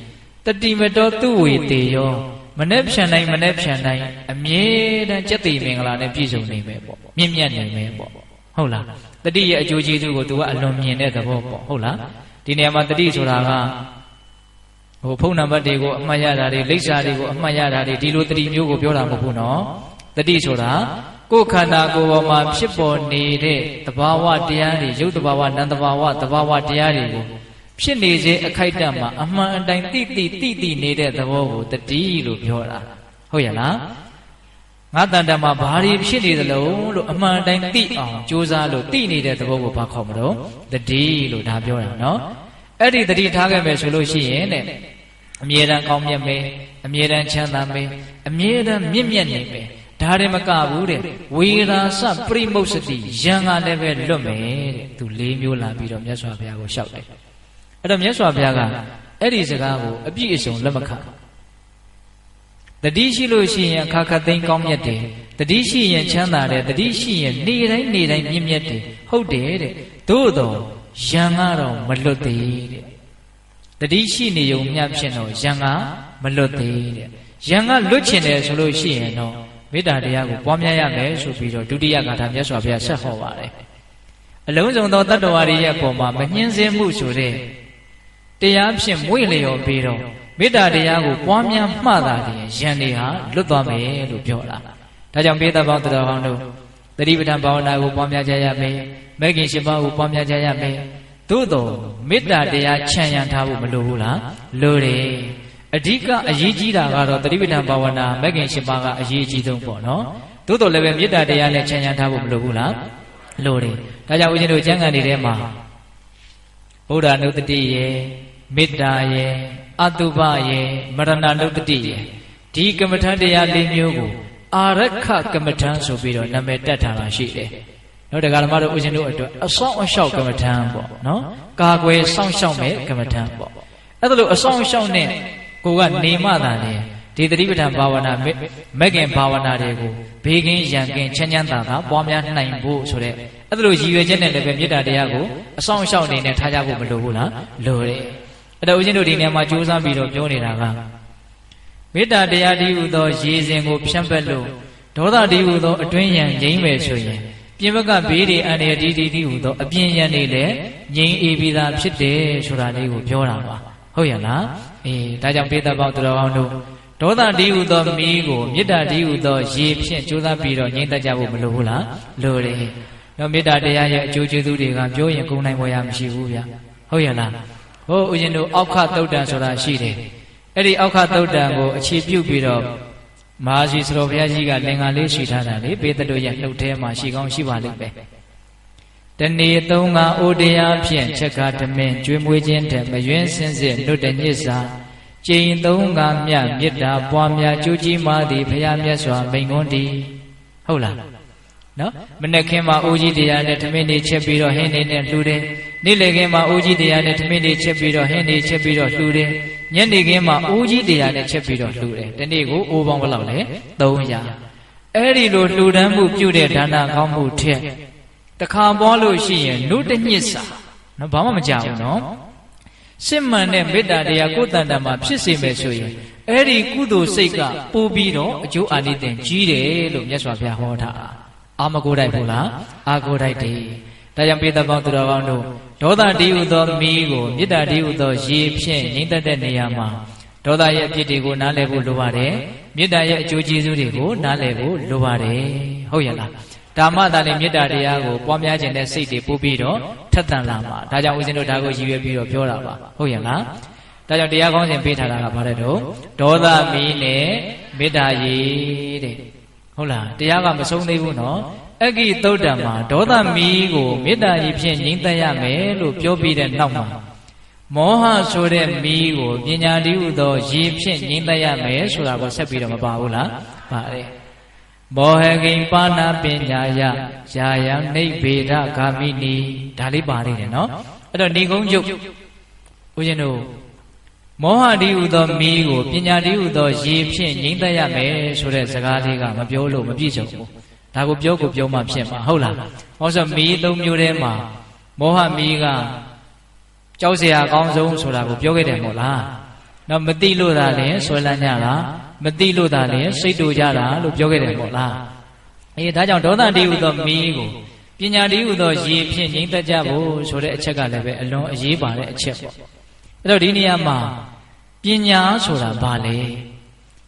တတိမတော်သူဝေတေရောမနဲ့ဖြန်နိုင်မနဲ့ဖြန်နိုင်အမြဲတမ်းကျက်သိမင်္ဂလာနဲ့ပြည့်စုံနေမယ်ပေါ့မြင့်မြတ်နေမယ်ပေါ့ဟုတ်လားတတိရဲ့အကျိုးကျေးဇူးကိုသူကအလွန်မြင်တဲ့သဘောပေါ့ဟုတ်လားဒီနေရာမှာတတိဆိုတာကဟိုဖုန်းနံပါတ်တွေကိုအမှတ်ရတာတွေလိပ်စာတွေကိုအမှတ်ရတာတွေဒီလိုတတိမျိုးကိုပြောတာမဟုတ်ဘူးနော်တတိဆိုတာကိုယ်ခန္ဓာကိုယ်ပေါ်မှာဖြစ်ပေါ်နေတဲ့သဘာဝတရားတွေရုပ်သဘာဝနာမ်သဘာဝသဘာဝတရားတွေကိုဖြစ်နေစေအခိုက်အတန့်မှာအမှန်အတိုင်းတိနေတဲ့သဘောကိုတတိလို့ပြောတာဟုတ်ရဲ့လားငါတန်တမှာဘာတွေဖြစ်နေသလဲလို့အမှန်တိုင်းသိအောင်ကြိုးစားလို့သိနေတဲ့သဘောကိုဘာခေါ်မလို့တတိလို့ဒါပြောတာနော်အဲ့ဒီတတိထားခဲ့မယ်ဆိုလို့ရှိရင်တဲ့အမြဲတမ်းကောင်းမြတ်မယ်အမြဲတမ်းချမ်းသာမယ်အမြဲတမ်းမြင့်မြတ်နေမယ်ဒါတွေမကဘူးတဲ့ဝေရာစပရိမုစတိယံကလည်းပဲလွတ်မယ်တဲ့သူ၄မျိုးလာပြီးတော့မြတ်စွာဘုရားကိုလျှောက်တယ်အဲ့တော့မြတ်စွာဘုရားကအဲ့ဒီစကားကိုအပြည့်အစုံလက်မခံတတိရှိလို့ရှိရင်အခါခတ်သိမ်းကောင်းမြတ်တယ်တတိရှိရင်ချမ်းသာတယ်တတိရှိရင်နေတိုင်းမြင့်မြတ်တယ်ဟုတ်တယ်တဲ့သို့တော့ယံကတော့မလွတ်သေးတဲ့တတိရှိနေုံမျှဖြင့်တော့ယံကမလွတ်သေးတဲ့ယံကလွတ်ချင်တယ်ဆိုလို့ရှိရင်တော့မေတ္တာတရားကိုပွားများရမယ်ဆိုပြီးတော့ဒုတိယဂါထာမြတ်စွာဘုရားဆက်ဟောပါတယ်အလုံးစုံသောတတ္တဝါတွေရဲ့အပေါ်မှာမညှင်းဆဲမှုဆိုတဲ့တရားဖြင့်မွေ့လျော်ပြီးတော့မေတ္တာတရားကိုပွားများမှသာလျှင်ယံတွေဟာလွတ်သွားမယ်လို့ပြောတာဒါကြောင့်ပိဿပေါင်းတော်ကောင်းတို့သတိပဋ္ဌာန်ဘာဝနာကိုပွားများကြရမယ်မဂ္ဂင်၈ပါးကိုပွားများကြရမယ်သို့တော်မေတ္တာတရားခြံရံထားဖို့မလိုဘူးလားလိုတယ်အဓိကအရေးကြီးတာကတော့သတိပဋ္ဌာန်ဘာဝနာမဂ္ဂင်၈ပါးကအရေးကြီးဆုံးပေါ့နော်သို့တော်လည်းပဲမေတ္တာတရားနဲ့ခြံရံထားဖို့မလိုဘူးလားလိုတယ်ဒါကြောင့်ဦးဇင်းတို့ကျမ်းဂန်တွေထဲမှာဗုဒ္ဓနုတ္တိယေမေတ္တာယေအတုပယေမရဏနုတ္တိယေဒီကမ္မထတရား၄မျိုးကိုအာရခကမ္မထဆိုပြီးတော့နာမည်တက်ထားတာရှိတယ်နော်တရားဓမ္မတို့ဦးဇင်းတို့အတွက်အဆောင်အရှောက်ကမ္မထပေါ့နော်ကာကွယ်စောင့်ရှောက်မဲ့ကမ္မထပေါ့အဲ့ဒါလို့အဆောင်အရှောက်နဲ့ကိုကနေမှသာလေဒီသတိပဋ္ဌာန်ဘာဝနာမဂ္ဂင်ဘာဝနာတွေကိုဘေးကင်းရန်ကင်းချမ်းချမ်းသာသာပွားများနိုင်ဖို့ဆိုတဲ့အဲ့ဒါလို့ရည်ရွယ်ချက်နဲ့လည်းပဲမေတ္တာတရားကိုအဆောင်အရှောက်အနေနဲ့ထားကြဖို့မလိုဘူးလားလိုတယ်အဲ့တော့ဦးဇင်းတို့ဒီနေရာမှာကြိုးစားပြီးတော့ပြောနေတာကမေတ္တာတရားတည်းဟူသောရေစဉ်ကိုဖြန့်ပက်လို့ဒေါသတည်းဟူသောအတွင်းရန်ငြိမ့်မယ်ဆိုရင်ပြင်ဘက်ကဘေးတွေအန္တရာယ်တည်းဟူသောအပြင်ရန်တွေလည်းငြိမ့်အေးပြီးသားဖြစ်တယ်ဆိုတာလေးကိုပြောတာပါဟုတ်ရလားအေးဒါကြောင့်ပိဿပေါင်းသူတော်ကောင်းတို့ဒေါသတည်းဟူသောမီးကိုမေတ္တာတည်းဟူသောရေဖြင့်ကြိုးစားပြီးတော့ငြိမ့်တတ်ကြဖို့မလိုဘူးလားလိုတယ်တော့မေတ္တာတရားရဲ့အကျိုးကျေးဇူးတွေကပြောရင်ကုန်နိုင်ပေါ်ရမရှိဘူးဗျဟုတ်ရလားဟိုဦးဇင်းတို့အောက်ခသုတ်တံဆိုတာရှိတယ်အဲ့ဒီအောက်ခသုတ်တံကိုအခြေပြုပြီးတော့မဟာစီစတော်ဘုရားကြီးကလင်္ကာလေးရှိထားတာလေပေတတို့ရဲ့နှုတ်ထဲမှာရှိကောင်းရှိပါလိမ့်မယ်တနေ့သုံးငါအိုတရားဖြင့်ချက်ကားဓမင်းကျွေးမွေးခြင်းတဲ့မယွင်းစင်းစစ်နှုတ်တညစ်စာကျိန်သုံးငါမြတ်မေတ္တာပွားများကြိုးကြီးမာသည်ဘုရားမြတ်စွာမိန်ခွန်းတည်ဟုတ်လားနော်မနေ့ခင်မှာအိုးကြီးတရားနဲ့ဓမင်းတွေချက်ပြီးတော့ဟင်းနေနဲ့လှူတယ်နေ့လည်ခင်းမှာအိုးကြီးတရားနဲ့ဓမင်းတွေချက်ပြီးတော့ဟင်းတွေချက်ပြီးတော့လှူတယ်ညနေခင်းမှာအိုးကြီးတရားနဲ့ချက်ပြီးတော့လှူတယ်ဒီနေ့ကိုအိုးပေါင်းဘယ်လောက်လဲ300အဲ့ဒီလိုလှူဒန်းမှုပြုတဲ့ဒါနကောင်းမှုထက်တခါပွားလို့ရှိရင်နှုတ်တညစ်စာနော်ဘာမှမကြောက်ဘူးနော်စစ်မှန်တဲ့မေတ္တာတရားကိုယ်တန်တမှာဖြစ်စေမယ်ဆိုရင်အဲ့ဒီကုသိုလ်စိတ်ကပို့ပြီးတော့အကျိုးအာနိသင်ကြီးတယ်လို့မြတ်စွာဘုရားဟောထားအာမကိုတိုက်ဘူးလားအာကိုတိုက်တယ်ဒါကြောင့်ပိဿပေါင်းသူတော်ကောင်းတို့ဒေါသတည်းဟူသောမီးကိုမေတ္တာတည်းဟူသောရေဖြင့်ငြိမ့်သက်တဲ့နေရာမှာဒေါသရဲ့အဖြစ်တွေကိုနားလည်ဖို့လိုပါတယ်မေတ္တာရဲ့အကျိုးကျေးဇူးတွေကိုနားလည်ဖို့လိုပါတယ်ဟုတ်ရဲ့လားဒါမှသာလေမေတ္တာတရားကိုပွားများခြင်းနဲ့စိတ်တွေပို့ပြီးတော့ထက်သန်လာမှာဒါကြောင့်ဦးဇင်းတို့ဒါကိုရည်ရွယ်ပြီးတော့ပြောတာပါဟုတ်ရဲ့လား ဒါကြောင့်တရားကောင်းစဉ်ပေးထားတာကဘာလဲတော့ဒေါသမီးနဲ့မေတ္တာရည်တဲ့ဟုတ်လားတရားကမဆုံးသေးဘူးနော်အဂိသုတ်တံမှာဒေါသမီးကိုမေတ္တာရည်ဖြင့်ငြိမ်းသက်ရမယ်လို့ပြောပြီးတဲ့နောက်မှာမောဟဆိုတဲ့မီးကိုပညာတည်းဟုသောရည်ဖြင့်ငြိမ်းသက်ရမယ်ဆိုတာကိုဆက်ပြီးတော့မပါဘူးလားပါတယ်မောဟကိဉ္ပါဏပညာယယာယံနိဗ္ဗေဒဂာမိနီဒါလေးပါနေတယ်နော်အဲ့တော့ဏိကုံးချုပ်ဦးဇင်းတို့မောဟတည်းဟုသောမီးကိုပညာတည်းဟုသောရည်ဖြင့်ငြိမ်းသက်ရမယ်ဆိုတဲ့စကားလေးကမပြောလို့မပြည့်စုံဘူးဒါကိုပြောမှဖြစ်မှာဟုတ်လားဟောဆိုမီးသုံးမျိုးထဲမှာမောဟမီးကကြောက်เสียအကောင်းဆုံးဆိုတာကိုပြောခဲ့တယ်မို့လားနော်မသိလို့သာလဲဆွဲလန်းကြတာမသိလို့သာလဲစိတ်တူကြတာလို့ပြောခဲ့တယ်မို့လားအေးဒါကြောင့်ဒေါသတည်းဟုသောမီးကိုပညာတည်းဟုသောရည်ဖြင့်ငြိမ်းသက်ကြဖို့ဆိုတဲ့အချက်ကလည်းပဲအလွန်အရေးပါတဲ့အချက်ပေါ့အဲ့တော့ဒီနေရာမှာပညာဆိုတာဘာလဲ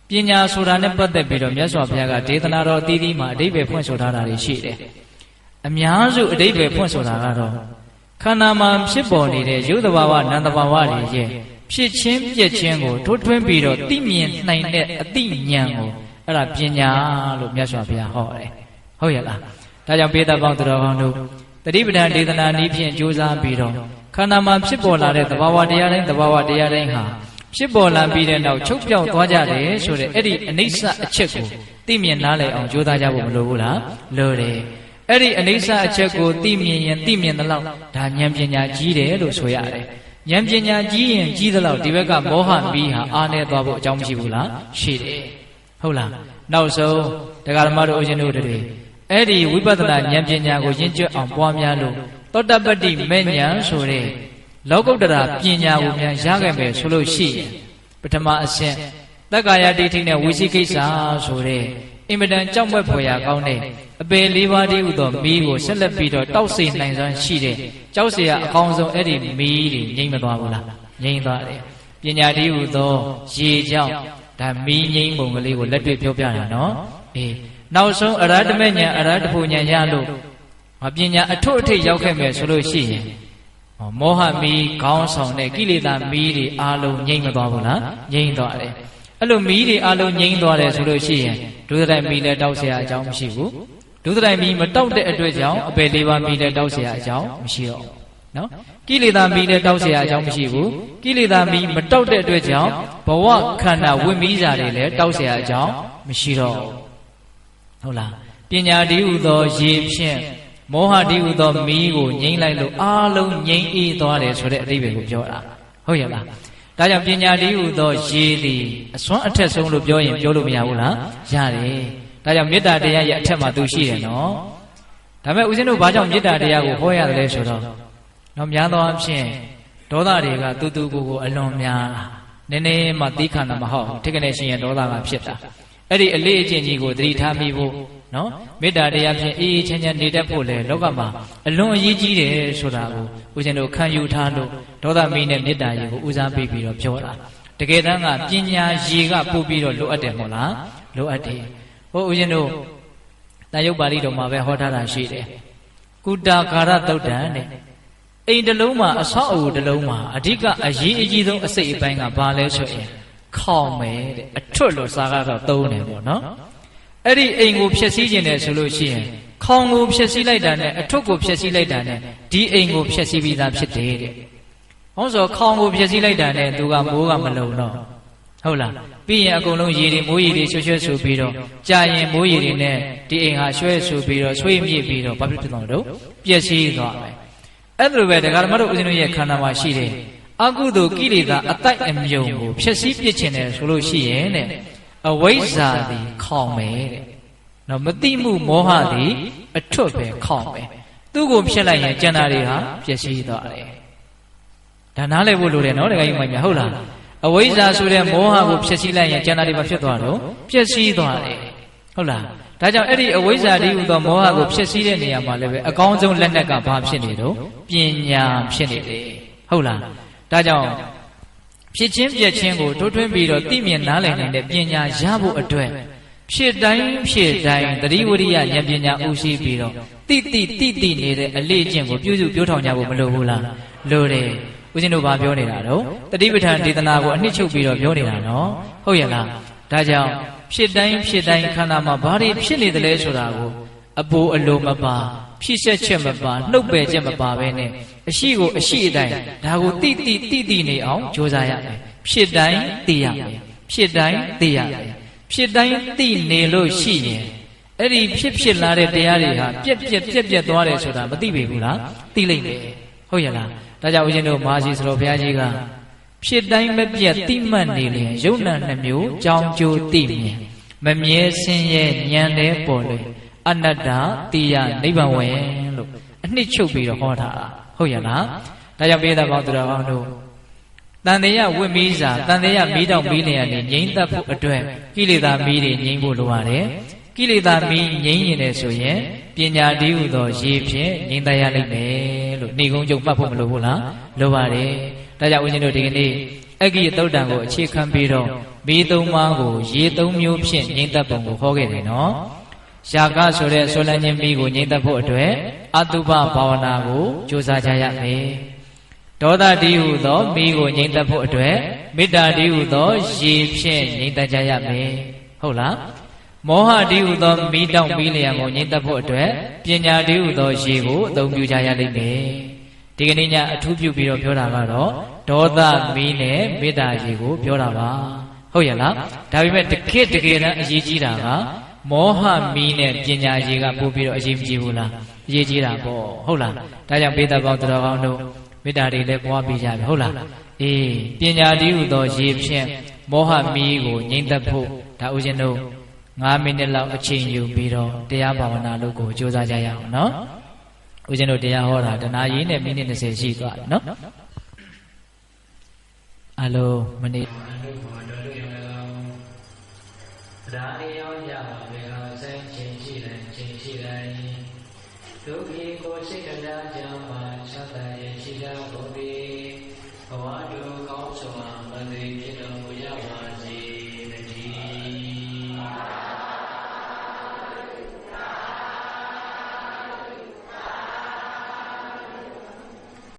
ပညာဆိုတာနဲ့ပတ်သက်ပြီးတော့မြတ်စွာဘုရားကဒေသနာတော်အသီးသီးမှာအဓိပ္ပာယ်ဖွင့်ဆိုထားတာတွေရှိတယ်အများစုအဓိပ္ပာယ်ဖွင့်ဆိုတာကတော့ခန္ဓာမှာဖြစ်ပေါ်နေတဲ့ရုပ်တဘာဝနာမ်တဘာဝတွေရဲ့ဖြစ်ချင်းပြက်ချင်းကိုထိုးထွင်းပြီးတော့သိမြင်နိုင်တဲ့အသိဉာဏ်ကိုအဲ့ဒါပညာလို့မြတ်စွာဘုရားဟောတယ်ဟုတ်ရဲ့လားဒါကြောင့်ပေသပေါင်းသူတော်ကောင်းတို့တတိပဌာန်ဒေသနာနည်းဖြင့်ကြိုးစားပြီးတော့ခန္ဓာမှာဖြစ်ပေါ်လာတဲ့သဘာဝတရားတိုင်းဟာဖြစ်ပေါ်လာပြီးတဲ့နောက်ချုပ်ပြောက်သွားကြတယ်ဆိုတဲ့အဲ့ဒီအနိစ္စအချက်ကိုသိမြင်နားလည်အောင်ကြိုးစားကြဖို့မလိုဘူးလားလိုတယ်အဲ့ဒီအနိစ္စအချက်ကိုသိမြင်ရင်သိမြင်သလောက်ဒါဉာဏ်ပညာကြီးတယ်လို့ဆိုရတယ်ဉာဏ်ပညာကြီးရင်ကြီးသလောက်ဒီဘက်ကမောဟမီးဟာအားနေသွားဖို့အကြောင်းမရှိဘူးလားရှိတယ်ဟုတ်လားနောက်ဆုံးတရားဓမ္မတို့အရှင်တို့တွေအဲ့ဒီဝိပဿနာဉာဏ်ပညာကိုရင့်ကျွတ်အောင်ပွားများလို့သောတပတ္တိမေဉာဏ်ဆိုတဲ့လောကုတ္တရာပညာကိုများရခဲ့မယ်ဆိုလို့ရှိရင်ပထမအဆင့်သက္ကာယဒိဋ္ဌိနဲ့ဝိသိကိစ္စဆိုတဲ့အင်မတန်ကြောက်မက်ဖွယ်ရာကောင်းတဲ့အပေလေးပါးတည်းဟူသောမီးကိုဆက်လက်ပြီးတော့တောက်စိတ်နိုင်စွမ်းရှိတဲ့ကြောက်เสียအကောင်းဆုံးအဲ့ဒီမီးတွေငြိမ့်မသွားဘူးလားငြိမ့်သွားတယ်ပညာတည်းဟူသောရေကြောင့်ဒါမီးငြိမ့်ပုံကလေးကိုလက်တွေ့ပြောပြတာနော်အေးနောက်ဆုံးအရဟတမေဉာဏ်အရဟတဖို့ဉာဏ်ရလို့ပညာအထွတ်အထိပ်ရောက်ခဲ့မယ်ဆိုလို့ရှိရင်မောဟမီးခေါင်းဆောင်တဲ့ကိလေသာမီးတွေအားလုံးငြိမ့်မသွားဘူးလားငြိမ့်သွားတယ်အဲ့လိုမီးတွေအားလုံးငြိမ့်သွားတယ်ဆိုလို့ရှိရင်ဒုစရိုက်မီးလည်းတောက်เสียအကြောင်းမရှိဘူးဒုစရိုက်မီးမတောက်တဲ့အတွက်ကြောင့်အပယ်လေးပါးမီးလည်းတောက်เสียအကြောင်းမရှိတော့နော်ကိလေသာမီးလည်းတောက်เสียအကြောင်းမရှိဘူးကိလေသာမီးမတောက်တဲ့အတွက်ကြောင့်ဘဝခန္ဓာဝိမီးစာတွေလည်းတောက်เสียအကြောင်းမရှိတော့ဟုတ်လားပညာတည်းဟူသောရေဖြင့်မောဟတည်းဟူသောမီးကိုငြိမ့်လိုက်လို့အားလုံးငြိမ့်အေးသွားတယ်ဆိုတဲ့အဓိပ္ပာယ်ကိုပြောတာဟုတ်ရဲ့လားဒါကြောင့်ပညာတည်းဟူသောရေသည်အစွမ်းအထက်ဆုံးလို့ပြောရင်ပြောလို့မရဘူးလားရတယ်ဒါကြောင့်မေတ္တာတရားရဲ့အထက်မှာသူရှိတယ်နော်ဒါပေမဲ့ဦးဇင်းတို့ဘာကြောင့်မေတ္တာတရားကိုဟောရတယ်လဲဆိုတော့တော့များသောအားဖြင့်ဒေါသတွေကတူကိုအလွန်များနည်းနည်းမှသီးခန္ဓာမဟုတ်ထိကနေရှင်ရဲ့ဒေါသကဖြစ်တာအဲ့ဒီအလေးအကျင့်ကြီးကိုသတိထားမိဖို့နော်မေတ္တာတရားဖြင့်အေးအေးချမ်းချမ်းနေတတ်ဖို့လေလောကမှာအလွန်အရေးကြီးတယ်ဆိုတာကိုဦးဇင်းတို့ခံယူထားလို့ဒေါသမီးနဲ့မေတ္တာရေကိုဦးစားပေးပြီးတော့ပြောတာတကယ်တမ်းကပညာရေကပို့ပြီးတော့လိုအပ်တယ်မဟုတ်လားလိုအပ်တယ်ဟိုဦးဇင်းတို့တန်ရုပ်ပါဠိတော်မှာပဲဟောထားတာရှိတယ်ကုတာကာရသုတ်တံတဲ့အိမ်တစ်လုံးမှာအဆောက်အဦတစ်လုံးမှာအဓိကအရေးအကြီးဆုံးအစိတ်အပိုင်းကဘာလဲဆိုရင်ခေါင်မယ်တဲ့အထွတ်လို့စာကတော့သုံးတယ်ပေါ့နော်အဲ့ဒီအိမ်ကိုဖျက်ဆီးခြင်းနဲ့ဆိုလို့ရှိရင်ခေါင်ကိုဖျက်ဆီးလိုက်တာနဲ့အထွတ်ကိုဖျက်ဆီးလိုက်တာနဲ့ဒီအိမ်ကိုဖျက်ဆီးပြီးသားဖြစ်တယ်တဲ့ဟောဆိုခေါင်ကိုဖျက်ဆီးလိုက်တာနဲ့သူကမိုးကမလုံတော့ဟုတ်လားပြီးရင်အကုန်လုံးရေတွေမိုးရေတွေရွှဲရွှဲဆူပြီးတော့ကြာရင်မိုးရေတွေနဲ့ဒီအိမ်ဟာရွှဲဆူပြီးတော့ဆွေးမြစ်ပြီးတော့ဘာဖြစ်သွားတော့ပျက်စီးသွားမယ်အဲ့လိုပဲတရားဓမ္မတို့ဦးဇင်းတို့ရဲ့ခန္ဓာမှာရှိတယ်အကုသိုလ်ကိလေသာအတိုက်အမြုံကိုဖျက်ဆီးပစ်ခြင်းနဲ့ဆိုလို့ရှိရင်တဲ့အဝိဇ္ဇာသည်ခေါင်မယ်တဲ့နော်မတိမှုမောဟသည်အထွတ်ပဲခေါင်မယ်သူ့ကိုဖျက်လိုက်ရင်ကျန်တာတွေဟာပျက်စီးသွားတယ်ဒါနားလည်ဖို့လိုတယ်နော်တကယ်ကြီးမိုက်မြဟုတ်လားအဝိဇ္ဇာဆိုတဲ့မောဟကိုဖျက်ဆီးလိုက်ရင်ကျန်တာတွေမဖြစ်သွားတော့ပျက်စီးသွားတယ်ဟုတ်လားဒါကြောင့်အဲ့ဒီအဝိဇ္ဇာတည်းဟူသောမောဟကိုဖျက်ဆီးတဲ့နေရာမှာလည်းပဲအကောင်းဆုံးလက်နက်ကဘာဖြစ်နေတော့ပညာဖြစ်နေတယ်ဟုတ်လားဒါကြောင့်ဖြစ်ချင်းပြက်ချင်းကိုတိုးထွင်းပြီးတော့သိမြင်နားလည်နိုင်တဲ့ပညာရဖို့အတွက်ဖြစ်တိုင်းသတိဝိရိယဉာဏ်ပညာဥရှိပြီးတော့တိနေတဲ့အလေးအကျင့်ကိုပြုစုပြောထောင်ကြဖို့မလိုဘူးလားလိုတယ် ဦးဇင်းတို့ဘာပြောနေတာတော့တတိပဋ္ဌာန်ဒေသနာကိုအနှစ်ချုပ်ပြီးတော့ပြောနေတာနော်ဟုတ်ရဲ့လားဒါကြောင့်ဖြစ်တိုင်းခန္ဓာမှာဘာတွေဖြစ်နေတယ်လဲဆိုတာကိုအပူအလိုမပါဖြစ်ဆက်ချက်မပါနှုတ်ပယ်ချက်မပါဘဲနဲ့အရှိကိုအရှိအတိုင်းဒါကိုတိနေအောင်ကြိုးစားရမယ်ဖြစ်တိုင်းသိရမယ်ဖြစ်တိုင်းသိရမယ်ဖြစ်တိုင်းသိနေလို့ရှိရင်အဲ့ဒီဖြစ်လာတဲ့တရားတွေဟာပြက်သွားတယ်ဆိုတာမသိပေဘူးလားသိလိမ့်မယ်ဟုတ်ရဲ့လားဒါကြောင့်ဦးဇင်းတို့မဟာစီစတော်ဘုရားကြီးကဖြစ်တိုင်းမပြတ်သိမှတ်နေလျင်ယုံနာနှမျိုးကြောင်းကျိုးသိမြင်မမြဲဆင်းရဲဉာဏ်တဲ့ပေါ်လေအနတ္တတိယနိဗ္ဗာန်ဝင်လို့အနှစ်ချုပ်ပြီးတော့ဟောတာဟုတ်ရဲ့လားဒါကြောင့်ပိဋကပေါင်းသူတော်ကောင်းတို့တန်တရားဝိမီးစာတန်တရားမီးတောင်မီးလျံနေငြိမ့်သက်ဖို့အတွက်ကိလေသာမီးတွေငြိမ့်ဖို့လိုရတယ်ကိလေသာမီးငြိမ့်ရင်လည်းဆိုရင်ပညာတည်းဟူသောရေဖြင့်ငြိမ့်သက်ရလိမ့်မယ်လို့ဏိကုံးကျုံမှတ်ဖို့မလိုဘူးလားလိုပါတယ်ဒါကြောင့်ဦးဇင်းတို့ဒီကနေ့အဂိသုတ်တံကိုအခြေခံပြီးတော့မီးသုံးပါးကိုရေသုံးမျိုးဖြင့်ငြိမ့်သက်ပုံကိုဟောခဲ့တယ်နော်ရှာကဆိုတဲ့ဆွလန်းခြင်းမီးကိုငြိမ့်သက်ဖို့အတွက်အတုပဘာဝနာကိုကြိုးစားကြရမယ်ဒေါသတည်းဟူသောမီးကိုငြိမ့်သက်ဖို့အတွက်မေတ္တာတည်းဟူသောရေဖြင့်ငြိမ့်သက်ကြရမယ်ဟုတ်လားမောဟတည်းဟူသောမီးတောင့်မီးလျံကိုငြိမ့်သက်ဖို့အတွက်ပညာတည်းဟူသောရေကိုအသုံးပြုကြရလိမ့်မယ်ဒီကနေ့ညအထူးပြုပြီးတော့ပြောတာကတော့ဒေါသမီးနဲ့မေတ္တာရေကိုပြောတာပါဟုတ်ရဲ့လားဒါပေမဲ့တကယ်တမ်းအရေးကြီးတာကမောဟမီးနဲ့ပညာရေကပို့ပြီးတော့အရေးမကြီးဘူးလားအရေးကြီးတာပေါ့ဟုတ်လားဒါကြောင့်ပိဋကပေါင်းသူတော်ကောင်းတို့မေတ္တာတွေလည်းပွားပေးကြပြီဟုတ်လားအေးပညာတည်းဟူသောရေဖြင့်မောဟမီးကိုငြိမ့်သက်ဖို့ဒါဦးဇင်းတို့9မိနစ်လောက်အချိန်ယူပြီးတော့တရားဘာဝနာလုပ်ကိုကြိုးစားကြရအောင်နော်ဦးဇင်းတို့တရားဟောတာတနာရီနဲ့မိနစ်20ရှိသွားတယ်နော်အလုံးမနေ့ဒါရီရောရပါပဲတော့ဆိုင်ချင်းရှိတယ်ချင်းရှိတယ်ဒုက္ခိကိုစိတ်တရားကြောင့်မှချမ်းသာရရှိကြကုန်ပြီဘဝတို့ကောင်းဆုံး